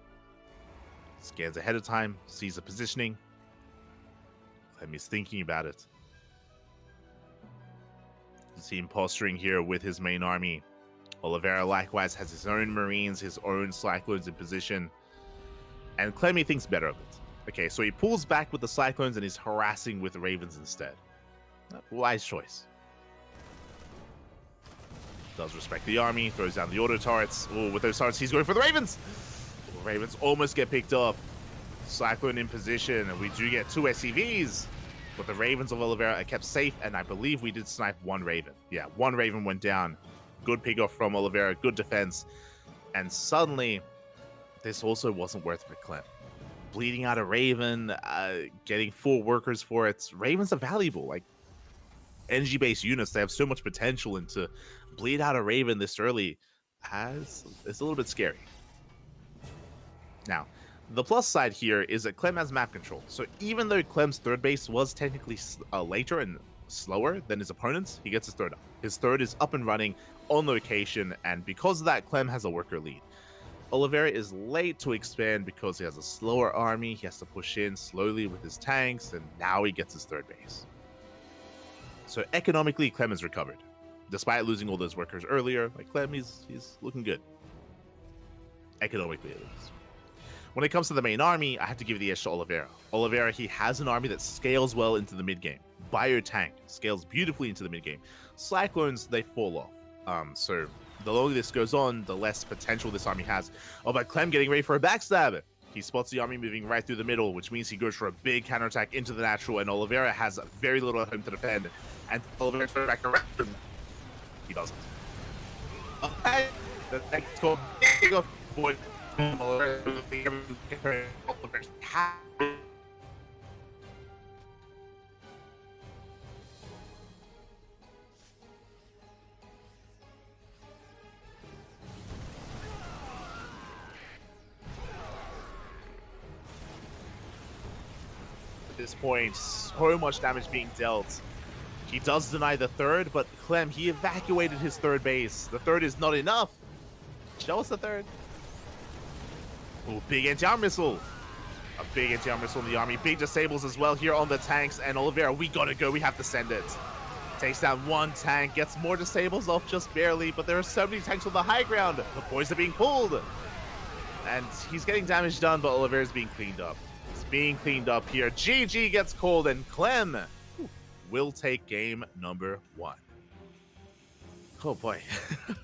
Scans ahead of time, sees the positioning. Clem is thinking about it. You see him posturing here with his main army. Oliveira likewise has his own Marines, his own Cyclones in position. And Clemmy thinks better of it. Okay, so he pulls back with the Cyclones and he's harassing with the Ravens instead. Wise choice. Does respect the army, throws down the auto turrets. Oh, with those turrets, he's going for the Ravens. The Ravens almost get picked off. Cyclone in position, and we do get 2 SCVs. But the Ravens of Oliveira are kept safe, and I believe we did snipe 1 Raven. Yeah, 1 Raven went down. Good pick off from Oliveira, good defense. And suddenly, this also wasn't worth it for Clem. Bleeding out a Raven, getting 4 workers for it. Ravens are valuable. Like, energy-based units, they have so much potential, and to bleed out a Raven this early it's a little bit scary. Now, the plus side here is that Clem has map control. So even though Clem's 3rd base was technically later and slower than his opponent's, he gets his 3rd up. His 3rd is up and running on location, and because of that, Clem has a worker lead. Oliveira is late to expand because he has a slower army. He has to push in slowly with his tanks, and now he gets his 3rd base. So economically, Clem has recovered. Despite losing all those workers earlier, like Clem, he's looking good. Economically, at least. When it comes to the main army, I have to give the edge to Oliveira. Oliveira, he has an army that scales well into the mid-game. Bio tank scales beautifully into the mid-game. Cyclones, they fall off. So the longer this goes on, the less potential this army has. Oh, but Clem getting ready for a backstab. He spots the army moving right through the middle, which means he goes for a big counterattack into the natural, and Oliveira has very little at home to defend. And Oliveira turns back around. He doesn't. Okay. The next goal. Boy. At this point, so much damage being dealt. He does deny the 3rd, but Clem, he evacuated his 3rd base. The 3rd is not enough. Show us the 3rd. Oh, big anti-armor missile. A big anti-armor missile in the army. Big disables as well here on the tanks. And Oliveira, we gotta go. We have to send it. Takes down one tank. Gets more disables off just barely. But there are so many tanks on the high ground. The boys are being pulled. And he's getting damage done, but Oliveira's being cleaned up. He's being cleaned up here. GG gets called, and Clem will take game number 1. Oh boy.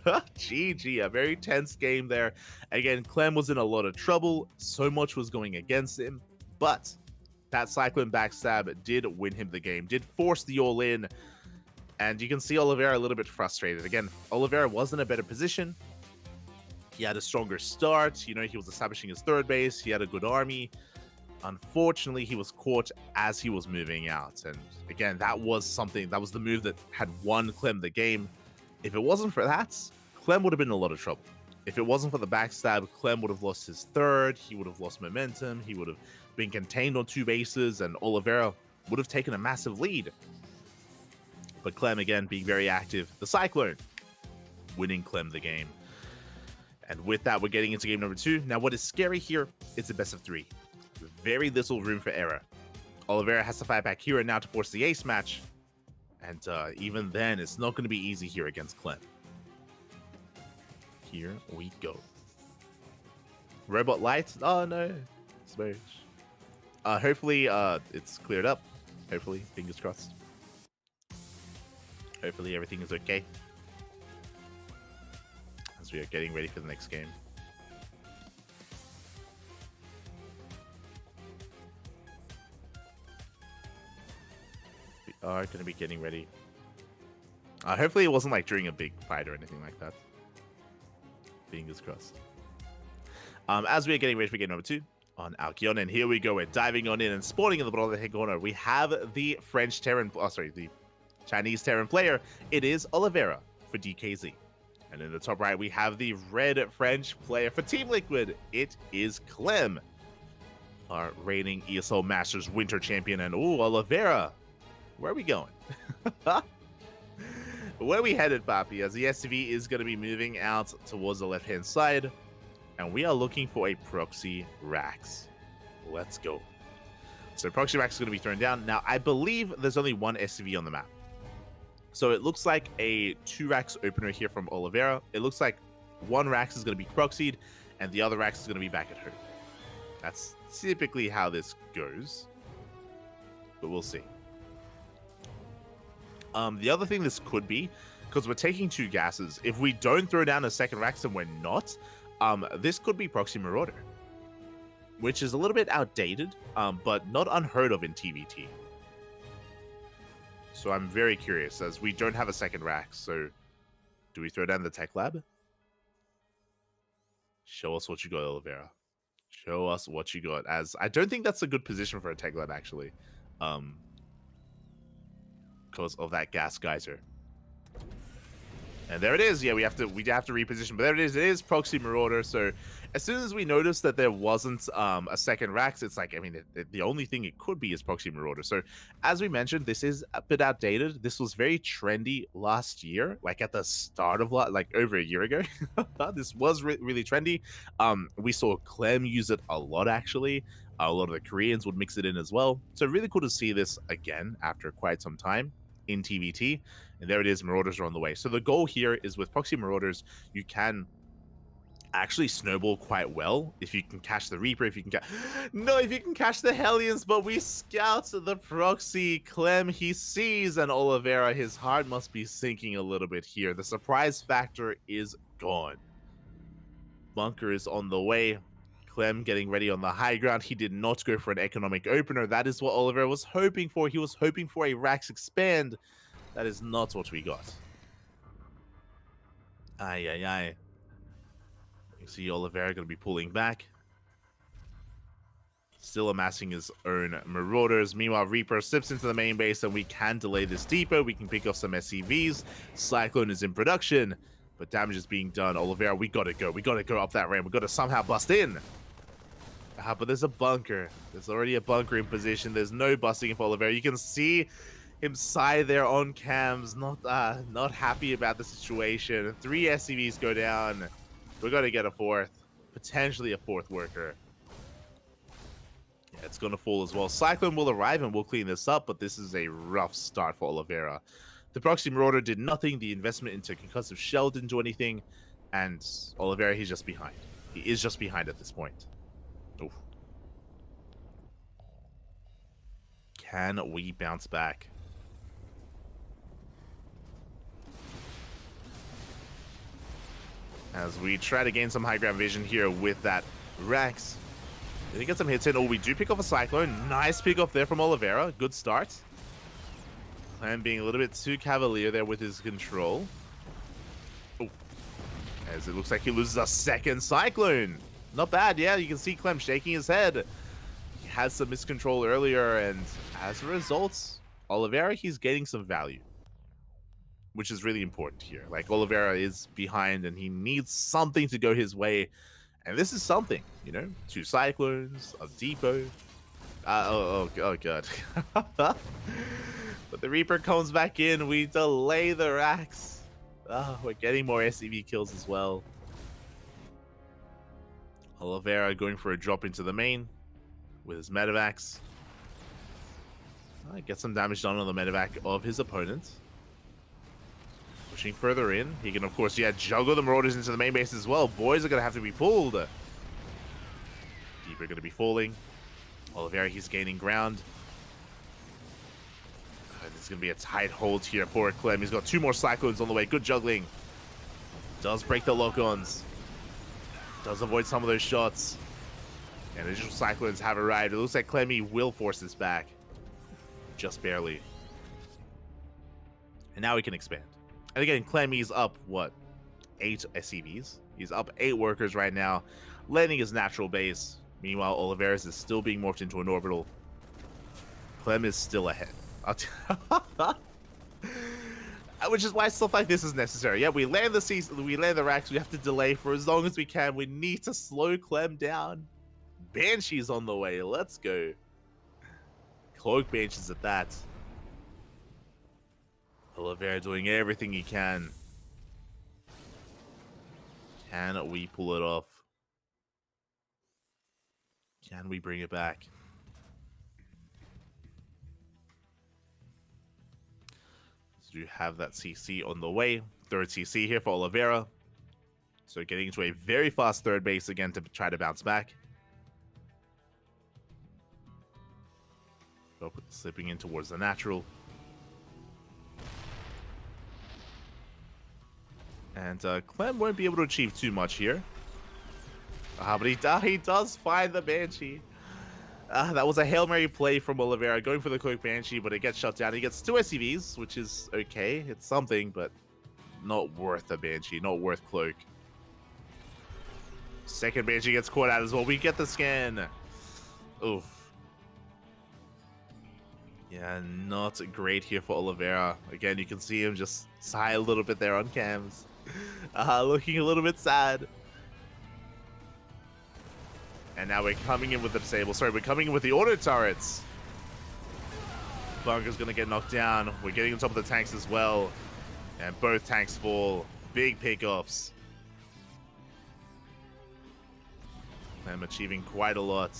GG, a very tense game there. Again, Clem was in a lot of trouble. So much was going against him. But that Cyclone backstab did win him the game, did force the all-in. And you can see Oliveira a little bit frustrated. Again, Oliveira was in a better position. He had a stronger start. You know, he was establishing his third base. He had a good army. Unfortunately, he was caught as he was moving out. And again, that was something, that was the move that had won Clem the game. If it wasn't for that, Clem would have been in a lot of trouble. If it wasn't for the backstab, Clem would have lost his third. He would have lost momentum. He would have been contained on 2 bases, and Oliveira would have taken a massive lead. But Clem, again, being very active. The Cyclone winning Clem the game. And with that, we're getting into game number 2. Now, what is scary here, it's a best of 3. Very little room for error. Oliveira has to fight back here and now to force the ace match. And even then, it's not going to be easy here against Clem. Here we go. Robot light? Oh no. Smash. Hopefully it's cleared up. Hopefully, fingers crossed. Hopefully everything is okay. As we are getting ready for the next game. We are going to be getting ready. Hopefully it wasn't like during a big fight or anything like that. Fingers crossed. As we are getting ready for game number 2 on Alcyon, and here we go. We're diving on in and spawning in the bottom of the head corner. We have the French Terran, the Chinese Terran player. It is Oliveira for DKZ. And in the top right, we have the red French player for Team Liquid. It is Clem, our reigning ESL Masters Winter Champion. And ooh, Oliveira, where are we going? Where are we headed, Papi? As the SCV is going to be moving out towards the left-hand side. And we are looking for a Proxy Rax. Let's go. So Proxy Rax is going to be thrown down. Now, I believe there's only one SCV on the map. So it looks like a 2 Rax opener here from Oliveira. It looks like 1 Rax is going to be proxied, and the other Rax is going to be back at home. That's typically how this goes. But we'll see. The other thing this could be, because we're taking 2 gases, if we don't throw down a second Rax and we're not, this could be Proxy Marauder, which is a little bit outdated, but not unheard of in TVT. So I'm very curious, as we don't have a second Rax. So do we throw down the Tech Lab? Show us what you got, Oliveira. Show us what you got. As I don't think that's a good position for a Tech Lab, actually. Because of that gas geyser. And there it is. Yeah, we have to reposition. But there it is. It is Proxy Marauder. So as soon as we noticed that there wasn't a second Rax, it's like, I mean, the only thing it could be is Proxy Marauder. So as we mentioned, this is a bit outdated. This was very trendy last year, like at the start of like over a year ago. This was really trendy. We saw Clem use it a lot, actually. A lot of the Koreans would mix it in as well. So really cool to see this again after quite some time in TVT. And there it is, Marauders are on the way. So the goal here is with Proxy Marauders, you can actually snowball quite well if you can catch the Reaper, if you can if you can catch the Hellions, but we scout the Proxy. Clem, he sees an Oliveira. His heart must be sinking a little bit here. The surprise factor is gone. Bunker is on the way. Clem getting ready on the high ground. He did not go for an economic opener. That is what Oliveira was hoping for. He was hoping for a Rax expand. That is not what we got. Aye. You see Oliveira going to be pulling back. Still amassing his own Marauders. Meanwhile, Reaper slips into the main base, and we can delay this depot. We can pick off some SCVs. Cyclone is in production, but damage is being done. Oliveira, we got to go. We got to go up that ramp. We got to somehow bust in. But there's a bunker. There's already a bunker in position. There's no busting for Oliveira. You can see him sigh there on cams, not happy about the situation. 3 SCVs go down. We're going to get a 4th. potentially a fourth worker. Yeah, it's going to fall as well. Cyclone will arrive and we'll clean this up, but this is a rough start for Oliveira. The Proxy Marauder did nothing. The investment into Concussive Shell didn't do anything. And Oliveira, he's just behind. He is just behind at this point. Oof. Can we bounce back? As we try to gain some high ground vision here with that Rex. Did he get some hits in? Oh, we do pick off a Cyclone. Nice pick off there from Oliveira. Good start. Clem being a little bit too cavalier there with his control. Oh. As it looks like he loses a second Cyclone. Not bad, yeah. You can see Clem shaking his head. He had some miscontrol earlier, and as a result, Oliveira, he's getting some value, which is really important here. Like, Oliveira is behind, and he needs something to go his way. And this is something, you know? 2 Cyclones, a Depot. Oh, God. But the Reaper comes back in. We delay the racks. Oh, we're getting more SCV kills as well. Oliveira going for a drop into the main with his Medivacs. Get some damage done on the Medivac of his opponent. Pushing further in. He can, of course, juggle the Marauders into the main base as well. Boys are going to have to be pulled. Deeper going to be falling. Oliveira, he's gaining ground. This is going to be a tight hold here for Clem. He's got 2 more Cyclones on the way. Good juggling. Does break the lock-ons. Does avoid some of those shots. And additional Cyclones have arrived. It looks like Clemmy will force this back. Just barely. And now he can expand. And again, Clemmy's up, what? 8 SCVs? He's up 8 workers right now. Landing his natural base. Meanwhile, Oliveira's is still being morphed into an orbital. Clem is still ahead. Which is why stuff like this is necessary. Yeah, we land the racks. We have to delay for as long as we can. We need to slow Clem down. Banshee's on the way. Let's go. Cloak Banshees at that. Oliveira doing everything he can. Can we pull it off? Can we bring it back? So you have that CC on the way. 3rd CC here for Oliveira. So getting into a very fast 3rd base again to try to bounce back. Oh, slipping in towards the natural. And Clem won't be able to achieve too much here. But he does find the Banshee. That was a Hail Mary play from Oliveira, going for the Cloak Banshee, but it gets shut down. He gets 2 SCVs, which is okay. It's something, but not worth a Banshee, not worth Cloak. Second Banshee gets caught out as well. We get the scan. Oof. Yeah, not great here for Oliveira. Again, you can see him just sigh a little bit there on cams. Looking a little bit sad. And now we're coming in with the disable. Sorry, we're coming in with the auto turrets. Bunker's gonna get knocked down. We're getting on top of the tanks as well. And both tanks fall. Big pickoffs. I'm achieving quite a lot.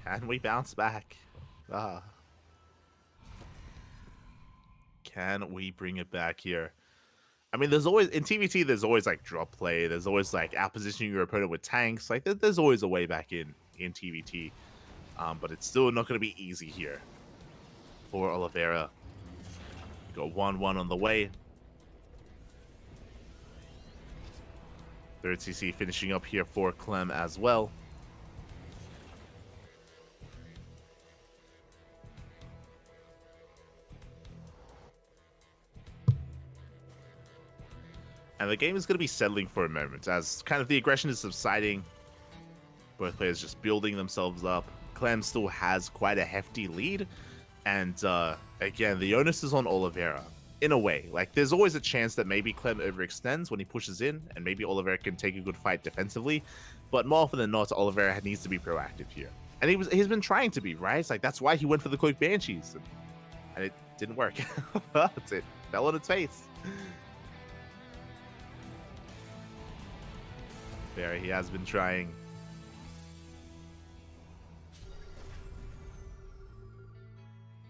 Can we bounce back? Can we bring it back here? I mean, there's always, in TVT, there's always like drop play. There's always like outpositioning your opponent with tanks. Like there's always a way back in TVT. But it's still not going to be easy here for Oliveira. We got 1-1 on the way. 3rd CC finishing up here for Clem as well. And the game is going to be settling for a moment as kind of the aggression is subsiding. Both players just building themselves up. Clem still has quite a hefty lead. And again, the onus is on Oliveira. In a way, like there's always a chance that maybe Clem overextends when he pushes in, and maybe Oliveira can take a good fight defensively. But more often than not, Oliveira needs to be proactive here. And he's been trying to be, right? It's like that's why he went for the Cloak Banshees. And it didn't work. That's it. Fell on its face. Oliveira, he has been trying.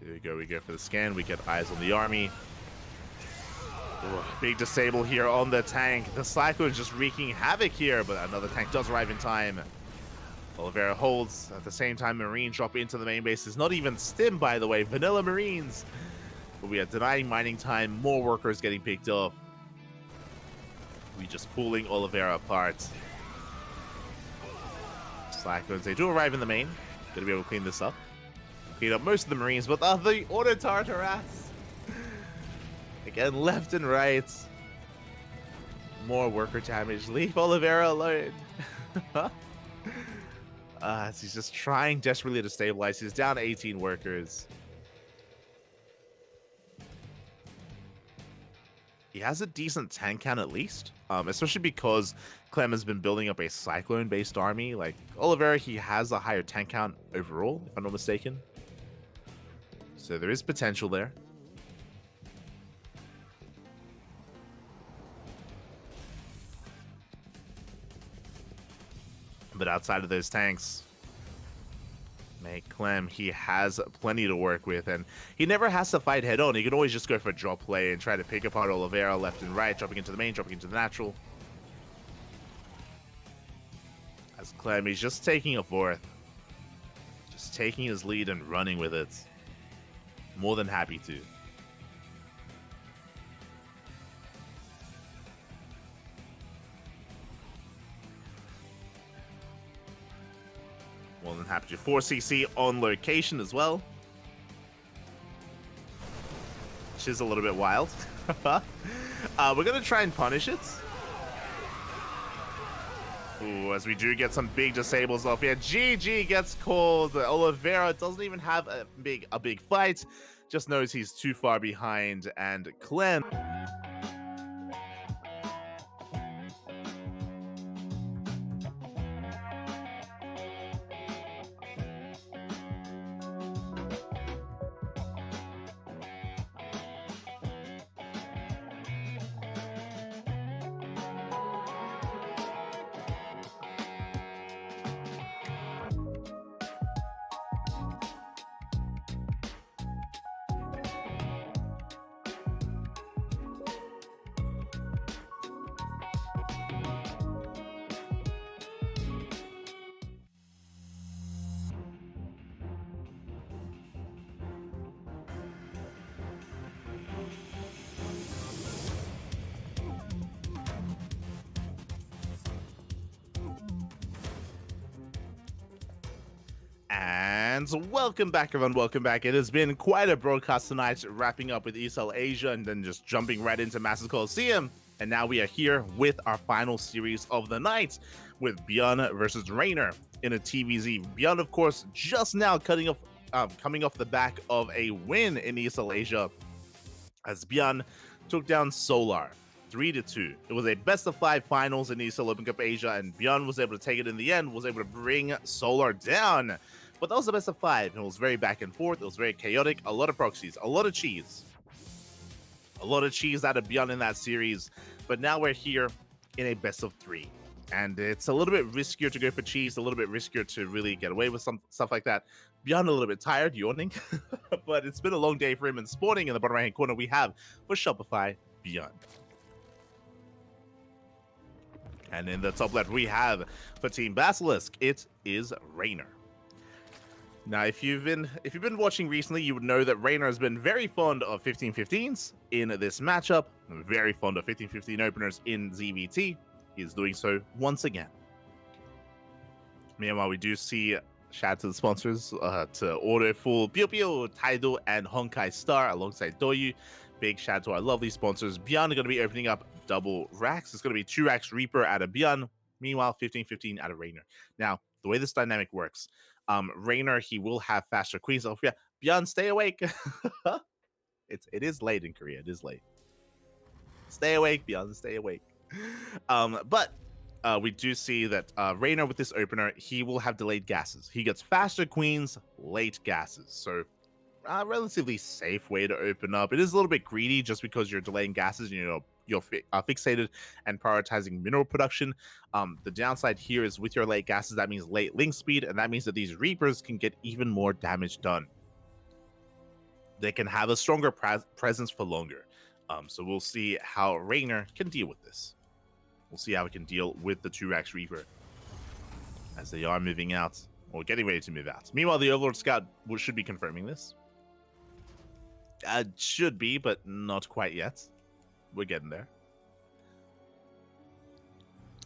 Here we go. We go for the scan. We get eyes on the army. Ooh, big disable here on the tank. The Cyclone is just wreaking havoc here, but another tank does arrive in time. Oliveira holds. At the same time, Marines drop into the main base. It's not even stim, by the way. Vanilla Marines. But we are denying mining time. More workers getting picked up. We just pulling Oliveira apart. Cyclones, they do arrive in the main. Gonna be able to clean this up. Clean up most of the Marines, but the Auto Tartaras. Again, left and right. More worker damage. Leave Oliveira alone. He's just trying desperately to stabilize. He's down 18 workers. He has a decent tank count at least, especially because Clem has been building up a Cyclone-based army. Like, Oliveira, he has a higher tank count overall, if I'm not mistaken. So there is potential there. But outside of those tanks, Mate Clem, he has plenty to work with, and he never has to fight head on. He can always just go for a drop play and try to pick apart Oliveira left and right, dropping into the main, dropping into the natural. As Clem, he's just taking a fourth. Just taking his lead and running with it. More than happy to. More than happy to. 4cc on location as well. Which is a little bit wild. We're going to try and punish it. Ooh, as we do get some big disables off here. GG gets called. Oliveira doesn't even have a big fight. Just knows he's too far behind. And Clem... And welcome back, everyone. Welcome back. It has been quite a broadcast tonight, wrapping up with ESL Asia and then just jumping right into Masters Coliseum. And now we are here with our final series of the night with Bjorn versus Rainer in a TVZ. Bjorn, of course, just now coming off the back of a win in ESL Asia as Bjorn took down Solar 3-2. It was a best-of-5 finals in ESL Open Cup Asia, and Bjorn was able to take it in the end, was able to bring Solar down. But that was the best-of-5, and it was very back and forth. It was very chaotic. A lot of proxies, a lot of cheese. A lot of cheese out of Bjorn in that series. But now we're here in a best-of-3. And it's a little bit riskier to go for cheese, a little bit riskier to really get away with some stuff like that. Bjorn a little bit tired, yawning. But it's been a long day for him, and spawning in the bottom right-hand corner we have for Shopify, Bjorn. And in the top left, we have for Team Basilisk, it is Rainer. Now, if you've been watching recently, you would know that Rainer has been very fond of 15-15s in this matchup, very fond of 15-15 openers in ZVT. He is doing so once again. Meanwhile, we do see shout out to the sponsors to order for Pio Pio, Taido, and Honkai Star alongside Doyu. Big shout out to our lovely sponsors. Bjorn are going to be opening up double racks. It's going to be 2 racks Reaper out of Bjorn. Meanwhile, 15-15 out of Rainer. Now, the way this dynamic works, Rainer, he will have faster queens. Oh, yeah, Bjorn, stay awake. It is late in Korea. It is late. Stay awake, Bjorn, stay awake. But we do see that Rainer with this opener, he will have delayed gases. He gets faster queens, late gases. So relatively safe way to open up. It is a little bit greedy just because you're delaying gases and, you know, you're fixated and prioritizing mineral production. The downside here is with your late gases, that means late link speed, and that means that these Reapers can get even more damage done. They can have a stronger presence for longer. So we'll see how Raynor can deal with this. We'll see how it can deal with the 2-Rax Reaper as they are moving out, or getting ready to move out. Meanwhile, the Overlord Scout should be confirming this. Should be, but not quite yet. We're getting there.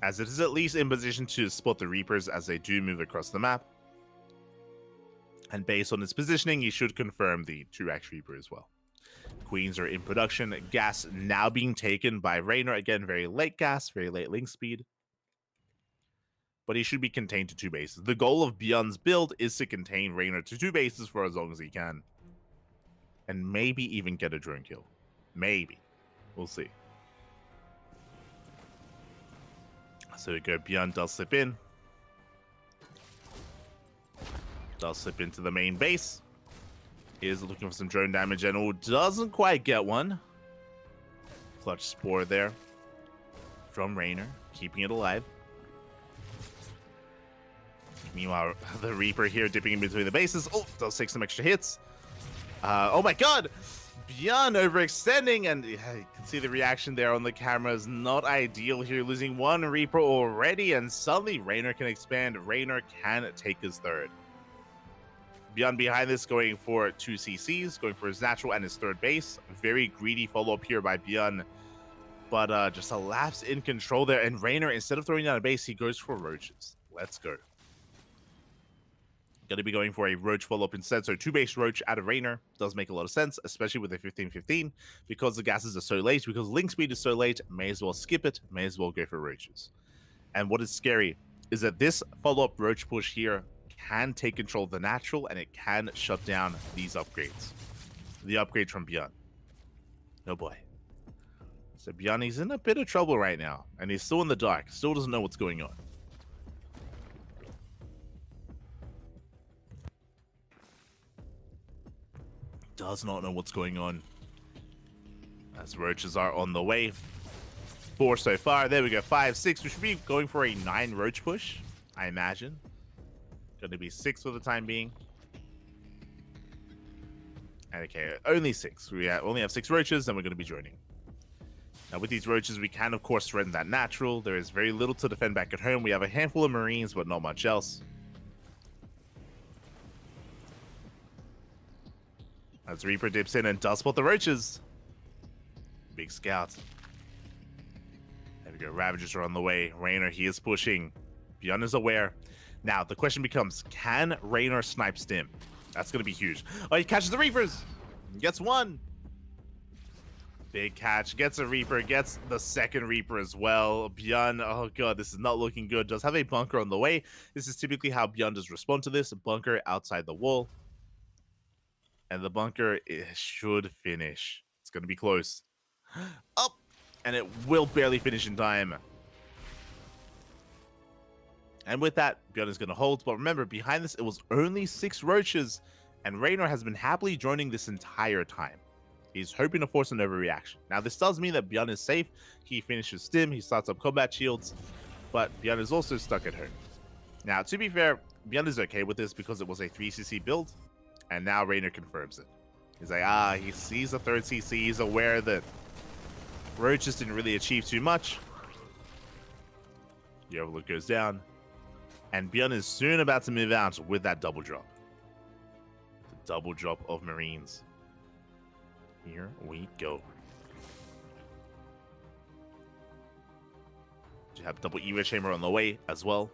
As it is at least in position to spot the Reapers as they do move across the map. And based on its positioning, you should confirm the 2-Rax Reaper as well. Queens are in production. Gas now being taken by Raynor. Again, very late gas, very late link speed. But he should be contained to 2 bases. The goal of Bjorn's build is to contain Raynor to 2 bases for as long as he can. And maybe even get a drone kill. Maybe. We'll see. So we go, Bjorn does slip in. Does slip into the main base. Is looking for some drone damage and doesn't quite get one. Clutch Spore there from Raynor, keeping it alive. Meanwhile, the Reaper here dipping in between the bases. Oh, does take some extra hits. Oh my god! Bjorn overextending, and you can see the reaction there on the camera is not ideal here. Losing 1 Reaper already, and suddenly Raynor can expand. Raynor can take his 3rd. Bjorn behind this, going for 2 CCs, going for his natural and his 3rd base. Very greedy follow-up here by Bjorn, but just a lapse in control there. And Raynor, instead of throwing down a base, he goes for roaches. Let's go. Going to be going for a roach follow-up instead. So 2-base roach out of Raynor does make a lot of sense, especially with a 15-15, because the gases are so late, because link speed is so late. May as well skip it, may as well go for roaches. And what is scary is that this follow-up roach push here can take control of the natural, and it can shut down these upgrades. The upgrade from Bjorn. Oh boy. So Bjorn, he's in a bit of trouble right now, and he's still in the dark, still doesn't know what's going on. Does not know what's going on. As roaches are on the way. 4 so far. There we go. 5, 6. We should be going for a 9 roach push, I imagine. Going to be 6 for the time being. Okay, only 6. We only have 6 roaches, and we're going to be joining. Now, with these roaches, we can, of course, threaten that natural. There is very little to defend back at home. We have a handful of Marines, but not much else. As Reaper dips in and does spot the roaches. Big scout. There we go. Ravagers are on the way. Raynor, he is pushing. Bjorn is aware. Now, the question becomes, can Raynor snipe Stim? That's going to be huge. Oh, he catches the Reapers. Gets 1. Big catch. Gets a Reaper. Gets the 2nd Reaper as well. Bjorn, oh god, this is not looking good. Does have a bunker on the way. This is typically how Bjorn does respond to this. A bunker outside the wall. And the bunker should finish. It's going to be close. Up! And it will barely finish in time. And with that, Bjorn is going to hold. But remember, behind this, it was only 6 roaches. And Raynor has been happily joining this entire time. He's hoping to force an overreaction. Now, this does mean that Bjorn is safe. He finishes Stim. He starts up combat shields. But Bjorn is also stuck at home. Now, to be fair, Bjorn is okay with this because it was a 3cc build. And now Raynor confirms it. He's like, he sees a 3rd CC. He's aware that roaches didn't really achieve too much. The Overlook goes down. And Bjorn is soon about to move out with that double drop. The double drop of Marines. Here we go. You have double Evo chamber on the way as well.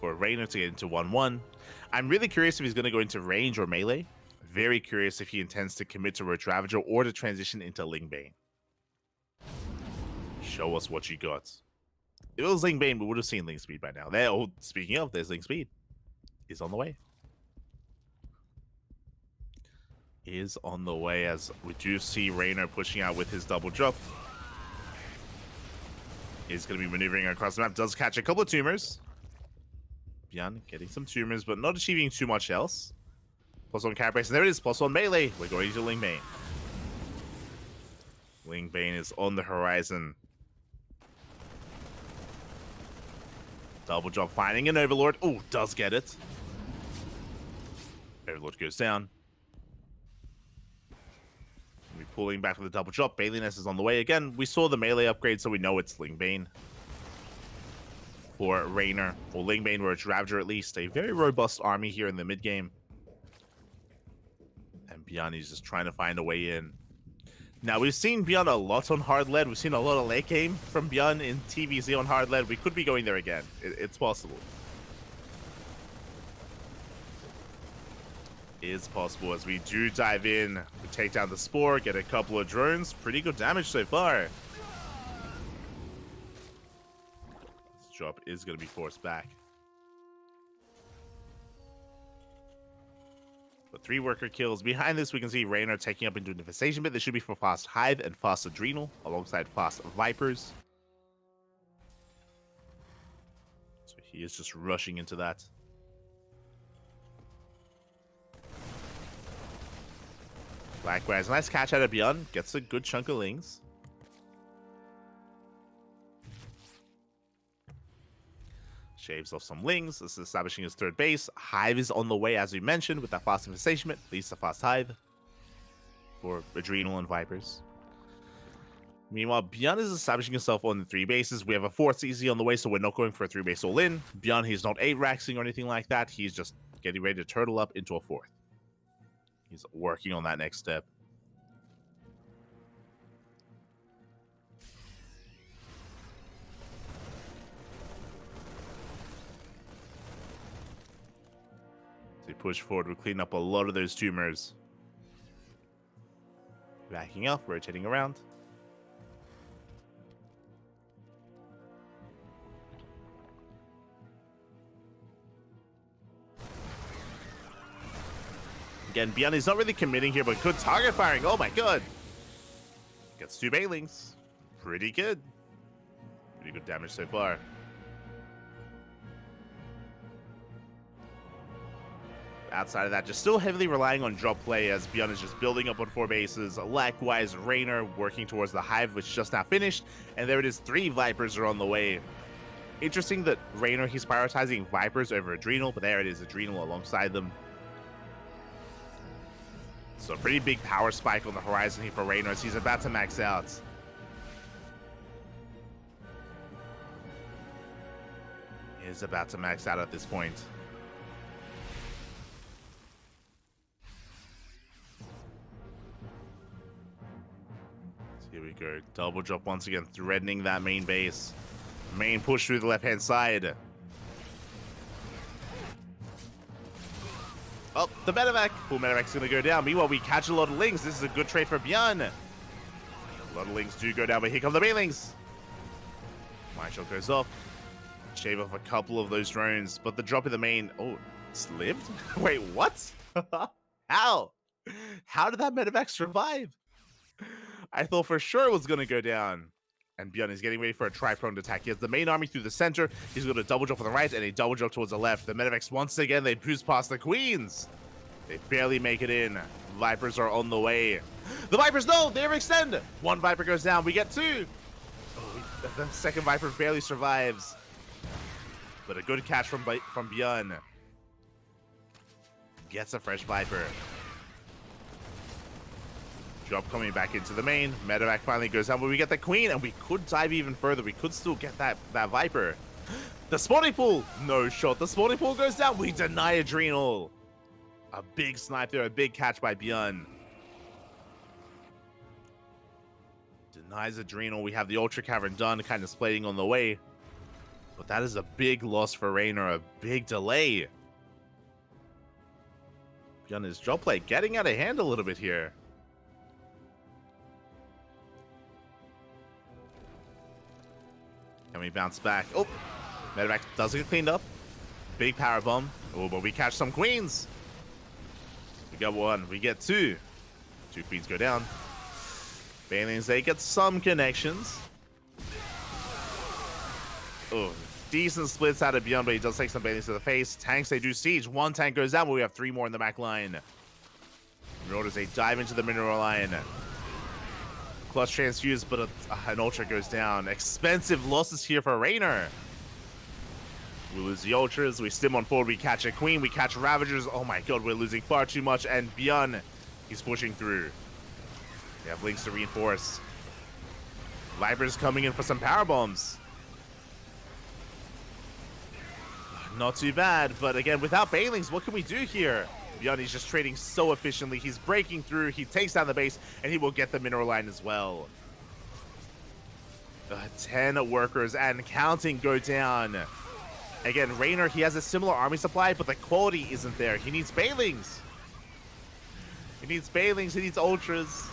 For Raynor to get into 1-1. I'm really curious if he's going to go into range or melee. Very curious if he intends to commit to Roach Ravager or to transition into Lingbane. Show us what you got. If it was Lingbane, we would have seen Ling Speed by now. Speaking of, there's Ling Speed. Is on the way. Is on the way as we do see Raynor pushing out with his double drop. He's going to be maneuvering across the map. Does catch a couple of tumors. Bjorn getting some tumors, but not achieving too much else. +1 carapace, and there it is, +1 melee. We're going to Lingbane. Ling Bane is on the horizon. Double drop finding an Overlord. Oh, does get it. Overlord goes down. We're pulling back with the double drop. Baliness is on the way again. We saw the melee upgrade, so we know it's Ling Bane. For Raynor, or Ling Bane, or its Ravager at least. A very robust army here in the mid game. And Beyond is just trying to find a way in. Now, we've seen Beyond a lot on hard lead. We've seen a lot of late game from Beyond in TVZ on hard lead. We could be going there again. It's possible. It's possible as we do dive in. We take down the Spore, get a couple of drones. Pretty good damage so far. This drop is going to be forced back. But 3 worker kills. Behind this, we can see Raynor taking up into an infestation bit. This should be for Fast Hive and Fast Adrenal, alongside Fast Vipers. So he is just rushing into that. Likewise, nice catch out of Beyond. Gets a good chunk of Lings. Shaves off some Lings. This is establishing his third base. Hive is on the way, as we mentioned, with that fast infestation. At least a fast Hive for Adrenal and Vipers. Meanwhile, Beyond is establishing himself on the 3 bases. We have a 4th CZ on the way, so we're not going for a 3 base all-in. Beyond, he's not 8-raxing or anything like that. He's just getting ready to turtle up into a 4th. He's working on that next step. So push forward, we'll clean up a lot of those tumors. Backing up, rotating around. Again, Beyond is not really committing here, but good target firing. Oh my god. Gets 2 Banelings. Pretty good. Pretty good damage so far. Outside of that, just still heavily relying on drop play as Beyond is just building up on 4 bases. Likewise, Raynor working towards the Hive, which just now finished. And there it is, 3 Vipers are on the way. Interesting that Raynor, he's prioritizing Vipers over Adrenal, but there it is, Adrenal alongside them. So a pretty big power spike on the horizon here for Raynor as he's about to max out. He is about to max out at this point. So here we go. Double drop once again, threatening that main base. Main push through the left-hand side. Oh, the medevac. Full medevac's going to go down. Meanwhile, we catch a lot of Lings. This is a good trade for Beyond. A lot of Lings do go down, but here come the Banelings. Mind shot goes off. Shave off a couple of those drones, but the drop in the main... Oh, it's lived? Wait, what? How? How did that medevac survive? I thought for sure it was going to go down. And Beyond is getting ready for a tri-pronged attack. He has the main army through the center. He's got a double drop on the right and a double drop towards the left. The medevacs, once again, they boost past the Queens. They barely make it in. Vipers are on the way. The Vipers, no! They overextend! 1 Viper goes down. We get 2. Oh, the second Viper barely survives. But a good catch from Beyond. Gets a fresh Viper. Drop coming back into the main. Medevac finally goes down, but we get the Queen, and we could dive even further. We could still get that Viper. The spawning pool! No shot. The spawning pool goes down. We deny Adrenal. A big snipe there. A big catch by Beyond. Denies Adrenal. We have the Ultra Cavern done, kind of splitting on the way. But that is a big loss for Raynor. A big delay. Beyond his drop play getting out of hand a little bit here. Can we bounce back? Oh, medevac does get cleaned up. Big power bomb. Oh, but we catch some Queens. We got 1. We get 2. 2 Queens go down. Banelings, they get some connections. Oh, decent splits out of Beyond, but he does take some Banelings to the face. Tanks, they do siege. 1 tank goes down, but we have 3 more in the back line. Marauders, they dive into the mineral line. Clutch transfuse, but an ultra goes down. Expensive losses here for Raynor. We lose the ultras, we stim on forward, we catch a queen, we catch ravagers. Oh my god, we're losing far too much, and Bjorn, he's pushing through. We have links to reinforce. Viper's coming in for some power bombs. Not too bad, but again, without Banelings, what can we do here? Bjorn, he's just trading so efficiently. He's breaking through, he takes down the base, and he will get the mineral line as well. 10 workers and counting go down. Again, Raynor, he has a similar army supply, but the quality isn't there. He needs Banelings. He needs Banelings, he needs ultras.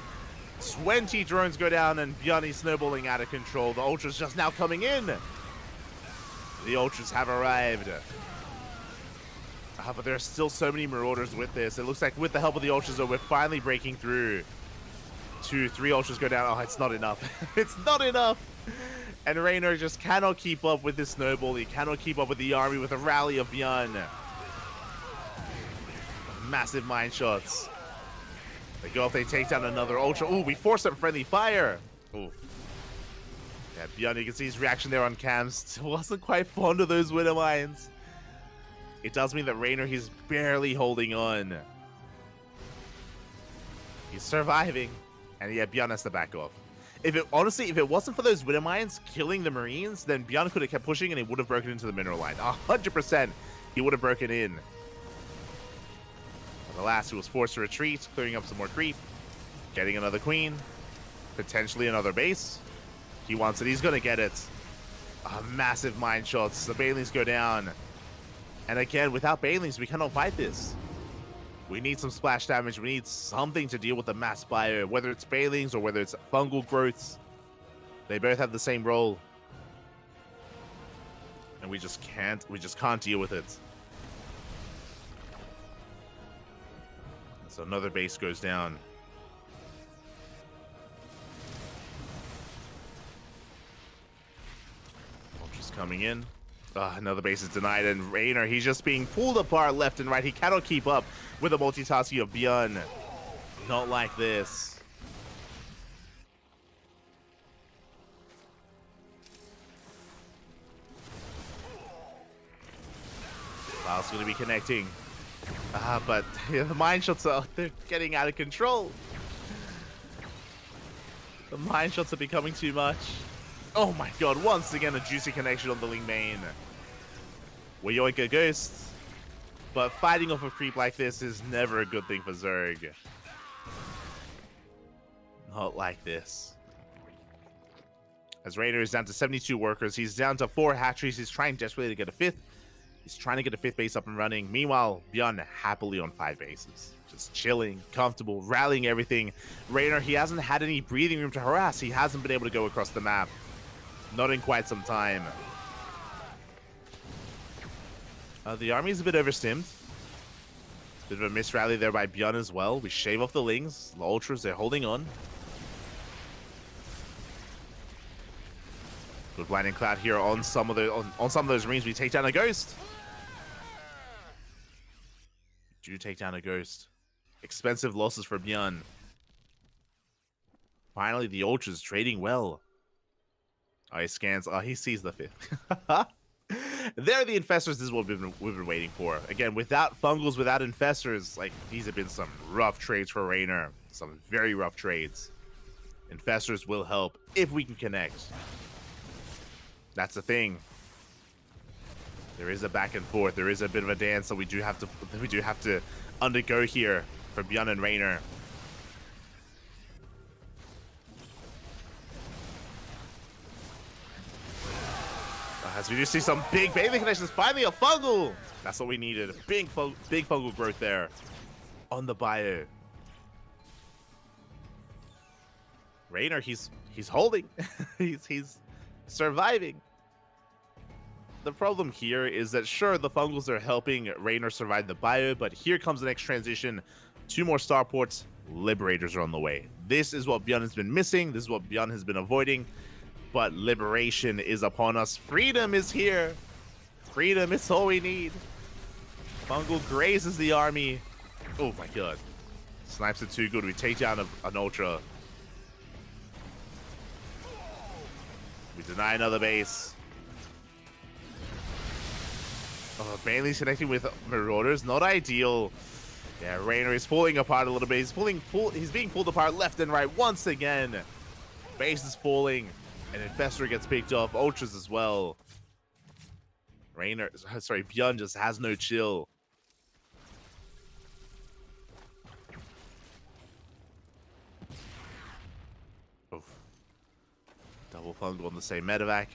20 drones go down, and Bjorn is snowballing out of control. The ultras just now coming in. The ultras have arrived. But there are still so many marauders with this. It looks like with the help of the ultras, though, we're finally breaking through. 2, 3 ultras go down. Oh, it's not enough. It's not enough. And Raynor just cannot keep up with this snowball. He cannot keep up with the army with a rally of Bjorn. Massive mine shots. They go off, they take down another ultra. Ooh, we force some friendly fire. Ooh. Yeah, Bjorn, you can see his reaction there on cams. Wasn't quite fond of those winter mines. It does mean that Raynor, he's barely holding on. He's surviving. And yeah, Bjorn has to back off. Honestly, if it wasn't for those winter mines killing the Marines, then Bjorn could have kept pushing and he would have broken into the mineral line. 100% he would have broken in. But alas, he was forced to retreat, clearing up some more creep, getting another queen, potentially another base. He wants it, he's gonna get it. Massive mine shots, the Banelings go down. And again, without Banelings, we cannot fight this. We need some splash damage. We need something to deal with the mass bio, whether it's Banelings or whether it's fungal growths. They both have the same role. And we just can't deal with it. So another base goes down. Just coming in. Another base is denied, and Raynor, he's just being pulled apart left and right. He cannot keep up with the multitasking of Bjorn. Not like this. Val's going to be connecting. But yeah, the mine shots they're getting out of control. The mine shots are becoming too much. Oh my god, once again a juicy connection on the Ling main. We yoink a ghost. But fighting off a creep like this is never a good thing for Zerg. Not like this. As Raynor is down to 72 workers, he's down to 4 hatcheries. He's trying desperately to get a 5th. He's trying to get a 5th base up and running. Meanwhile, Bjorn happily on 5 bases. Just chilling, comfortable, rallying everything. Raynor, he hasn't had any breathing room to harass. He hasn't been able to go across the map. Not in quite some time. The army is a bit overstimmed. Bit of a miss rally there by Bjorn as well. We shave off the Lings. The Ultras, they're holding on. Good blinding cloud here on some of those Marines. We take down a ghost. We do take down a ghost. Expensive losses for Bjorn. Finally, the Ultras trading well. Oh, he scans. Oh, he sees the 5th. There are the infestors. This is what we've been waiting for. Again, without fungals, without infestors, like these have been some rough trades for Raynor. Some very rough trades. Infestors will help if we can connect. That's the thing. There is a back and forth. There is a bit of a dance that we do have to undergo here for Bjorn and Raynor. As we do see some big bathing connections, finally a fungal. That's what we needed. A big fungal growth there on the bio. Raynor, he's holding. he's surviving. The problem here is that sure, the fungals are helping Raynor survive the bio, but here comes the next transition. 2 more starports. Liberators are on the way. This is what Bjorn has been missing. This is what Bjorn has been avoiding. But liberation is upon us. Freedom is here. Freedom is all we need. Fungal grazes the army. Oh my god. Snipes it too good. We take down an ultra. We deny another base. Oh, Bailey's connecting with Marauders. Not ideal. Yeah, Raynor is falling apart a little bit. He's being pulled apart left and right once again. Base is falling. And Infestor gets picked off. Ultras as well. Bjorn just has no chill. Oof. Double fungal on the same medevac.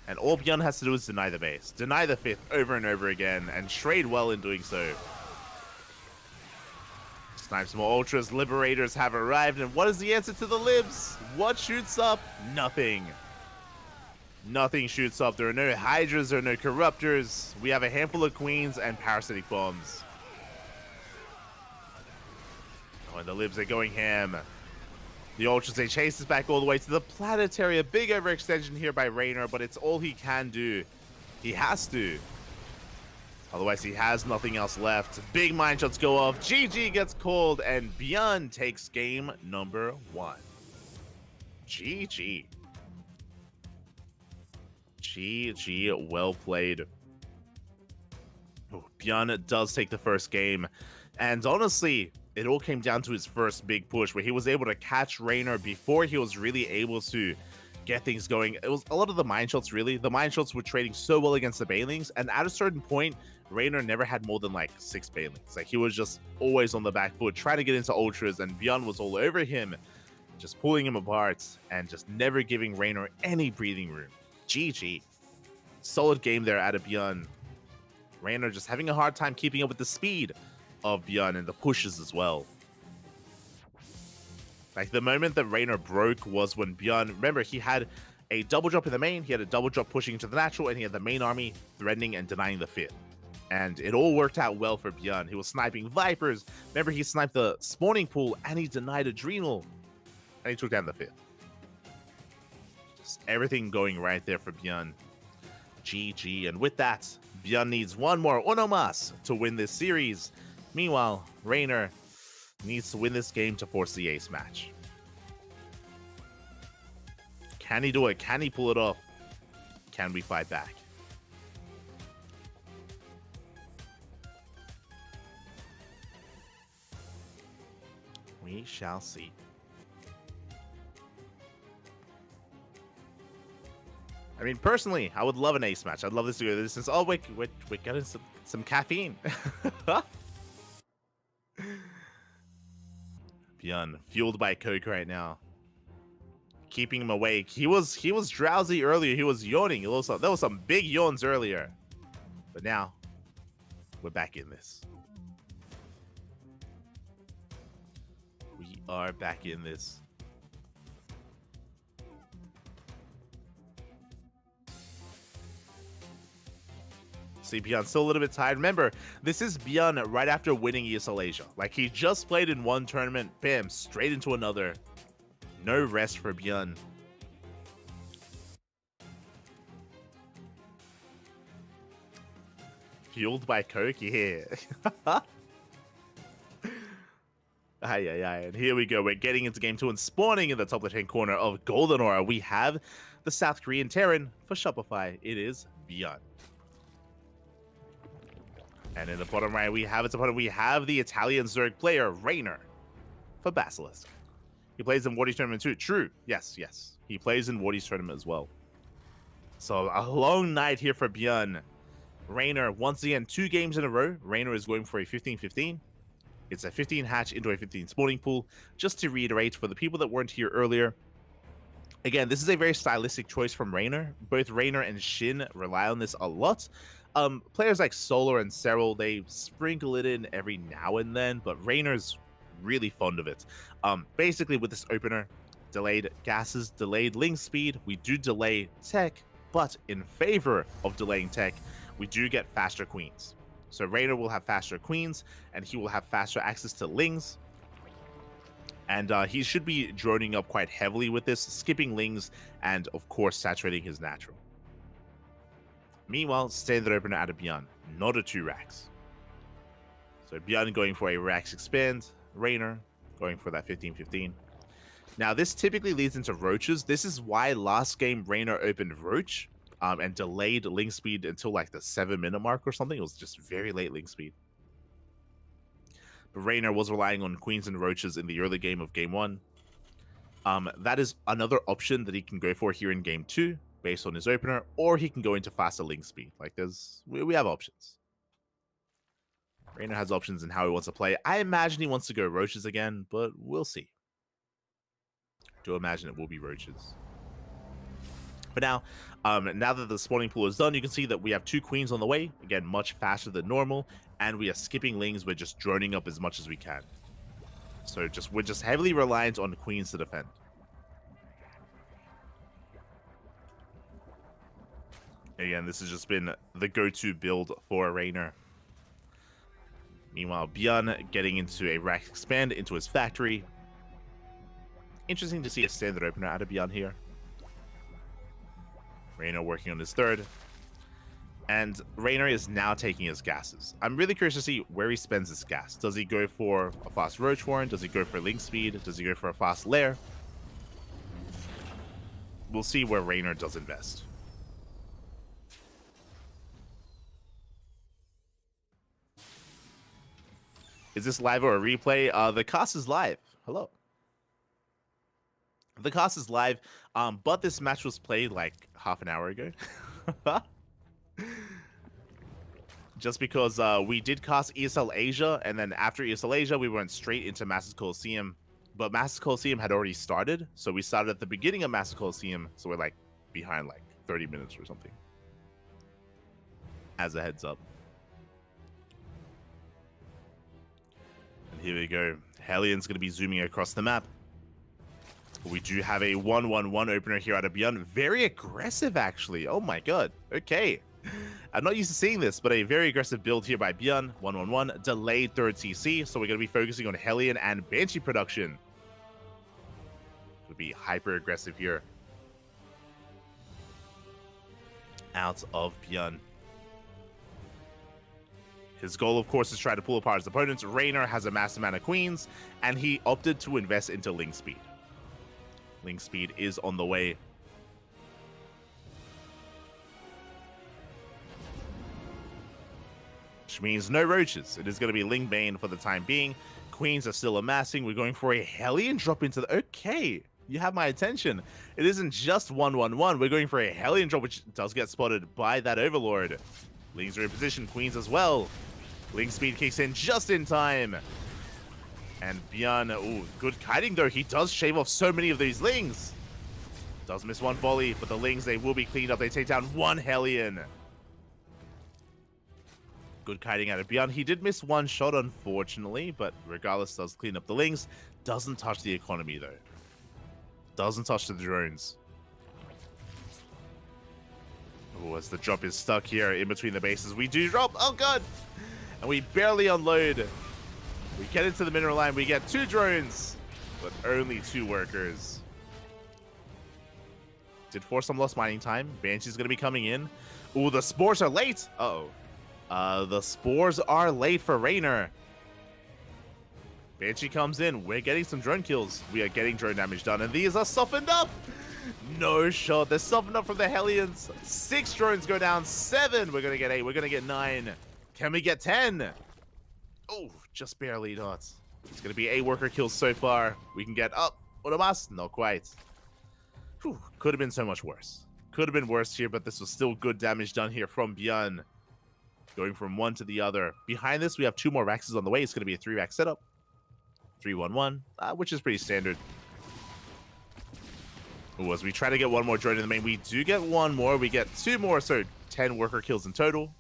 And all Bjorn has to do is deny the base. Deny the 5th over and over again. And trade well in doing so. Snipes more Ultras. Liberators have arrived. And what is the answer to the Libs? What shoots up? Nothing. Nothing shoots up. There are no Hydras. There are no Corruptors. We have a handful of Queens and Parasitic Bombs. Oh, and the Libs are going ham. The Ultras, they chase us back all the way to the Planetary. A big overextension here by Raynor, but it's all he can do. He has to. Otherwise, he has nothing else left. Big mine shots go off. GG gets called, and Bjorn takes game number 1. GG. GG, well played. Oh, Bjorn does take the first game. And honestly, it all came down to his first big push, where he was able to catch Raynor before he was really able to get things going. It was a lot of the mine shots, really. The mine shots were trading so well against the Banelings, and at a certain point, Raynor never had more than like 6 Banelings. Like, he was just always on the back foot, trying to get into Ultras, and Bjorn was all over him, just pulling him apart, and just never giving Raynor any breathing room. GG. Solid game there out of Bjorn. Raynor just having a hard time keeping up with the speed of Bjorn and the pushes as well. Like, the moment that Raynor broke was when Bjorn, remember, he had a double drop in the main, he had a double drop pushing into the natural, and he had the main army threatening and denying the 5th. And it all worked out well for Bjorn. He was sniping Vipers. Remember, he sniped the spawning pool, and he denied Adrenal. And he took down the 5th. Just everything going right there for Bjorn. GG. And with that, Bjorn needs one more uno mas to win this series. Meanwhile, Raynor needs to win this game to force the ace match. Can he do it? Can he pull it off? Can we fight back? We shall see. I mean, personally, I would love an ace match. I'd love this to go to the distance. Oh, wait, we're getting some caffeine. Bjorn, fueled by Coke right now. Keeping him awake. He was drowsy earlier. He was yawning. There was some big yawns earlier. But now, we're back in this. We are back in this. See, Bjorn's still a little bit tired. Remember, this is Bjorn right after winning ESL Asia. Like, he just played in one tournament, bam, straight into another. No rest for Bjorn. Fueled by Coke, yeah. Aye. And here we go. We're getting into game 2 and spawning in the top left-hand corner of Golden Aura. We have the South Korean Terran. For Shopify, it is Bjorn. And in the bottom right, we have the Italian Zerg player, Raynor, for Basilisk. He plays in Wardy's tournament too. True. Yes. He plays in Wardy's tournament as well. So a long night here for Bjorn. Raynor, once again, 2 games in a row. Raynor is going for a 15-15. It's a 15 hatch into a 15 spawning pool. Just to reiterate, for the people that weren't here earlier, again, this is a very stylistic choice from Raynor. Both Raynor and Shin rely on this a lot. Players like Solar and Serral, they sprinkle it in every now and then, but Raynor's really fond of it. Basically, with this opener, delayed gases, delayed ling speed, we do delay tech, but in favor of delaying tech, we do get faster queens. So Raynor will have faster queens, and he will have faster access to lings. And he should be droning up quite heavily with this, skipping lings, and of course saturating his natural. Meanwhile, standard opener out of Bjorn, not a 2 racks. So Bjorn going for a racks expand, Raynor going for that 15-15. Now, this typically leads into roaches. This is why last game Reina opened roach and delayed link speed until like the 7-minute mark or something. It was just very late link speed. But Reina was relying on queens and roaches in the early game of game 1. That is another option that he can go for here in game 2 based on his opener, or he can go into faster link speed. Like we have options. Reina has options in how he wants to play. I imagine he wants to go roaches again, but we'll see. I do imagine it will be roaches. But now, now that the spawning pool is done, you can see that we have 2 queens on the way. Again, much faster than normal, and we are skipping lings. We're just droning up as much as we can. So we're just heavily reliant on queens to defend. Again, this has just been the go-to build for a Reina. Meanwhile, Björn getting into a rack expand into his factory. Interesting to see a standard opener out of Björn here. Reina working on his third. And Reina is now taking his gases. I'm really curious to see where he spends his gas. Does he go for a fast roach warren? Does he go for link speed? Does he go for a fast lair? We'll see where Reina does invest. Is this live or a replay? The cast is live. Hello. The cast is live, but this match was played like half an hour ago. Just because we did cast ESL Asia, and then after ESL Asia, we went straight into Masters Coliseum. But Masters Coliseum had already started, so we started at the beginning of Masters Coliseum, so we're like behind like 30 minutes or something. As a heads up. And here we go. Hellions going to be zooming across the map. We do have a 1-1-1 opener here out of Björn. Very aggressive, actually. Oh my god. Okay. I'm not used to seeing this, but a very aggressive build here by Björn. 1-1-1. Delayed third CC, so we're going to be focusing on Hellion and Banshee production. Would be hyper aggressive here. Out of Björn. His goal, of course, is try to pull apart his opponents. Reina has a massive amount of queens, and he opted to invest into link speed. Link speed is on the way. Which means no roaches. It is going to be Ling Bane for the time being. Queens are still amassing. We're going for a Hellion drop into the... Okay, you have my attention. It isn't just 1-1-1. We're going for a Hellion drop, which does get spotted by that Overlord. Lings are in position. Queens as well. Ling speed kicks in just in time. And Björn, ooh, good kiting though. He does shave off so many of these Lings. Does miss one volley, but the Lings, they will be cleaned up. They take down one Hellion. Good kiting out of Björn. He did miss one shot, unfortunately, but regardless, does clean up the Lings. Doesn't touch the economy though. Doesn't touch the drones. Oh, as the drop is stuck here in between the bases. We do drop. Oh god! And we barely unload. We get into the mineral line, we get 2 drones, but only 2 workers. Did force some lost mining time. Banshee's going to be coming in. Ooh, the spores are late. Uh-oh. The spores are late for Reina. Banshee comes in. We're getting some drone kills. We are getting drone damage done, and these are softened up. No shot. They're softened up from the Hellions. 6 drones go down. 7. We're going to get 8. We're going to get 9. Can we get 10? Oh, just barely not. It's going to be 8 worker kills so far. We can get up. What a must. Not quite. Whew, could have been so much worse. Could have been worse here, but this was still good damage done here from Björn. Going from one to the other. Behind this, we have 2 more Raxes on the way. It's going to be a 3-rack setup. 3-1-1, which is pretty standard. Ooh, as we try to get 1 more drone in the main, we do get 1 more. We get 2 more, so 10 worker kills in total.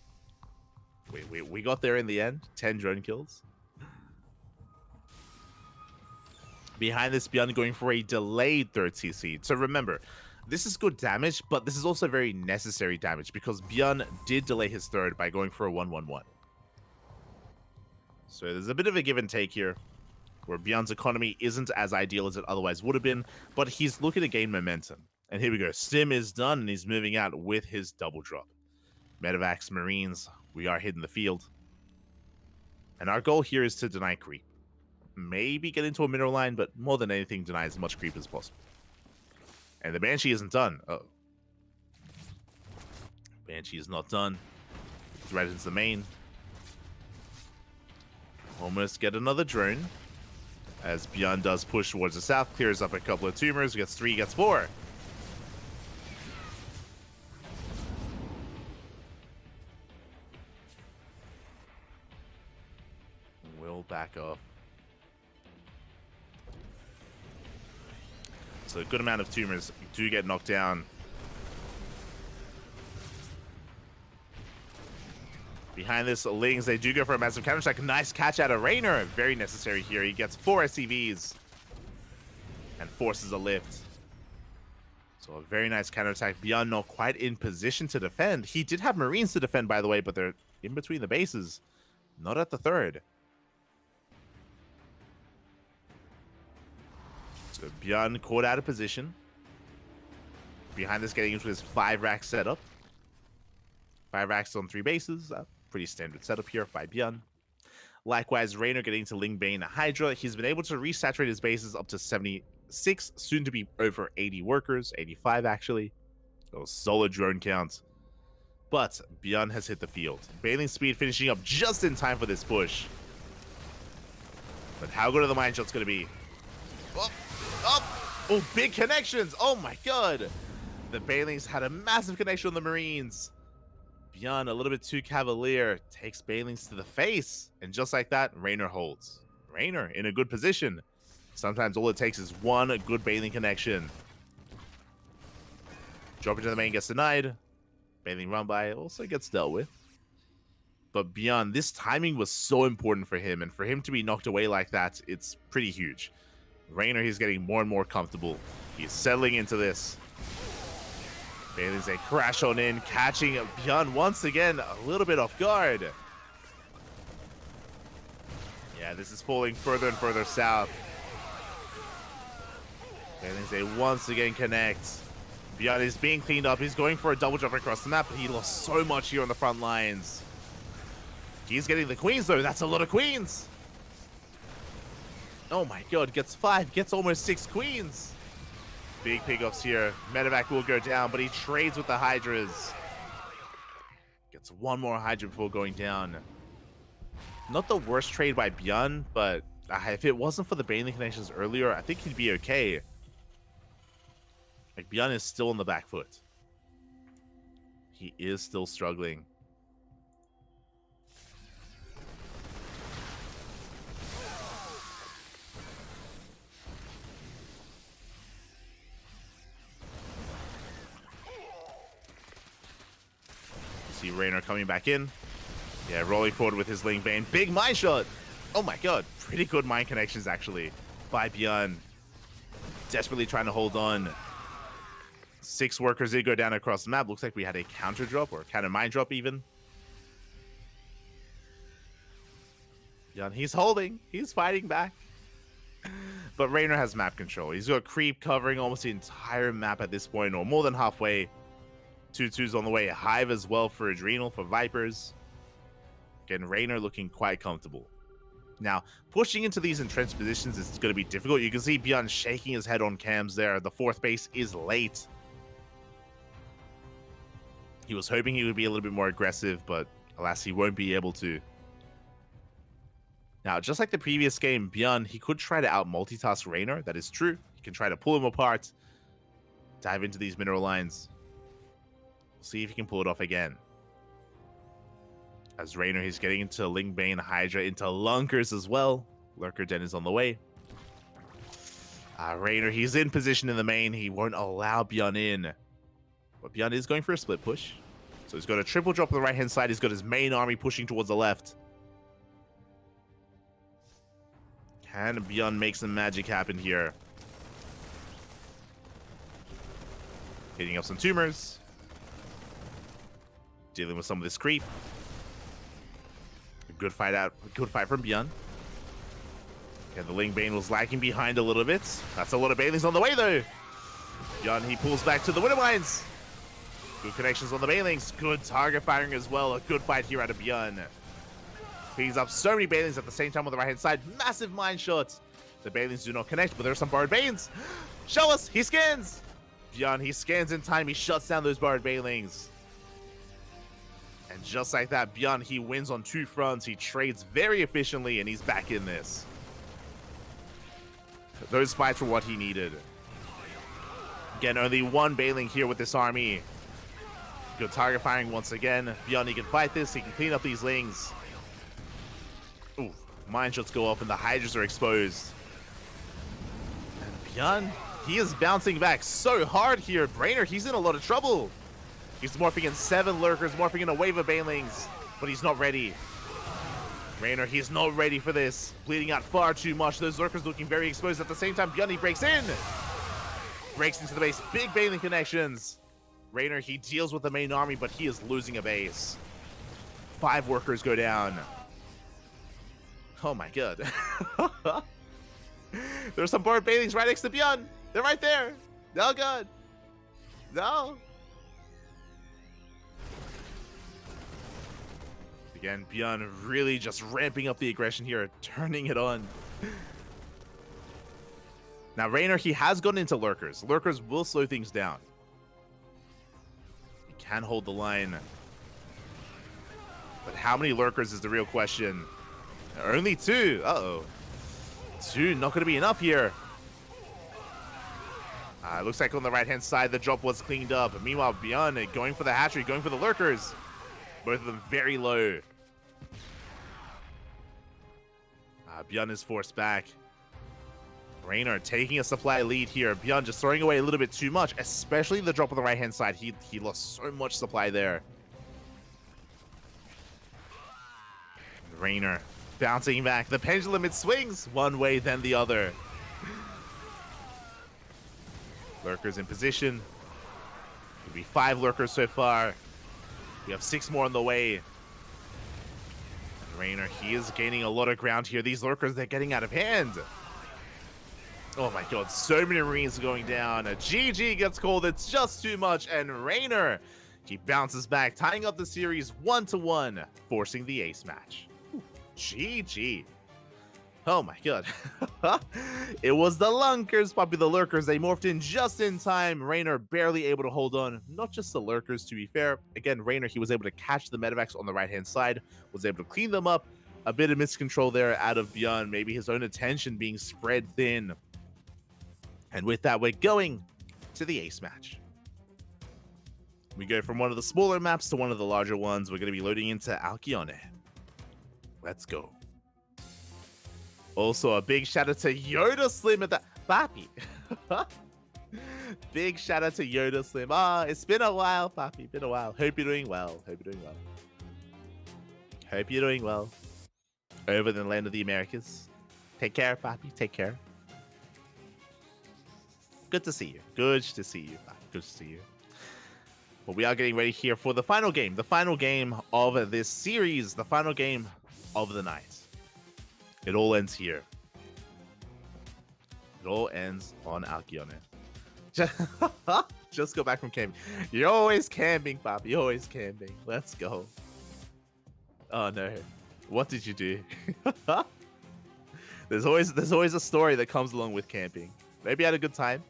We got there in the end. 10 drone kills. Behind this, Björn going for a delayed 3rd CC. So remember, this is good damage, but this is also very necessary damage because Björn did delay his 3rd by going for a 1-1-1. So there's a bit of a give and take here, where Björn's economy isn't as ideal as it otherwise would have been, but he's looking to gain momentum. And here we go. Sim is done, and he's moving out with his double drop. Medevacs, Marines, we are hitting the field. And our goal here is to deny creep. maybe get into a mineral line, but more than anything, deny as much creep as possible. And the Banshee isn't done. Oh. Banshee is not done. Right into the main. Almost get another drone. As Beyond does push towards the south, clears up a couple of tumors, gets 3, gets 4. Will back up. So a good amount of tumors do get knocked down. Behind this, Lings, they do go for a massive counterattack. Nice catch out of Raynor. Very necessary here. He gets 4 SCVs and forces a lift. So a very nice counterattack. Beyond not quite in position to defend. He did have Marines to defend, by the way, but they're in between the bases. Not at the third. So Beyond caught out of position. Behind this, getting into his 5-rack setup. 5 racks on 3 bases. Pretty standard setup here by Beyond. Likewise, Raynor getting to Ling Bane Hydra. He's been able to resaturate his bases up to 76, soon to be over 80 workers, 85 actually. So solid drone count. But Beyond has hit the field. Bailing speed finishing up just in time for this push. But how good are the mine shots going to be? Oh, big connections. Oh my god. The Bailings had a massive connection on the Marines. Beyond, a little bit too cavalier, takes Bailings to the face. And just like that, Raynor holds. Raynor in a good position. Sometimes all it takes is one good Bailing connection. Drop into the main gets denied. Bailing run by also gets dealt with. But Beyond, this timing was so important for him. And for him to be knocked away like that, it's pretty huge. Raynor, he's getting more and more comfortable. He's settling into this. Bailings, they crash on in, catching Beyond once again a little bit off guard. Yeah, this is falling further and further south. Bailings, they once again connect. Beyond is being cleaned up. He's going for a double jump across the map, but he lost so much here on the front lines. He's getting the queens, though. That's a lot of queens. Oh my god, gets 5, gets almost 6 queens. Big pickoffs here. Medevac will go down, but he trades with the Hydras. Gets 1 more Hydra before going down. Not the worst trade by Beyond, but if it wasn't for the Bailing connections earlier, I think he'd be okay. Like, Beyond is still on the back foot. He is still struggling. See Raynor coming back in. Yeah, rolling forward with his Ling Bane. Big mine shot. Oh my god. Pretty good mine connections, actually, by Beyond. Desperately trying to hold on. 6 workers did go down across the map. Looks like we had a counter drop or counter mine drop even. Beyond, he's holding. He's fighting back. But Raynor has map control. He's got creep covering almost the entire map at this point, or more than halfway. 2-2's on the way. Hive as well for Adrenal, for Vipers. Again, Raynor looking quite comfortable. Now, pushing into these entrenched positions is going to be difficult. You can see Beyond shaking his head on cams there. The 4th base is late. He was hoping he would be a little bit more aggressive, but alas, he won't be able to. Now, just like the previous game, Beyond, he could try to out-multitask Raynor. That is true. He can try to pull him apart. Dive into these mineral lines. See if he can pull it off again. As Raynor, he's getting into Ling Bane Hydra, into Lunkers as well. Lurker Den is on the way. Raynor, he's in position in the main. He won't allow Beyond in. But Beyond is going for a split push. So he's got a triple drop on the right-hand side. He's got his main army pushing towards the left. Can Beyond make some magic happen here? Hitting up some tumors. Dealing with some of this creep. A good fight out. A good fight from Beyond. Okay, the Ling Bane was lagging behind a little bit. That's a lot of Bailings on the way, though. Beyond, he pulls back to the Widow Mines. Good connections on the Bailings. Good target firing as well. A good fight here out of Beyond. Cleans up so many Banelings at the same time on the right-hand side. Massive mine shots. The Banelings do not connect, but there's some borrowed Banes. Show us! He scans! Beyond, he scans in time. He shuts down those borrowed Banelings. And just like that, Beyond, he wins on 2 fronts. He trades very efficiently, and he's back in this. Those fights were what he needed. Again, only 1 Baneling here with this army. Good target firing once again. Beyond, he can fight this. He can clean up these Lings. Ooh, mine shots go off and the Hydras are exposed. And Beyond, he is bouncing back so hard here. Brainer, he's in a lot of trouble. He's morphing in 7 Lurkers, morphing in a wave of Banelings, but he's not ready. Raynor, he's not ready for this. Bleeding out far too much. Those Lurkers looking very exposed at the same time. Beyond, he breaks in. Breaks into the base. Big Baneling connections. Raynor, he deals with the main army, but he is losing a base. 5 workers go down. Oh my god. There's some bored Banelings right next to Beyond. They're right there. No god. No. Again, Beyond really just ramping up the aggression here, turning it on. Now, Raynor, he has gone into Lurkers. Lurkers will slow things down. He can hold the line. But how many Lurkers is the real question? Only 2. Uh-oh. 2, not going to be enough here. Looks like on the right-hand side, the drop was cleaned up. Meanwhile, Beyond going for the hatchery, going for the Lurkers. Both of them very low. Beyond is forced back. Raynor taking a supply lead here. Beyond just throwing away a little bit too much, especially the drop on the right-hand side. He lost so much supply there. Raynor bouncing back. The pendulum, it swings one way, then the other. Lurkers in position. Could be 5 Lurkers so far. We have 6 more on the way. And Raynor, he is gaining a lot of ground here. These Lurkers, they're getting out of hand. Oh my god, so many Marines going down. A GG gets called. It's just too much. And Raynor, he bounces back, tying up the series 1-1, forcing the ace match. GG. Oh my god. It was the Lunkers, probably the Lurkers. They morphed in just in time. Raynor barely able to hold on. Not just the Lurkers, to be fair. Again, Raynor, he was able to catch the medevacs on the right-hand side, was able to clean them up. A bit of miscontrol there out of Beyond. Maybe his own attention being spread thin. And with that, we're going to the ace match. We go from one of the smaller maps to one of the larger ones. We're going to be loading into Alcyone. Let's go. Also, a big shout out to Yoda Slim at the Papi. Big shout out to Yoda Slim. It's been a while, Papi. Been a while. Hope you're doing well. Hope you're doing well. Hope you're doing well. Over in the land of the Americas. Take care, Papi. Take care. Good to see you. Good to see you, Papi. Good to see you. Well, we are getting ready here for the final game. The final game of this series. The final game of the night. It all ends here. It all ends on Alcyone. Just go back from camping. You're always camping, Pop. You're always camping. Let's go. Oh no. What did you do? There's always a story that comes along with camping. Maybe you had a good time.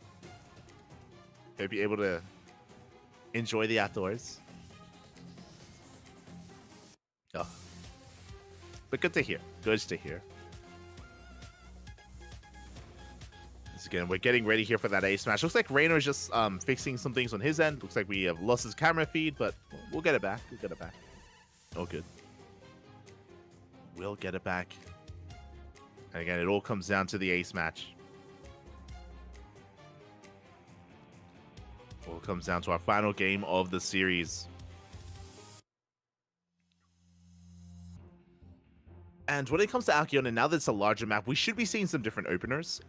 Maybe you're able to enjoy the outdoors. Oh. But good to hear. Good to hear. Again, we're getting ready here for that ace match. Looks like Raynor's just fixing some things on his end. Looks like we have lost his camera feed, but we'll get it back. We'll get it back. Oh, good. We'll get it back. And again, it all comes down to the ace match. It all comes down to our final game of the series. And when it comes to Alcyone, now that it's a larger map, we should be seeing some different openers.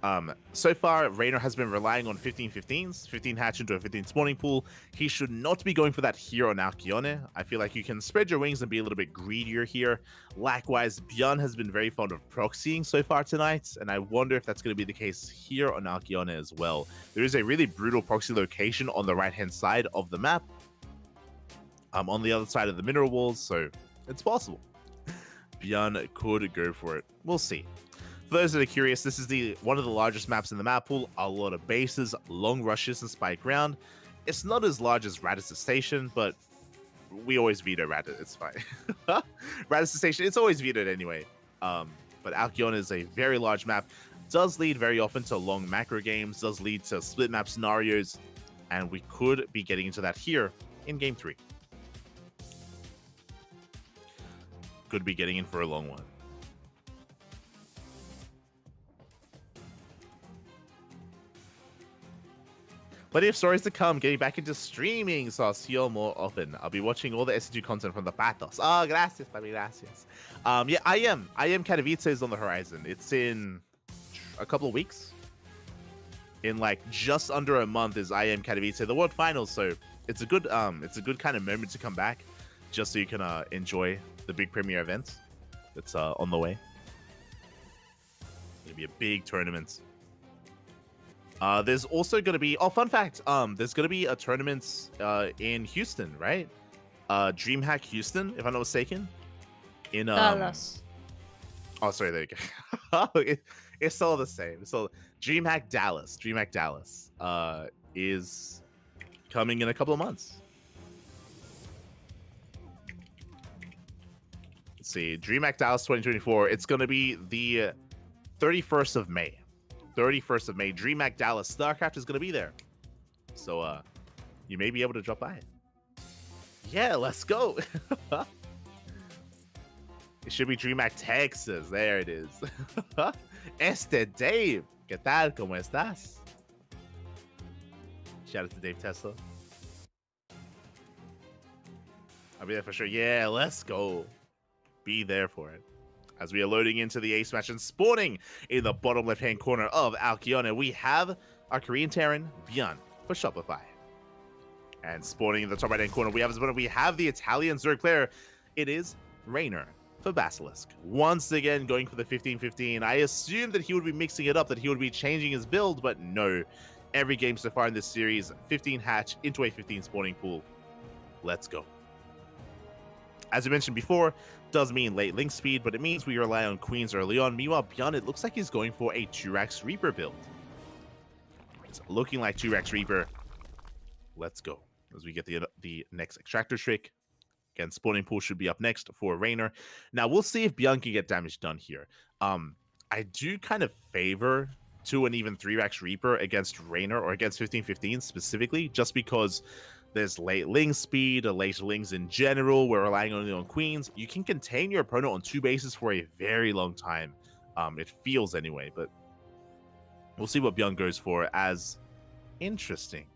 So far, Raynor has been relying on 15-15s, 15 hatch into a 15 spawning pool. He should not be going for that here on Alcyone. I feel like you can spread your wings and be a little bit greedier here. Likewise, Beyond has been very fond of proxying so far tonight, and I wonder if that's going to be the case here on Alcyone as well. There is a really brutal proxy location on the right-hand side of the map, on the other side of the mineral walls, so it's possible. Bjorn could go for it. We'll see. For those that are curious, this is one of the largest maps in the map pool. A lot of bases, long rushes, and spike ground. It's not as large as Radisson Station, but we always veto Radisson. It's fine. Radisson Station, it's always vetoed anyway. But Alcyon is a very large map. Does lead very often to long macro games. Does lead to split map scenarios. And we could be getting into that here in Game 3. Could be getting in for a long one. Plenty of stories to come, getting back into streaming, so I'll see you all more often. I'll be watching all the SC2 content from the Patos. Oh, gracias, papi, gracias. Yeah, I am Katowice is on the horizon. It's in a couple of weeks. In like just under a month is I am Katowice, the World Finals. So it's a good kind of moment to come back, just so you can enjoy the big premiere events that's on the way. It'll be a big tournament. There's also going to be, fun fact, there's going to be a tournament in Houston, right? DreamHack Houston, if I'm not mistaken. In Dallas. Oh, sorry, there you go. It's all the same. So DreamHack Dallas is coming in a couple of months. Let's see, DreamHack Dallas 2024. It's going to be the 31st of May. 31st of May, DreamHack Dallas. StarCraft is going to be there. So you may be able to drop by it. Yeah, let's go. It should be DreamHack Texas. There it is. Dave. ¿Qué tal? ¿Cómo estás? Shout out to Dave Tesla. I'll be there for sure. Yeah, let's go. Be there for it. As we are loading into the ace match and spawning in the bottom left-hand corner of Alcyon, we have our Korean Terran, Bjorn, for Shopify. And spawning in the top right-hand corner, we have the Italian Zerg player. It is Raynor for Basilisk. Once again, going for the 15-15. I assumed that he would be mixing it up, that he would be changing his build, but no. Every game so far in this series, 15 hatch into a 15 spawning pool. Let's go. As I mentioned before, does mean late link speed, but it means we rely on Queens early on. Meanwhile, Bjorn, it looks like he's going for a 2-Rax Reaper build. It's looking like 2-Rax Reaper. Let's go. As we get the next Extractor trick. Again, spawning pool should be up next for Raynor. Now, we'll see if Bjorn can get damage done here. I do kind of favor 2 and even 3-Rax Reaper against Raynor or against 15-15 specifically, just because there's late ling speed, or late lings in general. We're relying only on queens. You can contain your opponent on 2 bases for a very long time. It feels anyway, but we'll see what Bjorn goes for as interesting.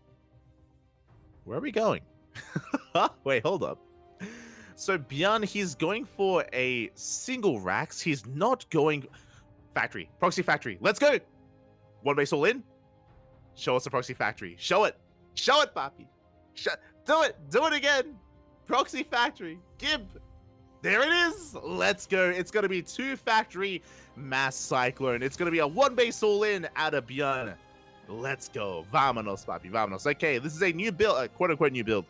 Where are we going? Wait, hold up. So Bjorn, he's going for a single Rax. He's not going factory, proxy factory. Let's go. 1 base all in. Show us a proxy factory. Show it, papi. Do it again. Proxy factory. Gib. There it is. Let's go. It's going to be 2 factory mass cyclone. It's going to be a 1 base all in out of Bjorn. Let's go. Vámonos, papi. Vámonos. Okay, this is a new build, a quote unquote new build.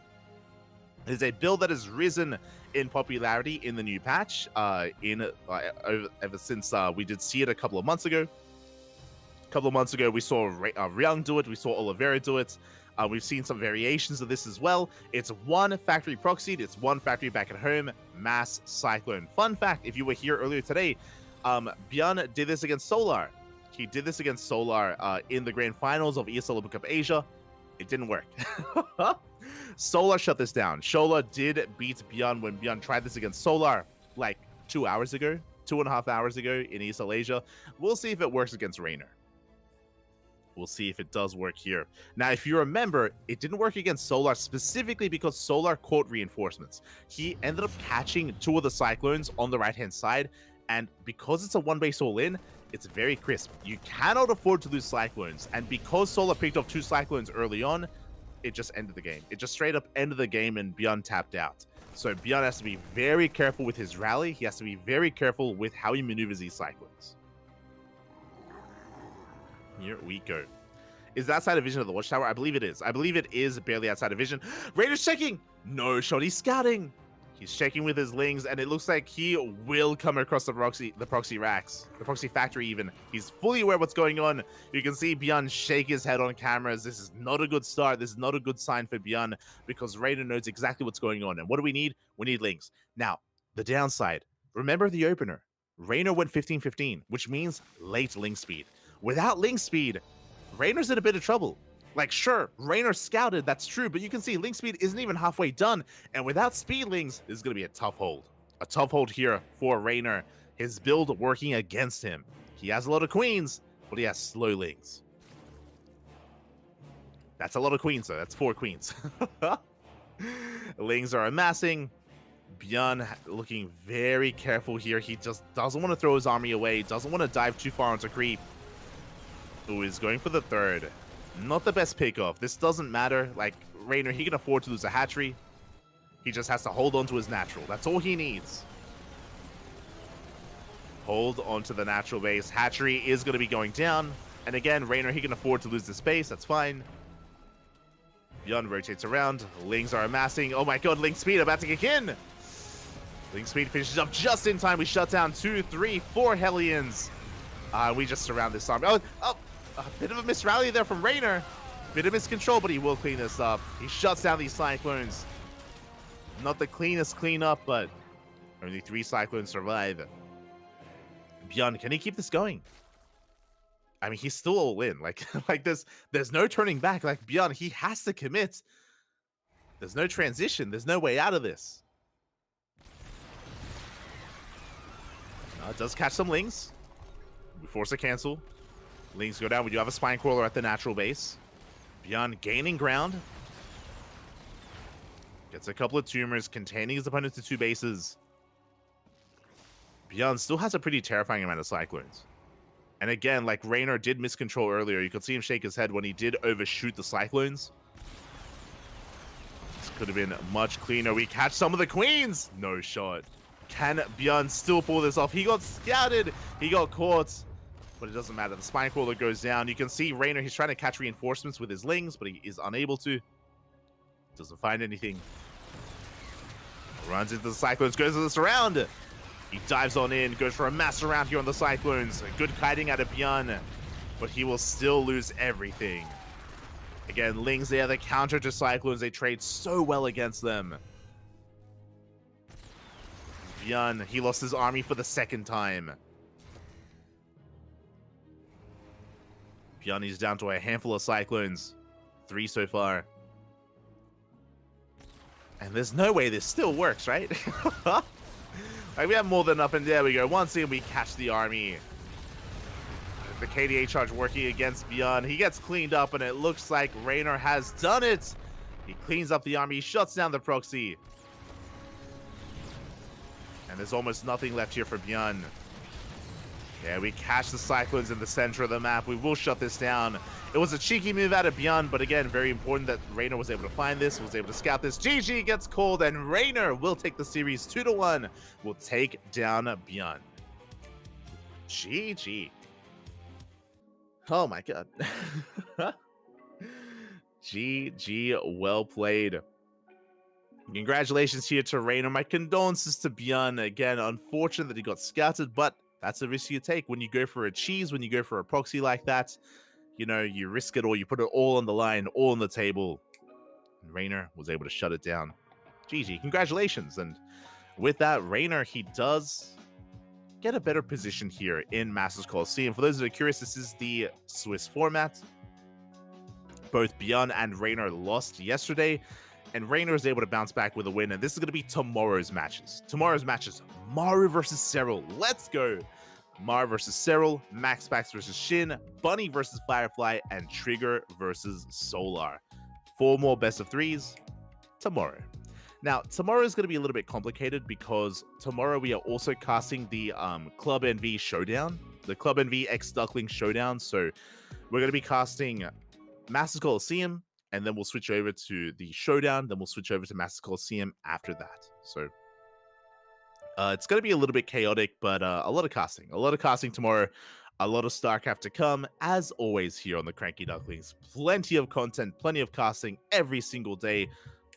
It is a build that has risen in popularity in the new patch. Ever since we did see it a couple of months ago. A couple of months ago, we saw Ryung do it. We saw Olivera do it. We've seen some variations of this as well. It's 1 factory proxied. It's 1 factory back at home. Mass cyclone. Fun fact, if you were here earlier today, Bjorn did this against Solar. He did this against Solar in the grand finals of ESL Open Cup Asia. It didn't work. Solar shut this down. Solar did beat Bjorn when Bjorn tried this against Solar like 2 hours ago, 2.5 hours ago in ESL Asia. We'll see if it works against Raynor. We'll see if it does work here. Now, if you remember, it didn't work against Solar specifically because Solar caught reinforcements. He ended up catching 2 of the Cyclones on the right-hand side, and because it's a 1 base all-in, it's very crisp. You cannot afford to lose Cyclones, and because Solar picked off 2 Cyclones early on, it just ended the game. It just straight up ended the game, and Bjorn tapped out. So Bjorn has to be very careful with his rally. He has to be very careful with how he maneuvers these Cyclones. Here we go. Is that outside of vision of the watchtower? I believe it is. I believe it is barely outside of vision. Raider's checking. No shot. He's scouting. He's checking with his lings, and it looks like he will come across the proxy racks, the proxy factory even. He's fully aware what's going on. You can see Bjorn shake his head on cameras. This is not a good start. This is not a good sign for Bjorn, because Rainer knows exactly what's going on. And what do we need? We need lings. Now, the downside. Remember the opener. Rainer went 15-15, which means late ling speed. Without ling speed, Rainer's in a bit of trouble. Like, sure, Rainer scouted, that's true, but you can see Link Speed isn't even halfway done, and without Speedlings, this is going to be a tough hold. A tough hold here for Rainer. His build working against him. He has a lot of queens, but he has slow lings. That's a lot of queens, though. That's 4 queens. Lings are amassing. Bjorn looking very careful here. He just doesn't want to throw his army away, doesn't want to dive too far into creep. Ooh, he's going for the third. Not the best pick-off. This doesn't matter. Like, Rainer, he can afford to lose a hatchery. He just has to hold on to his natural. That's all he needs. Hold on to the natural base. Hatchery is going to be going down. And again, Rainer, he can afford to lose the space. That's fine. Bjorn rotates around. Lings are amassing. Oh my god, Ling Speed about to kick in. Ling Speed finishes up just in time. We shut down 2, 3, 4 Hellions. We just surround this army. Oh, a bit of a misrally there from Rainer. Bit of miscontrol, but he will clean this up. He shuts down these Cyclones. Not the cleanest cleanup, but only 3 Cyclones survive. Bjorn, can he keep this going? I mean, he's still all in. Like there's no turning back. Like, Bjorn, he has to commit. There's no transition. There's no way out of this. It does catch some lings. We force a cancel. Lings go down. We do have a spine crawler at the natural base. Bjorn gaining ground. Gets a couple of tumors, containing his opponent to 2 bases. Bjorn still has a pretty terrifying amount of Cyclones. And again, like Rainer did miscontrol earlier. You could see him shake his head when he did overshoot the Cyclones. This could have been much cleaner. We catch some of the queens. No shot. Can Bjorn still pull this off? He got scouted. He got caught. But it doesn't matter. The spine crawler goes down. You can see Rainer, he's trying to catch reinforcements with his lings, but he is unable to. Doesn't find anything. Runs into the Cyclones, goes to the surround. He dives on in, goes for a mass surround here on the Cyclones. A good kiting out of Bjorn, but he will still lose everything. Again, lings, they are the counter to Cyclones. They trade so well against them. Bjorn, he lost his army for the 2nd time. Bjorn is down to a handful of Cyclones. 3 so far. And there's no way this still works, right? Like, we have more than enough, and there we go. Once again, we catch the army. The KDA charge working against Bjorn. He gets cleaned up, and it looks like Rainer has done it. He cleans up the army, shuts down the proxy. And there's almost nothing left here for Bjorn. Yeah, we catch the Cyclones in the center of the map. We will shut this down. It was a cheeky move out of Bjorn, but again, very important that Rainer was able to find this, was able to scout this. GG gets called, and Rainer will take the series 2-1. Will take down Bjorn. GG. Oh my god. GG, well played. Congratulations here to Rainer. My condolences to Bjorn. Again, unfortunate that he got scouted, but that's a risk you take when you go for a cheese, when you go for a proxy like that. You know, you risk it all, you put it all on the line, all on the table. And Rainer was able to shut it down. GG, congratulations. And with that, Rainer, he does get a better position here in Masters Coliseum. For those that are curious, this is the Swiss format. Both Bjorn and Rainer lost yesterday, and Rainer is able to bounce back with a win. And this is going to be tomorrow's matches. Tomorrow's matches, Maru versus Cyril. Let's go. Maru versus Cyril, Max Pax versus Shin, Bunny versus Firefly, and Trigger versus Solar. 4 more best of 3s tomorrow. Now, tomorrow is going to be a little bit complicated because tomorrow we are also casting the Club NV Showdown, the Club NV X Ducklings Showdown. So we're going to be casting Masters Coliseum, and then we'll switch over to the Showdown, then we'll switch over to Masters Coliseum after that. So it's going to be a little bit chaotic, but a lot of casting tomorrow, a lot of StarCraft to come, as always here on the CranKy Ducklings. Plenty of content, plenty of casting every single day,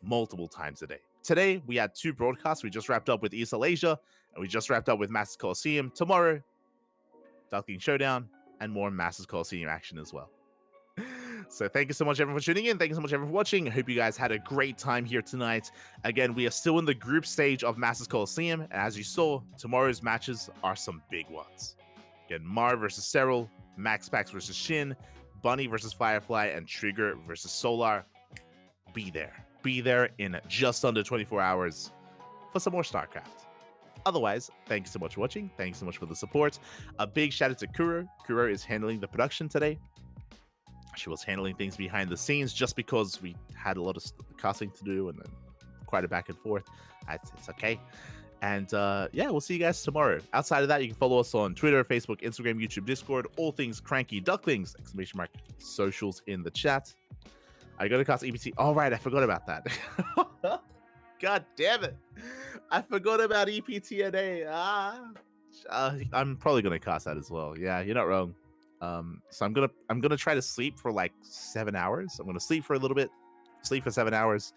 multiple times a day. today we had 2 broadcasts. We just wrapped up with ESL Asia, and we just wrapped up with Masters Coliseum. Tomorrow, Duckling Showdown, and more Masters Coliseum action as well. So thank you so much, everyone, for tuning in. Thank you so much, everyone, for watching. I hope you guys had a great time here tonight. Again, we are still in the group stage of Masters Coliseum, and as you saw, tomorrow's matches are some big ones. Again, Mar versus Cyril, Max Pax versus Shin, Bunny versus Firefly, and Trigger versus Solar. Be there. Be there in just under 24 hours for some more StarCraft. Otherwise, thank you so much for watching. Thank you so much for the support. A big shout out to Kuro. Kuro is handling the production today. She was handling things behind the scenes just because we had a lot of casting to do and then quite a back and forth. It's okay. And yeah, we'll see you guys tomorrow. Outside of that, you can follow us on Twitter, Facebook, Instagram, YouTube, Discord, all things CranKy Ducklings, !, socials in the chat. I gotta cast EPT. All right, I forgot about that. God damn it. I forgot about EPTNA. I'm probably gonna cast that as well. Yeah, you're not wrong. So I'm gonna try to sleep for like 7 hours. I'm gonna sleep for a little bit, sleep for 7 hours,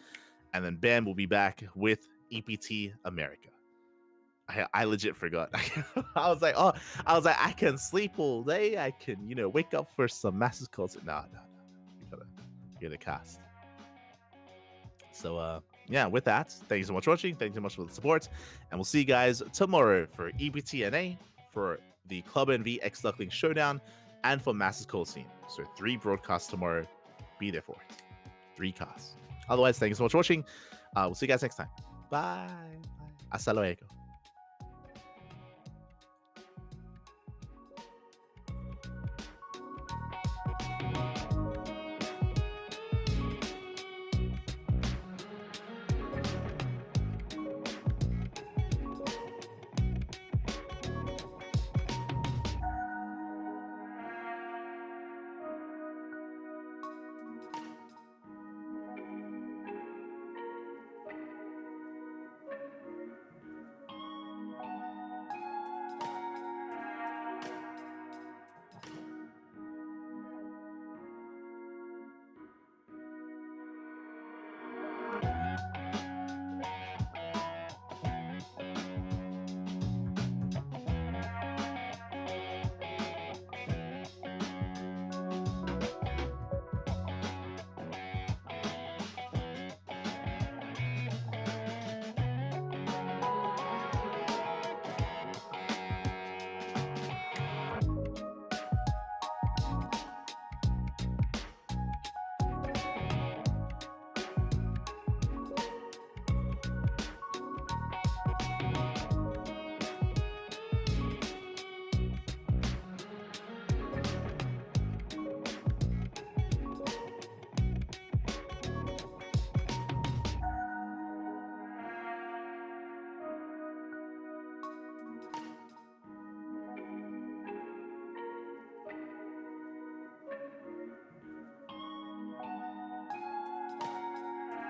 and then bam, we'll be back with EPT America. I legit forgot. I was like, I can sleep all day. I can, wake up for some Masters calls. No. You gotta cast. So yeah, with that, thank you so much for watching. Thank you so much for the support, and we'll see you guys tomorrow for EPTNA, for the Club NV X Duckling Showdown, and for Masters Coliseum. So 3 broadcasts tomorrow. Be there for it. 3 casts. Otherwise, thank you so much for watching. We'll see you guys next time. Bye. Hasta luego.